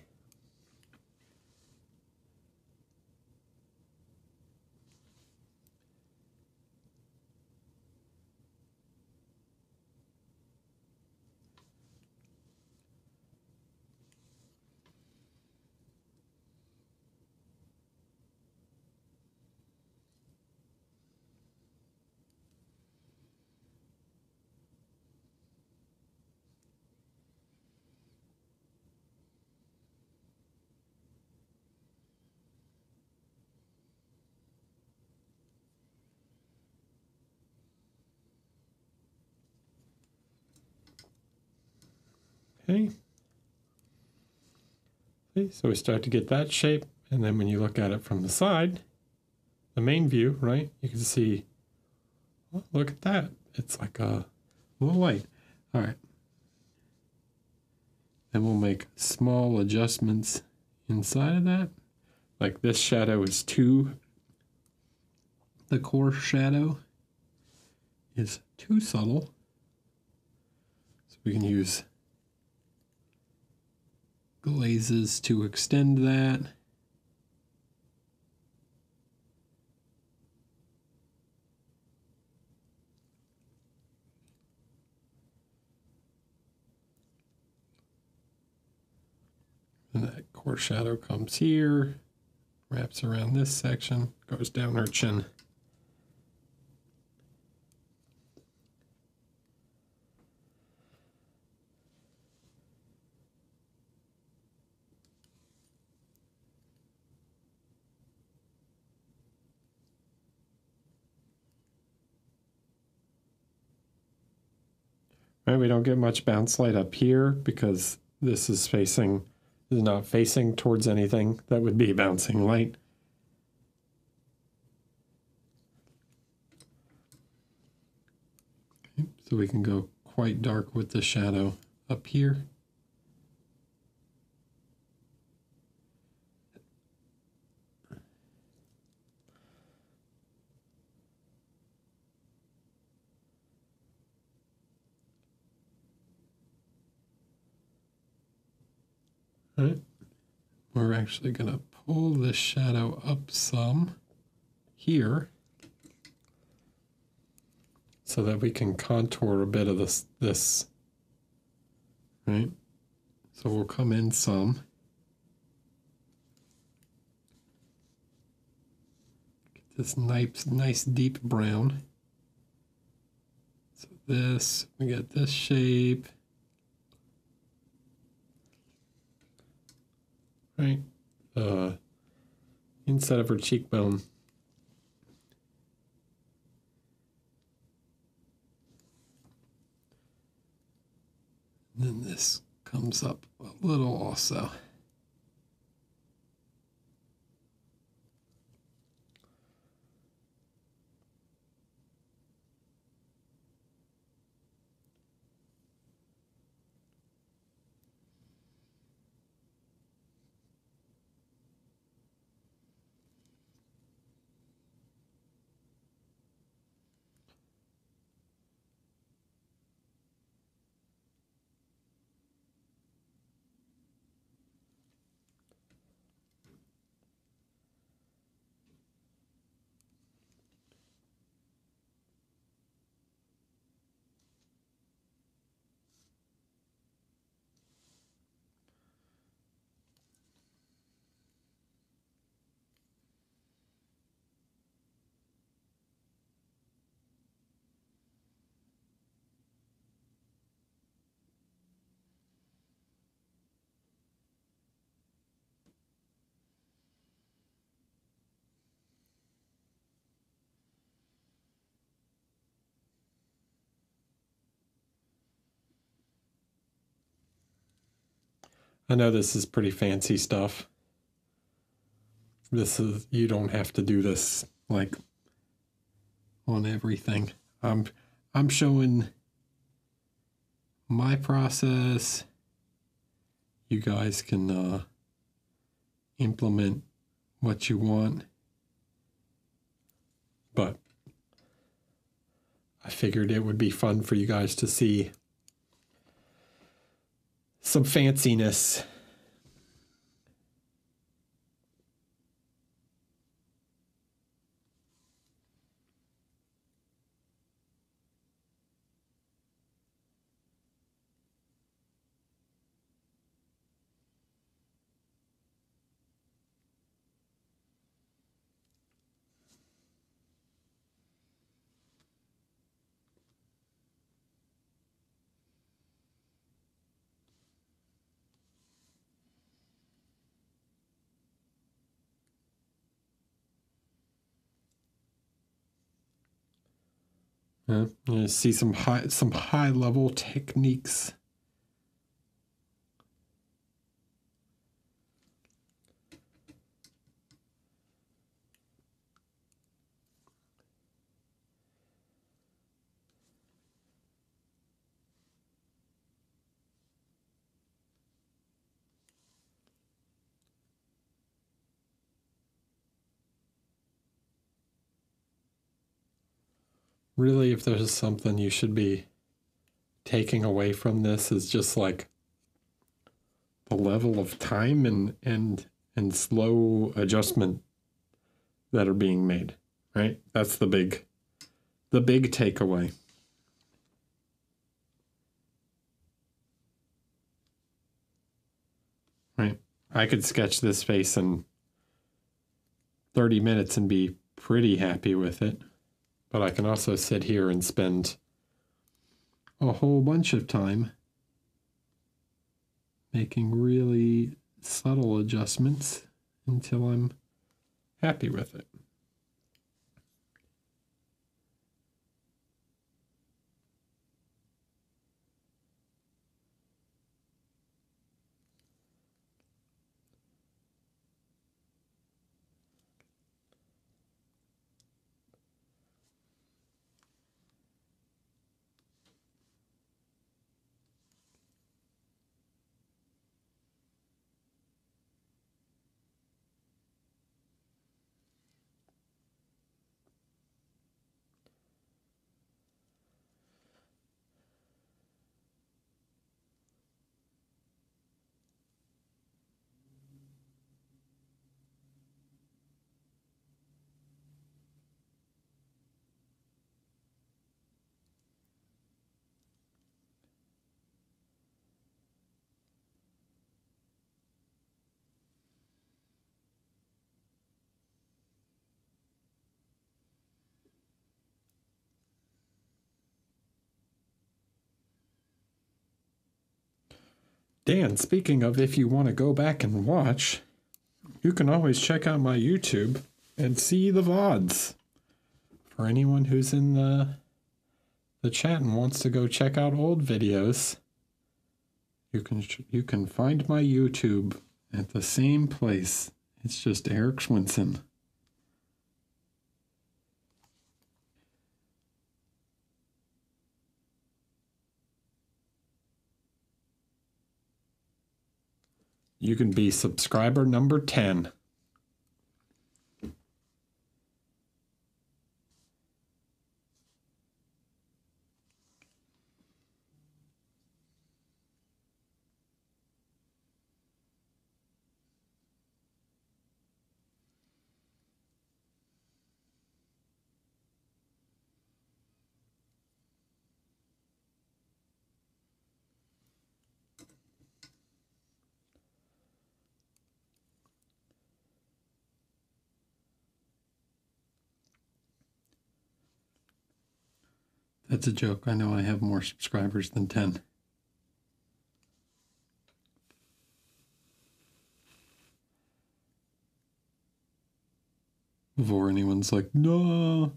Okay. Okay, so we start to get that shape, and then when you look at it from the side, the main view, right, you can see, oh, look at that. It's like a little light. All right. Then we'll make small adjustments inside of that. Like this shadow is 2. The core shadow is too subtle. So we can use glazes to extend that. And that core shadow comes here, wraps around this section, goes down her chin. Right, we don't get much bounce light up here because this is not facing towards anything that would be bouncing light. Okay, so we can go quite dark with the shadow up here. All right. We're actually going to pull this shadow up some here so that we can contour a bit of this, right? So we'll come in some. Get this nice deep brown. So this, we get this shape. Right, inside of her cheekbone. And then this comes up a little also. I know this is pretty fancy stuff. You don't have to do this like on everything. I'm showing my process. You guys can implement what you want. But I figured it would be fun for you guys to see some fanciness. You see some high level techniques. Really, if there's something you should be taking away from this, is just like the level of time and slow adjustment that are being made, right? That's the big takeaway. Right? I could sketch this face in 30 minutes and be pretty happy with it. But I can also sit here and spend a whole bunch of time making really subtle adjustments until I'm happy with it. Dan, speaking of, if you want to go back and watch, you can always check out my YouTube and see the VODs. For anyone who's in the chat and wants to go check out old videos, you can find my YouTube at the same place. It's just Eric Swinson. You can be subscriber number 10. That's a joke. I know I have more subscribers than 10. Before anyone's like, no.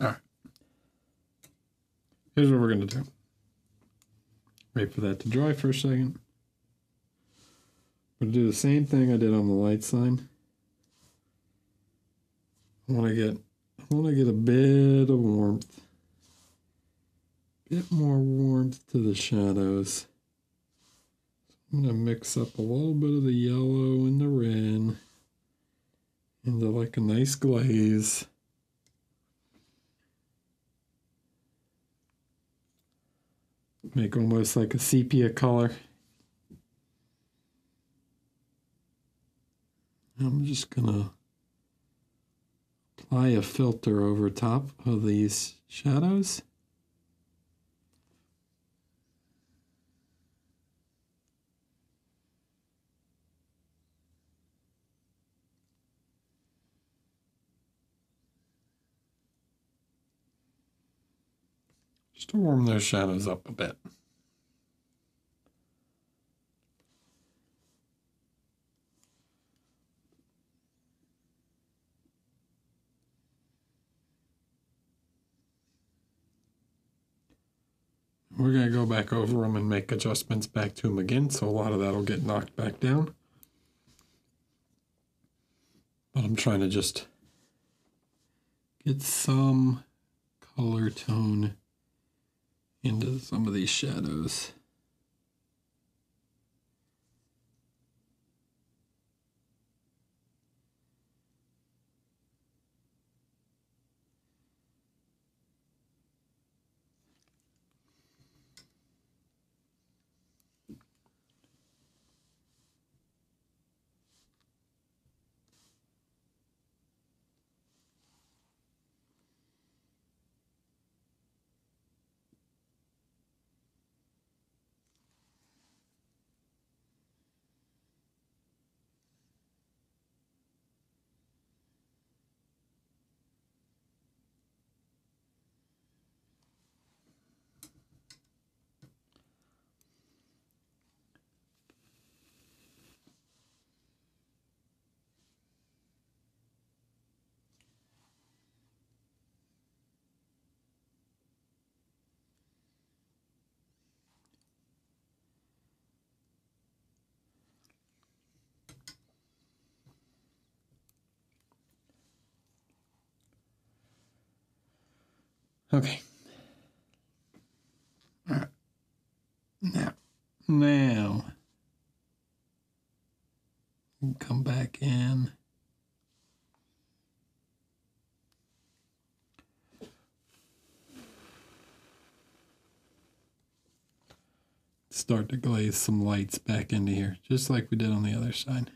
All right. Here's what we're going to do. Wait for that to dry for a second. I'm going to do the same thing I did on the light sign. I want to get a bit of warmth. A bit more warmth to the shadows. I'm going to mix up a little bit of the yellow and the red into like a nice glaze. Make almost like a sepia color. I'm just going to apply a filter over top of these shadows. Just to warm those shadows up a bit. we're going to go back over them and make adjustments back to them again, so a lot of that will get knocked back down. But I'm trying to just get some color tone into some of these shadows. Okay. All right. Now, come back in. Start to glaze some lights back into here, just like we did on the other side.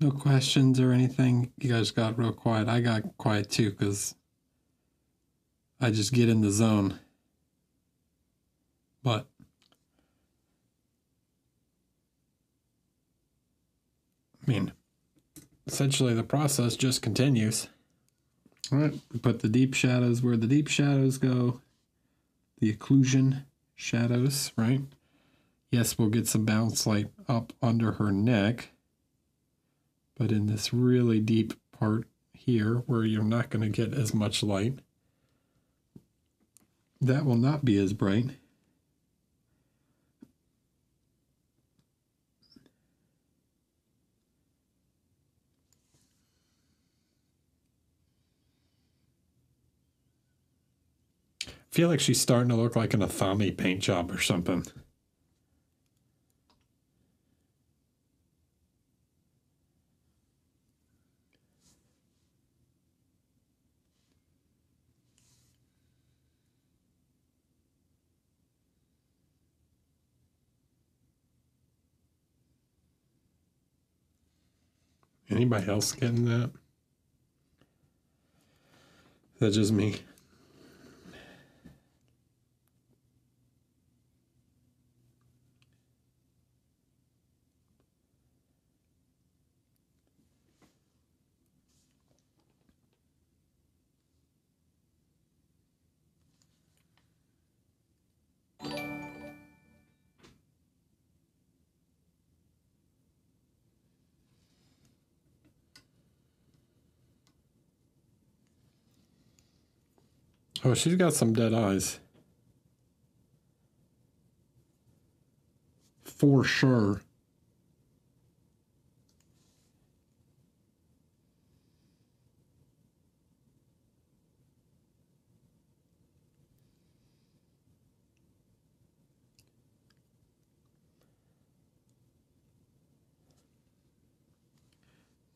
No questions or anything? You guys got real quiet. I got quiet too because I just get in the zone. But I mean, essentially the process just continues. All right, we put the deep shadows where the deep shadows go, the occlusion shadows, right? Yes, we'll get some bounce light up under her neck, but in this really deep part here where you're not going to get as much light, that will not be as bright. feel like she's starting to look like an Athami paint job or something. Anybody else getting that? Is that just me? Oh, she's got some dead eyes. For sure.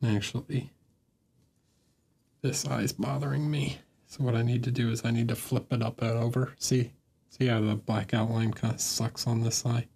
Actually, this eye's bothering me. So what I need to do is I need to flip it up and over. See how the black outline kind of sucks on this eye?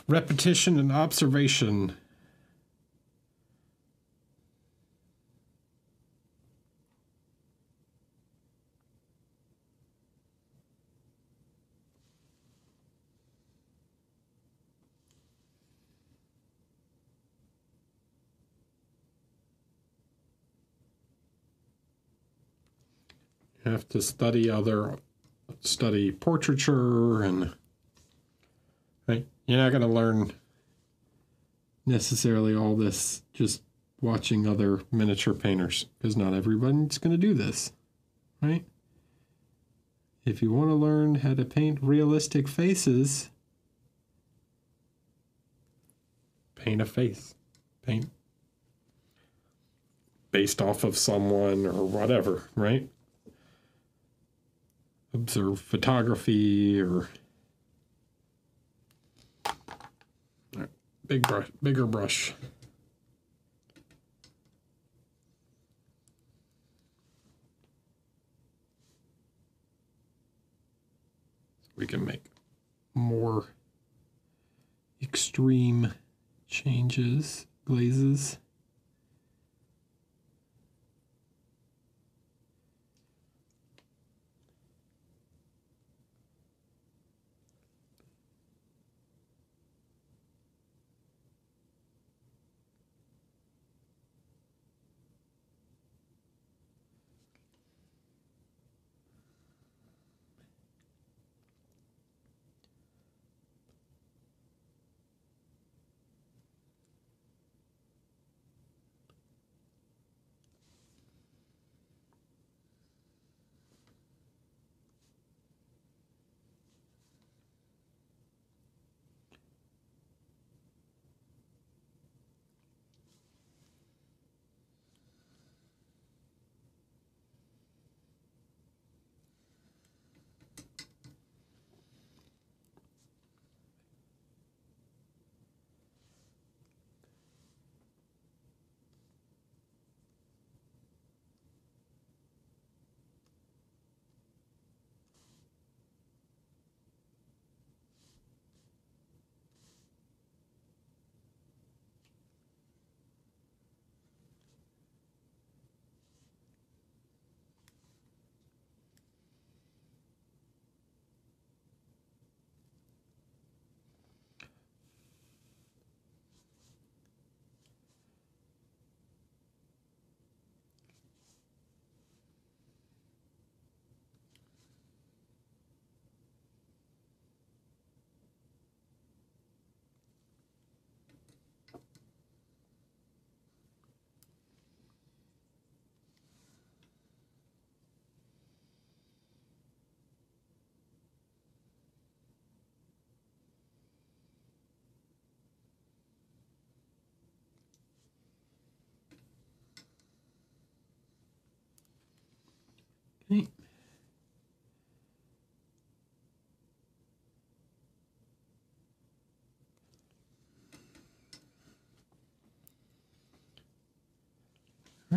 Repetition and observation. You have to study portraiture, and right? You're not going to learn necessarily all this just watching other miniature painters, because not everybody's going to do this, right? If you want to learn how to paint realistic faces, paint a face. Paint based off of someone or whatever, right? Observe photography or bigger brush. We can make more extreme changes, glazes.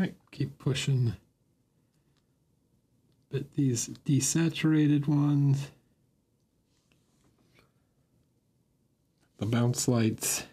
right, keep pushing. But these desaturated ones, the bounce lights.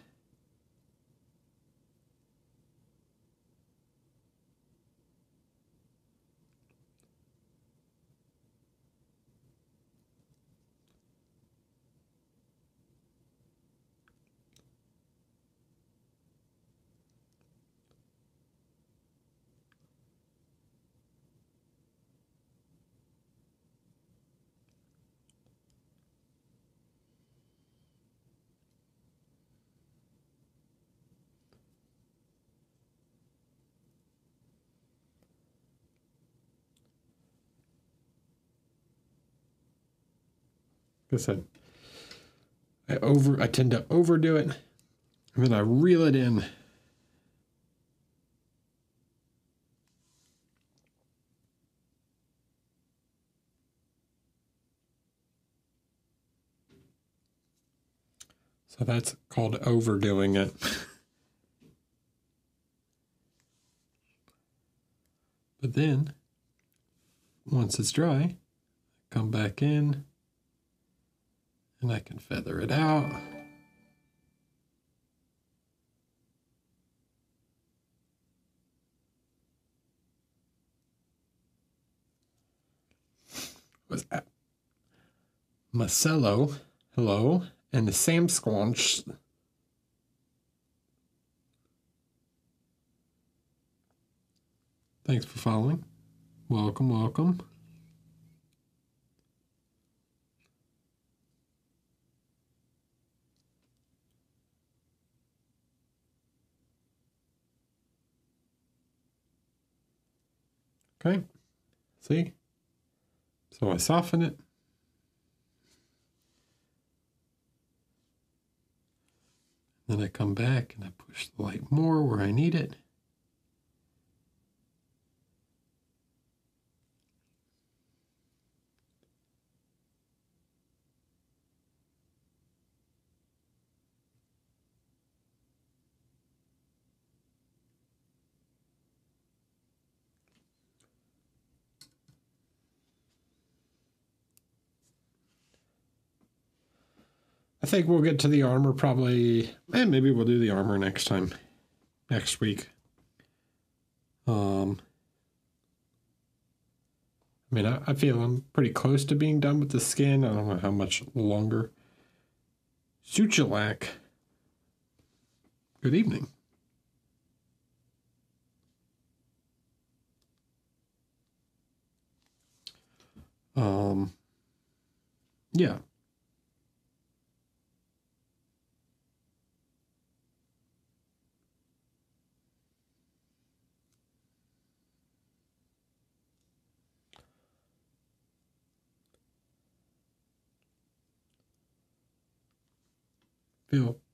Like I said, I tend to overdo it, and then I reel it in. So that's called overdoing it. But then, once it's dry, come back in, and I can feather it out. Was that Marcelo, hello, and the Sam Squanch. Thanks for following. Welcome, welcome. Okay, see? So I soften it. Then I come back and I push the light more where I need it. I think we'll get to the armor probably, and maybe we'll do the armor next week. I mean, I feel I'm pretty close to being done with the skin. I don't know how much longer. Suchalak, good evening. Yeah.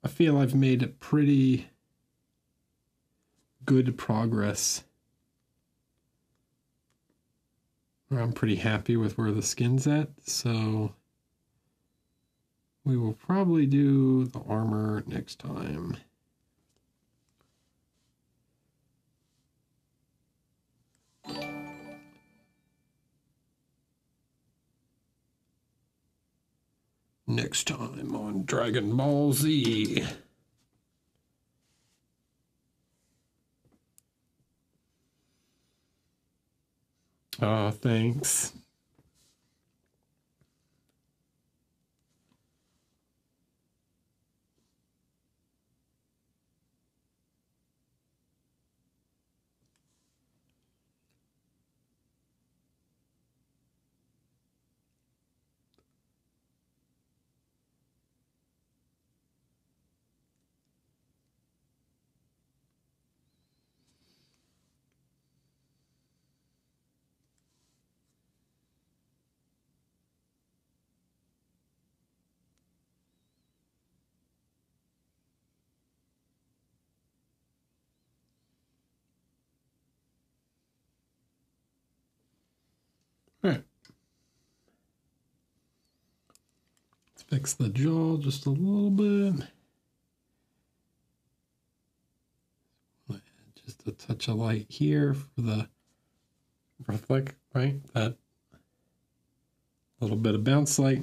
I feel I've made pretty good progress. I'm pretty happy with where the skin's at, so we will probably do the armor next time. Next time on Dragon Ball Z. Oh, thanks. All right. Let's fix the jaw just a little bit. Just a touch of light here for the reflect, right? That little bit of bounce light.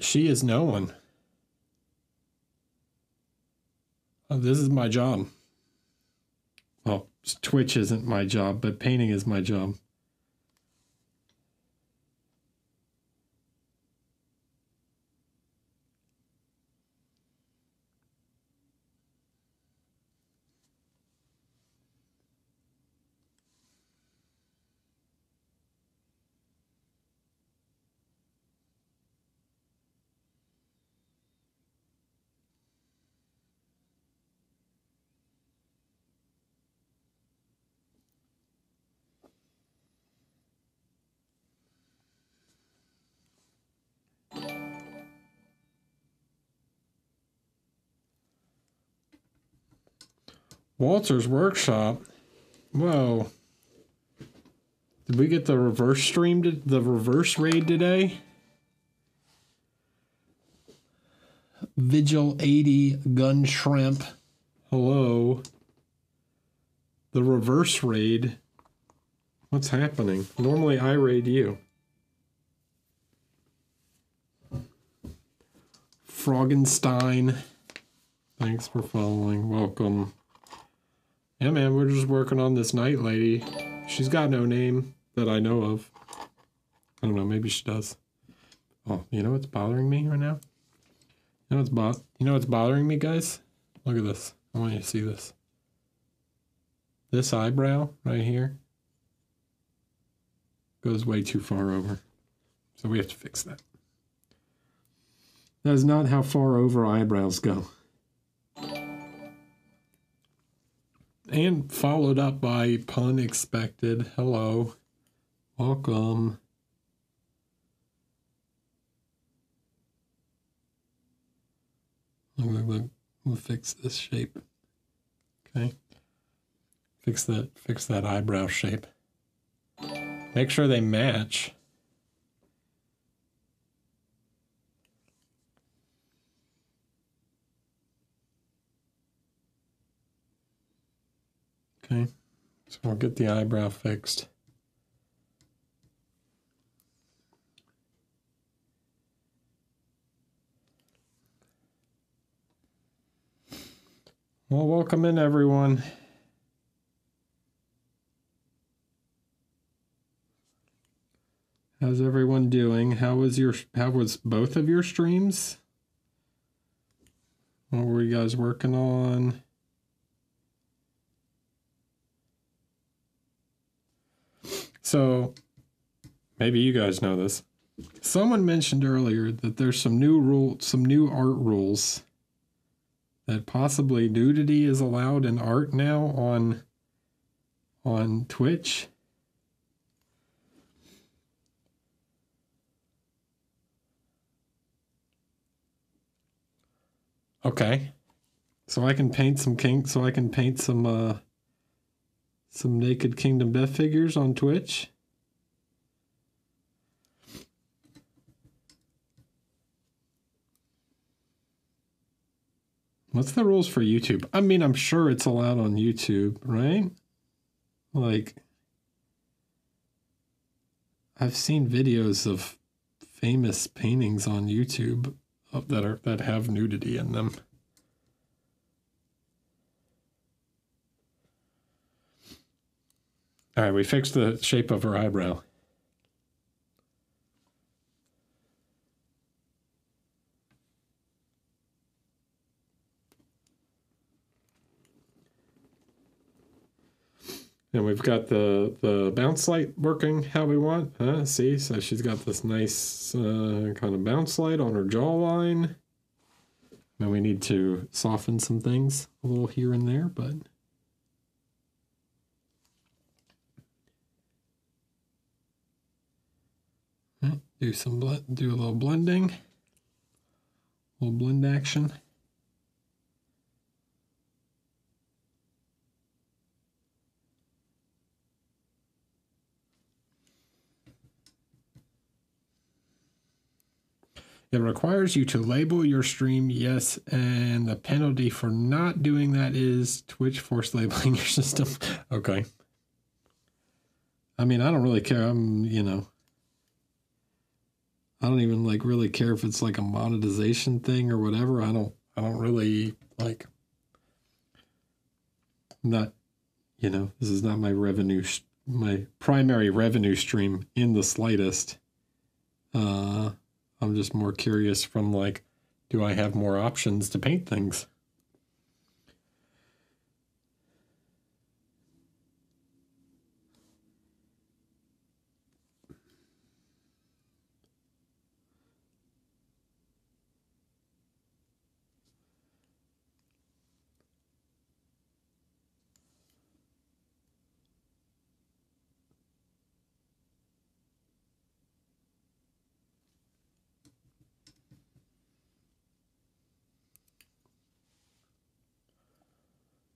She is no one. Oh, this is my job. Well, Twitch isn't my job, but painting is my job. Walter's Workshop. Whoa. Did we get the reverse stream, the reverse raid today? Vigil 80 Gun Shrimp. Hello. The reverse raid. What's happening? Normally I raid you. Froggenstein. Thanks for following. Welcome. Yeah, man, we're just working on this night lady. She's got no name that I know of. I don't know, maybe she does. Oh, you know what's bothering me right now? You know what's bothering me, guys? Look at this. I want you to see this. This eyebrow right here goes way too far over. So we have to fix that. That is not how far over eyebrows go. And followed up by pun expected. Hello. Welcome. Look. We'll fix this shape. Okay. Fix that eyebrow shape. Make sure they match. Okay, so we'll get the eyebrow fixed. Well, welcome in, everyone. How's everyone doing? How was both of your streams? What were you guys working on? So, maybe you guys know this. Someone mentioned earlier that there's some new art rules that possibly nudity is allowed in art now on Twitch. Okay. So I can paint some Naked Kingdom Death figures on Twitch. What's the rules for YouTube? I mean, I'm sure it's allowed on YouTube, right? Like, I've seen videos of famous paintings on YouTube that have nudity in them. All right, we fixed the shape of her eyebrow. And we've got the bounce light working how we want. See, so she's got this nice kind of bounce light on her jawline. And we need to soften some things a little here and there, but do a little blending, a little blend action. It requires you to label your stream, yes, and the penalty for not doing that is Twitch force labeling your system. Okay. I mean, I don't really care. I don't even like really care if it's like a monetization thing or whatever. I don't really like, not, this is not my my primary revenue stream in the slightest. I'm just more curious from like, do I have more options to paint things?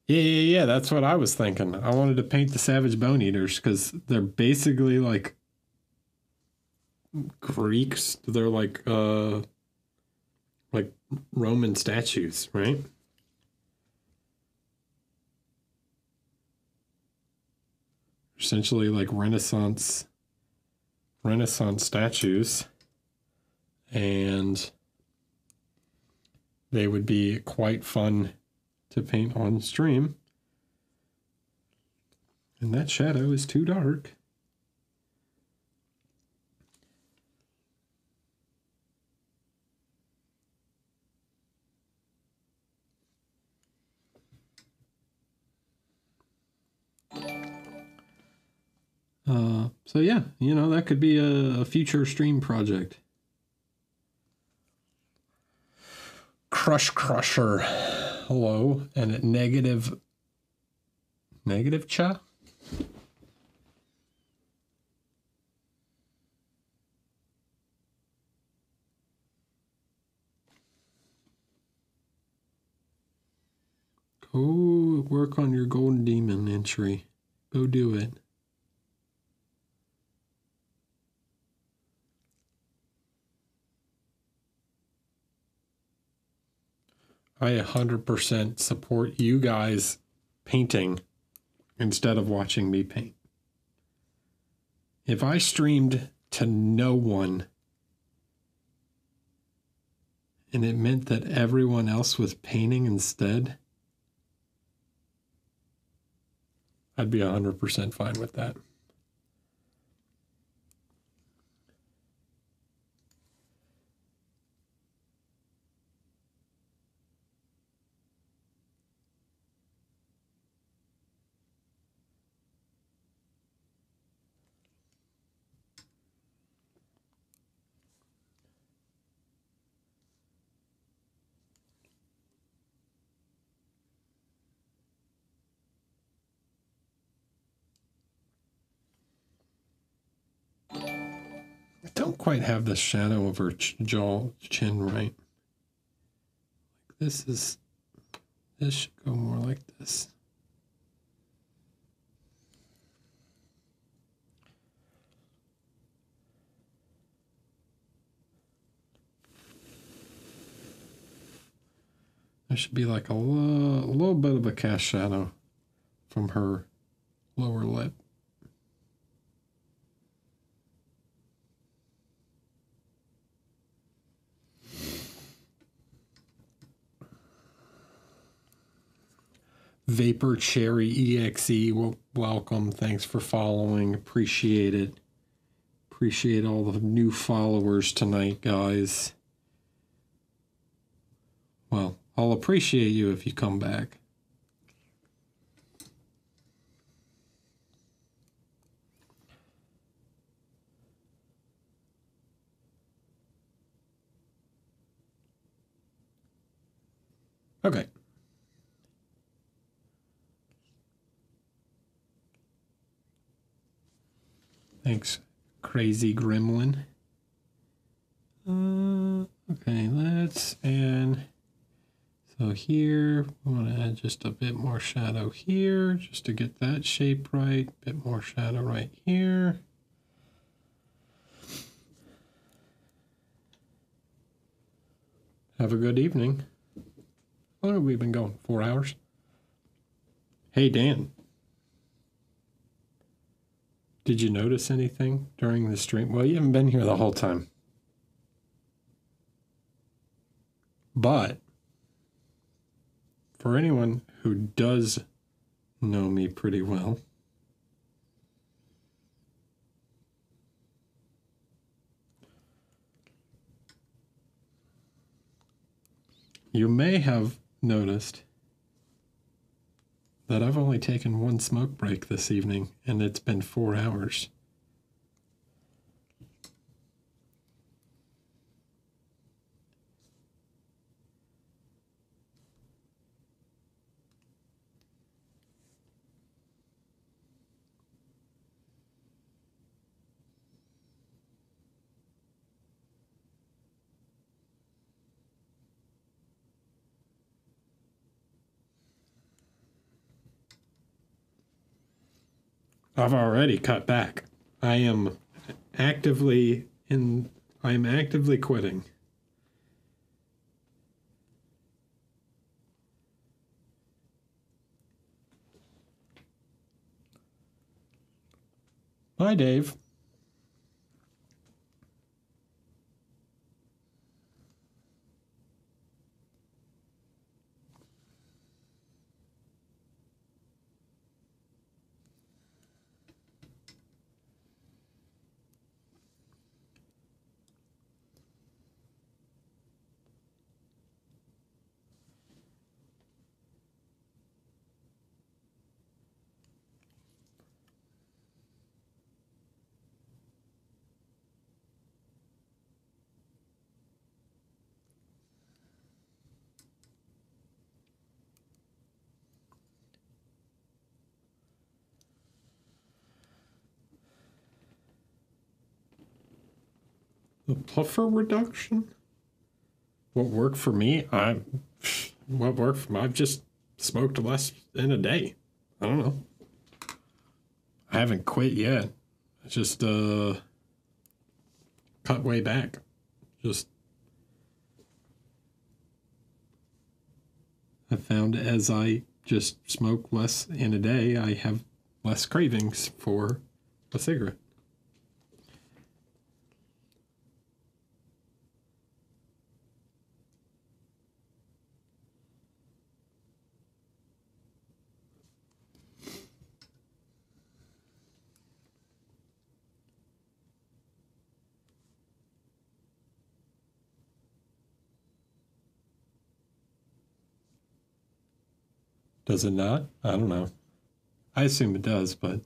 Yeah, that's what I was thinking. I wanted to paint the Savage Bone Eaters because they're basically like Greeks. They're like Roman statues, right? Essentially like Renaissance statues. And they would be quite fun to paint on stream. And that shadow is too dark. So yeah, that could be a future stream project. Crush Crusher. Hello. And negative cha? Go work on your Golden Demon entry. Go do it. I 100% support you guys painting instead of watching me paint. If I streamed to no one and it meant that everyone else was painting instead, I'd be 100% fine with that. I don't quite have the shadow of her chin right. This should go more like this. There should be like a little bit of a cast shadow from her lower lip. Vapor Cherry EXE, welcome. Thanks for following. Appreciate it. Appreciate all the new followers tonight, guys. Well, I'll appreciate you if you come back. Okay. Thanks, crazy gremlin. Okay, and so here, we want to add just a bit more shadow here, just to get that shape right. Bit more shadow right here. Have a good evening. How long have we been going? 4 hours? Hey, Dan. Did you notice anything during the stream? Well, you haven't been here the whole time. But for anyone who does know me pretty well, you may have noticed that I've only taken one smoke break this evening, and it's been 4 hours. I've already cut back. I am actively quitting. Bye, Dave. The puffer reduction? What worked for me? I've just smoked less in a day. I don't know. I haven't quit yet. I just cut way back. I found as I just smoke less in a day, I have less cravings for a cigarette. Does it not? I don't know. I assume it does, but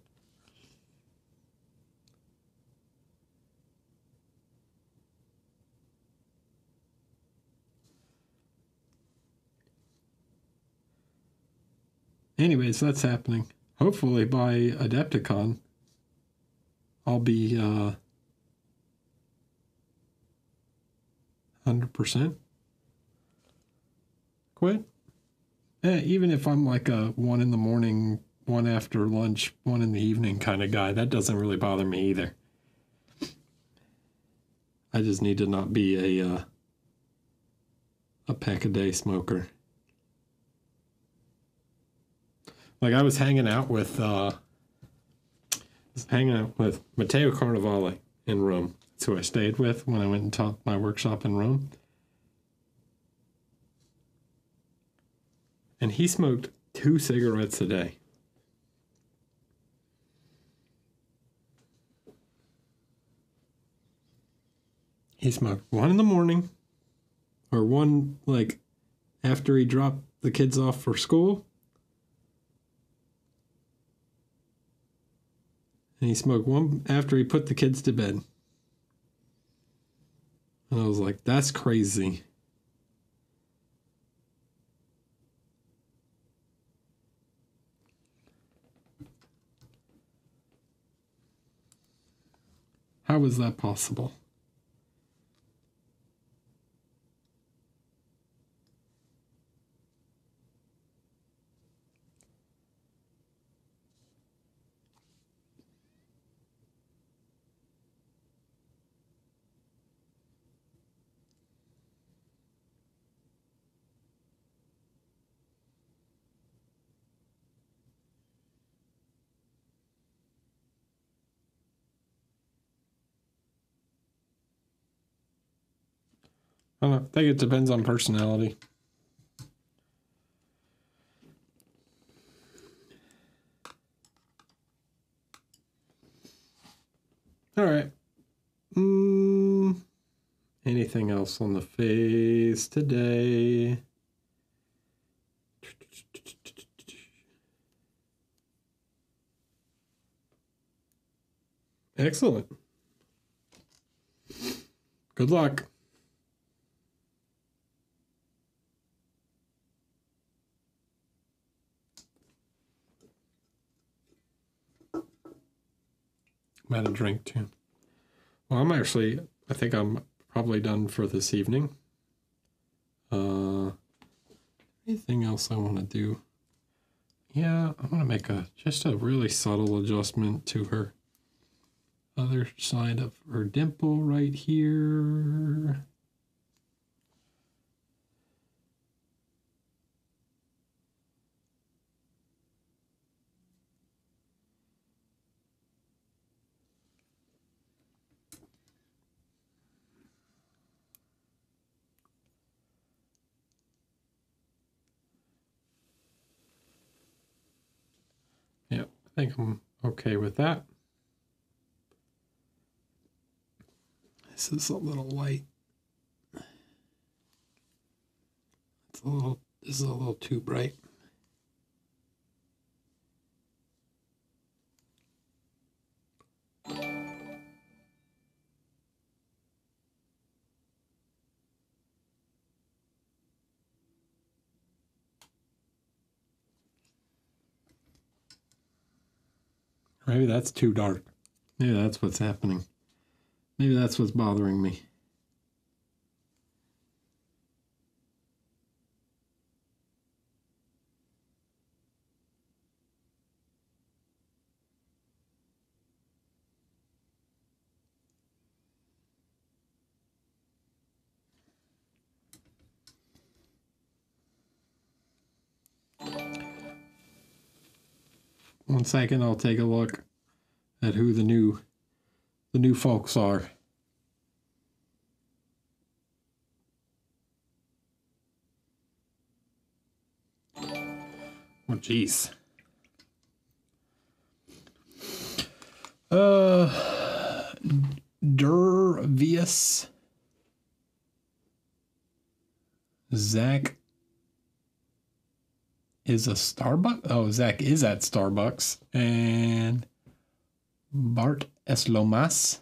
anyways, that's happening. Hopefully by Adepticon, I'll be 100% quit. Even if I'm like a 1 in the morning, 1 after lunch, 1 in the evening kind of guy, that doesn't really bother me either. I just need to not be a pack a day smoker. Like I was hanging out with Matteo Carnevale in Rome. That's who I stayed with when I went and taught my workshop in Rome. And he smoked 2 cigarettes a day. He smoked 1 in the morning, or 1 like after he dropped the kids off for school. And he smoked 1 after he put the kids to bed. And I was like, that's crazy. How is that possible? I don't know. I think it depends on personality. All right. Anything else on the face today? Excellent. Good luck. I'm at a drink too. Well, I think I'm probably done for this evening. Anything else I want to do? Yeah, I want to make just a really subtle adjustment to her other side of her dimple right here. Yeah, I think I'm okay with that. This is a little light. This is a little too bright. Maybe that's too dark. Maybe that's what's happening. Maybe that's what's bothering me. One second, I'll take a look at who the new folks are. Oh, jeez. Dervius. Zach is a Starbucks. Oh, Zach is at Starbucks. And Bart Eslomas.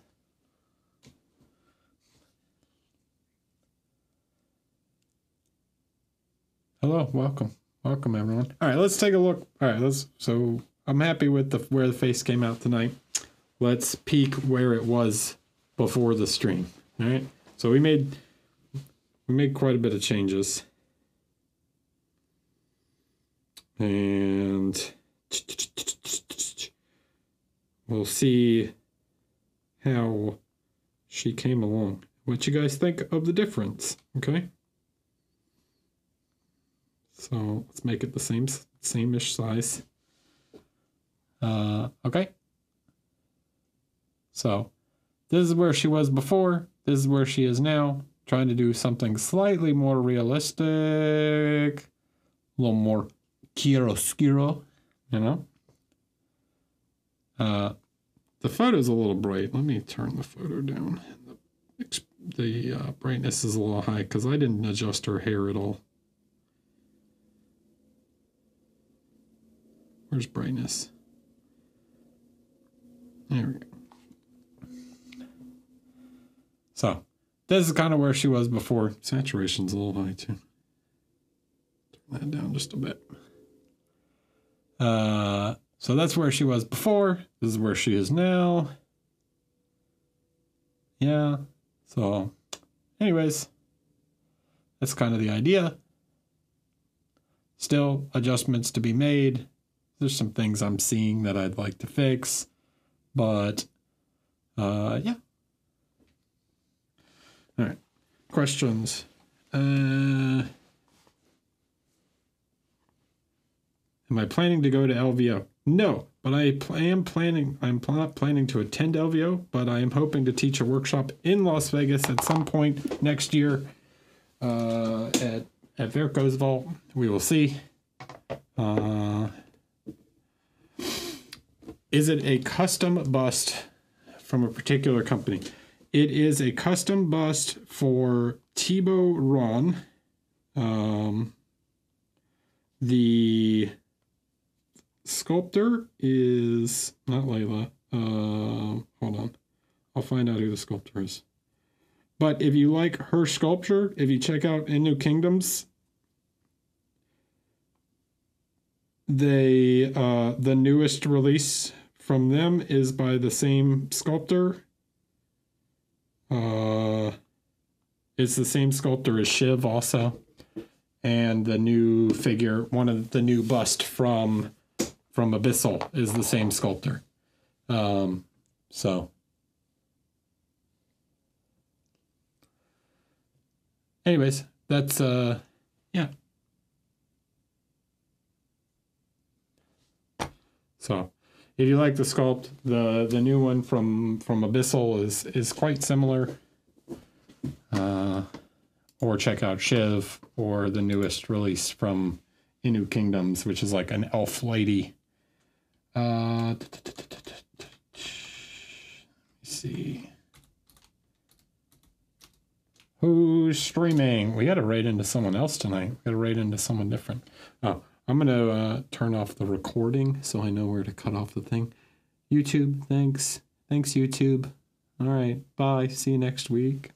Hello, welcome everyone. All right, let's take a look. All right, so I'm happy with where the face came out tonight. Let's peek where it was before the stream. All right, so we made quite a bit of changes, and we'll see how she came along. What you guys think of the difference? Okay. So let's make it the same-ish size. Okay. So this is where she was before. This is where she is now. Trying to do something slightly more realistic. A little more chiaroscuro, you know? The photo's a little bright. Let me turn the photo down. The brightness is a little high because I didn't adjust her hair at all. Where's brightness? There we go. So this is kind of where she was before. Saturation's a little high too. Turn that down just a bit. So that's where she was before. This is where she is now. Yeah. So, anyways, that's kind of the idea. Still adjustments to be made. There's some things I'm seeing that I'd like to fix, but yeah. All right. Questions. Am I planning to go to LVO? No, but I am planning. I'm not planning to attend LVO, but I am hoping to teach a workshop in Las Vegas at some point next year at Verko's Vault. We will see. Is it a custom bust from a particular company? It is a custom bust for Thibaut Ron. The sculptor is not Layla. Hold on. I'll find out who the sculptor is. But if you like her sculpture, if you check out In New Kingdoms, the newest release from them is by the same sculptor. It's the same sculptor as Shiv also. And the new figure, one of the new bust from Abyssal is the same sculptor. So anyways, that's yeah. So if you like the sculpt, the new one from Abyssal is quite similar. Or check out Shiv or the newest release from In New Kingdoms, which is like an elf lady. Let me see. Who's streaming? We got to raid into someone else tonight. We got to raid into someone different. Oh, I'm going to turn off the recording so I know where to cut off the thing. YouTube, thanks. Thanks, YouTube. All right, bye. See you next week.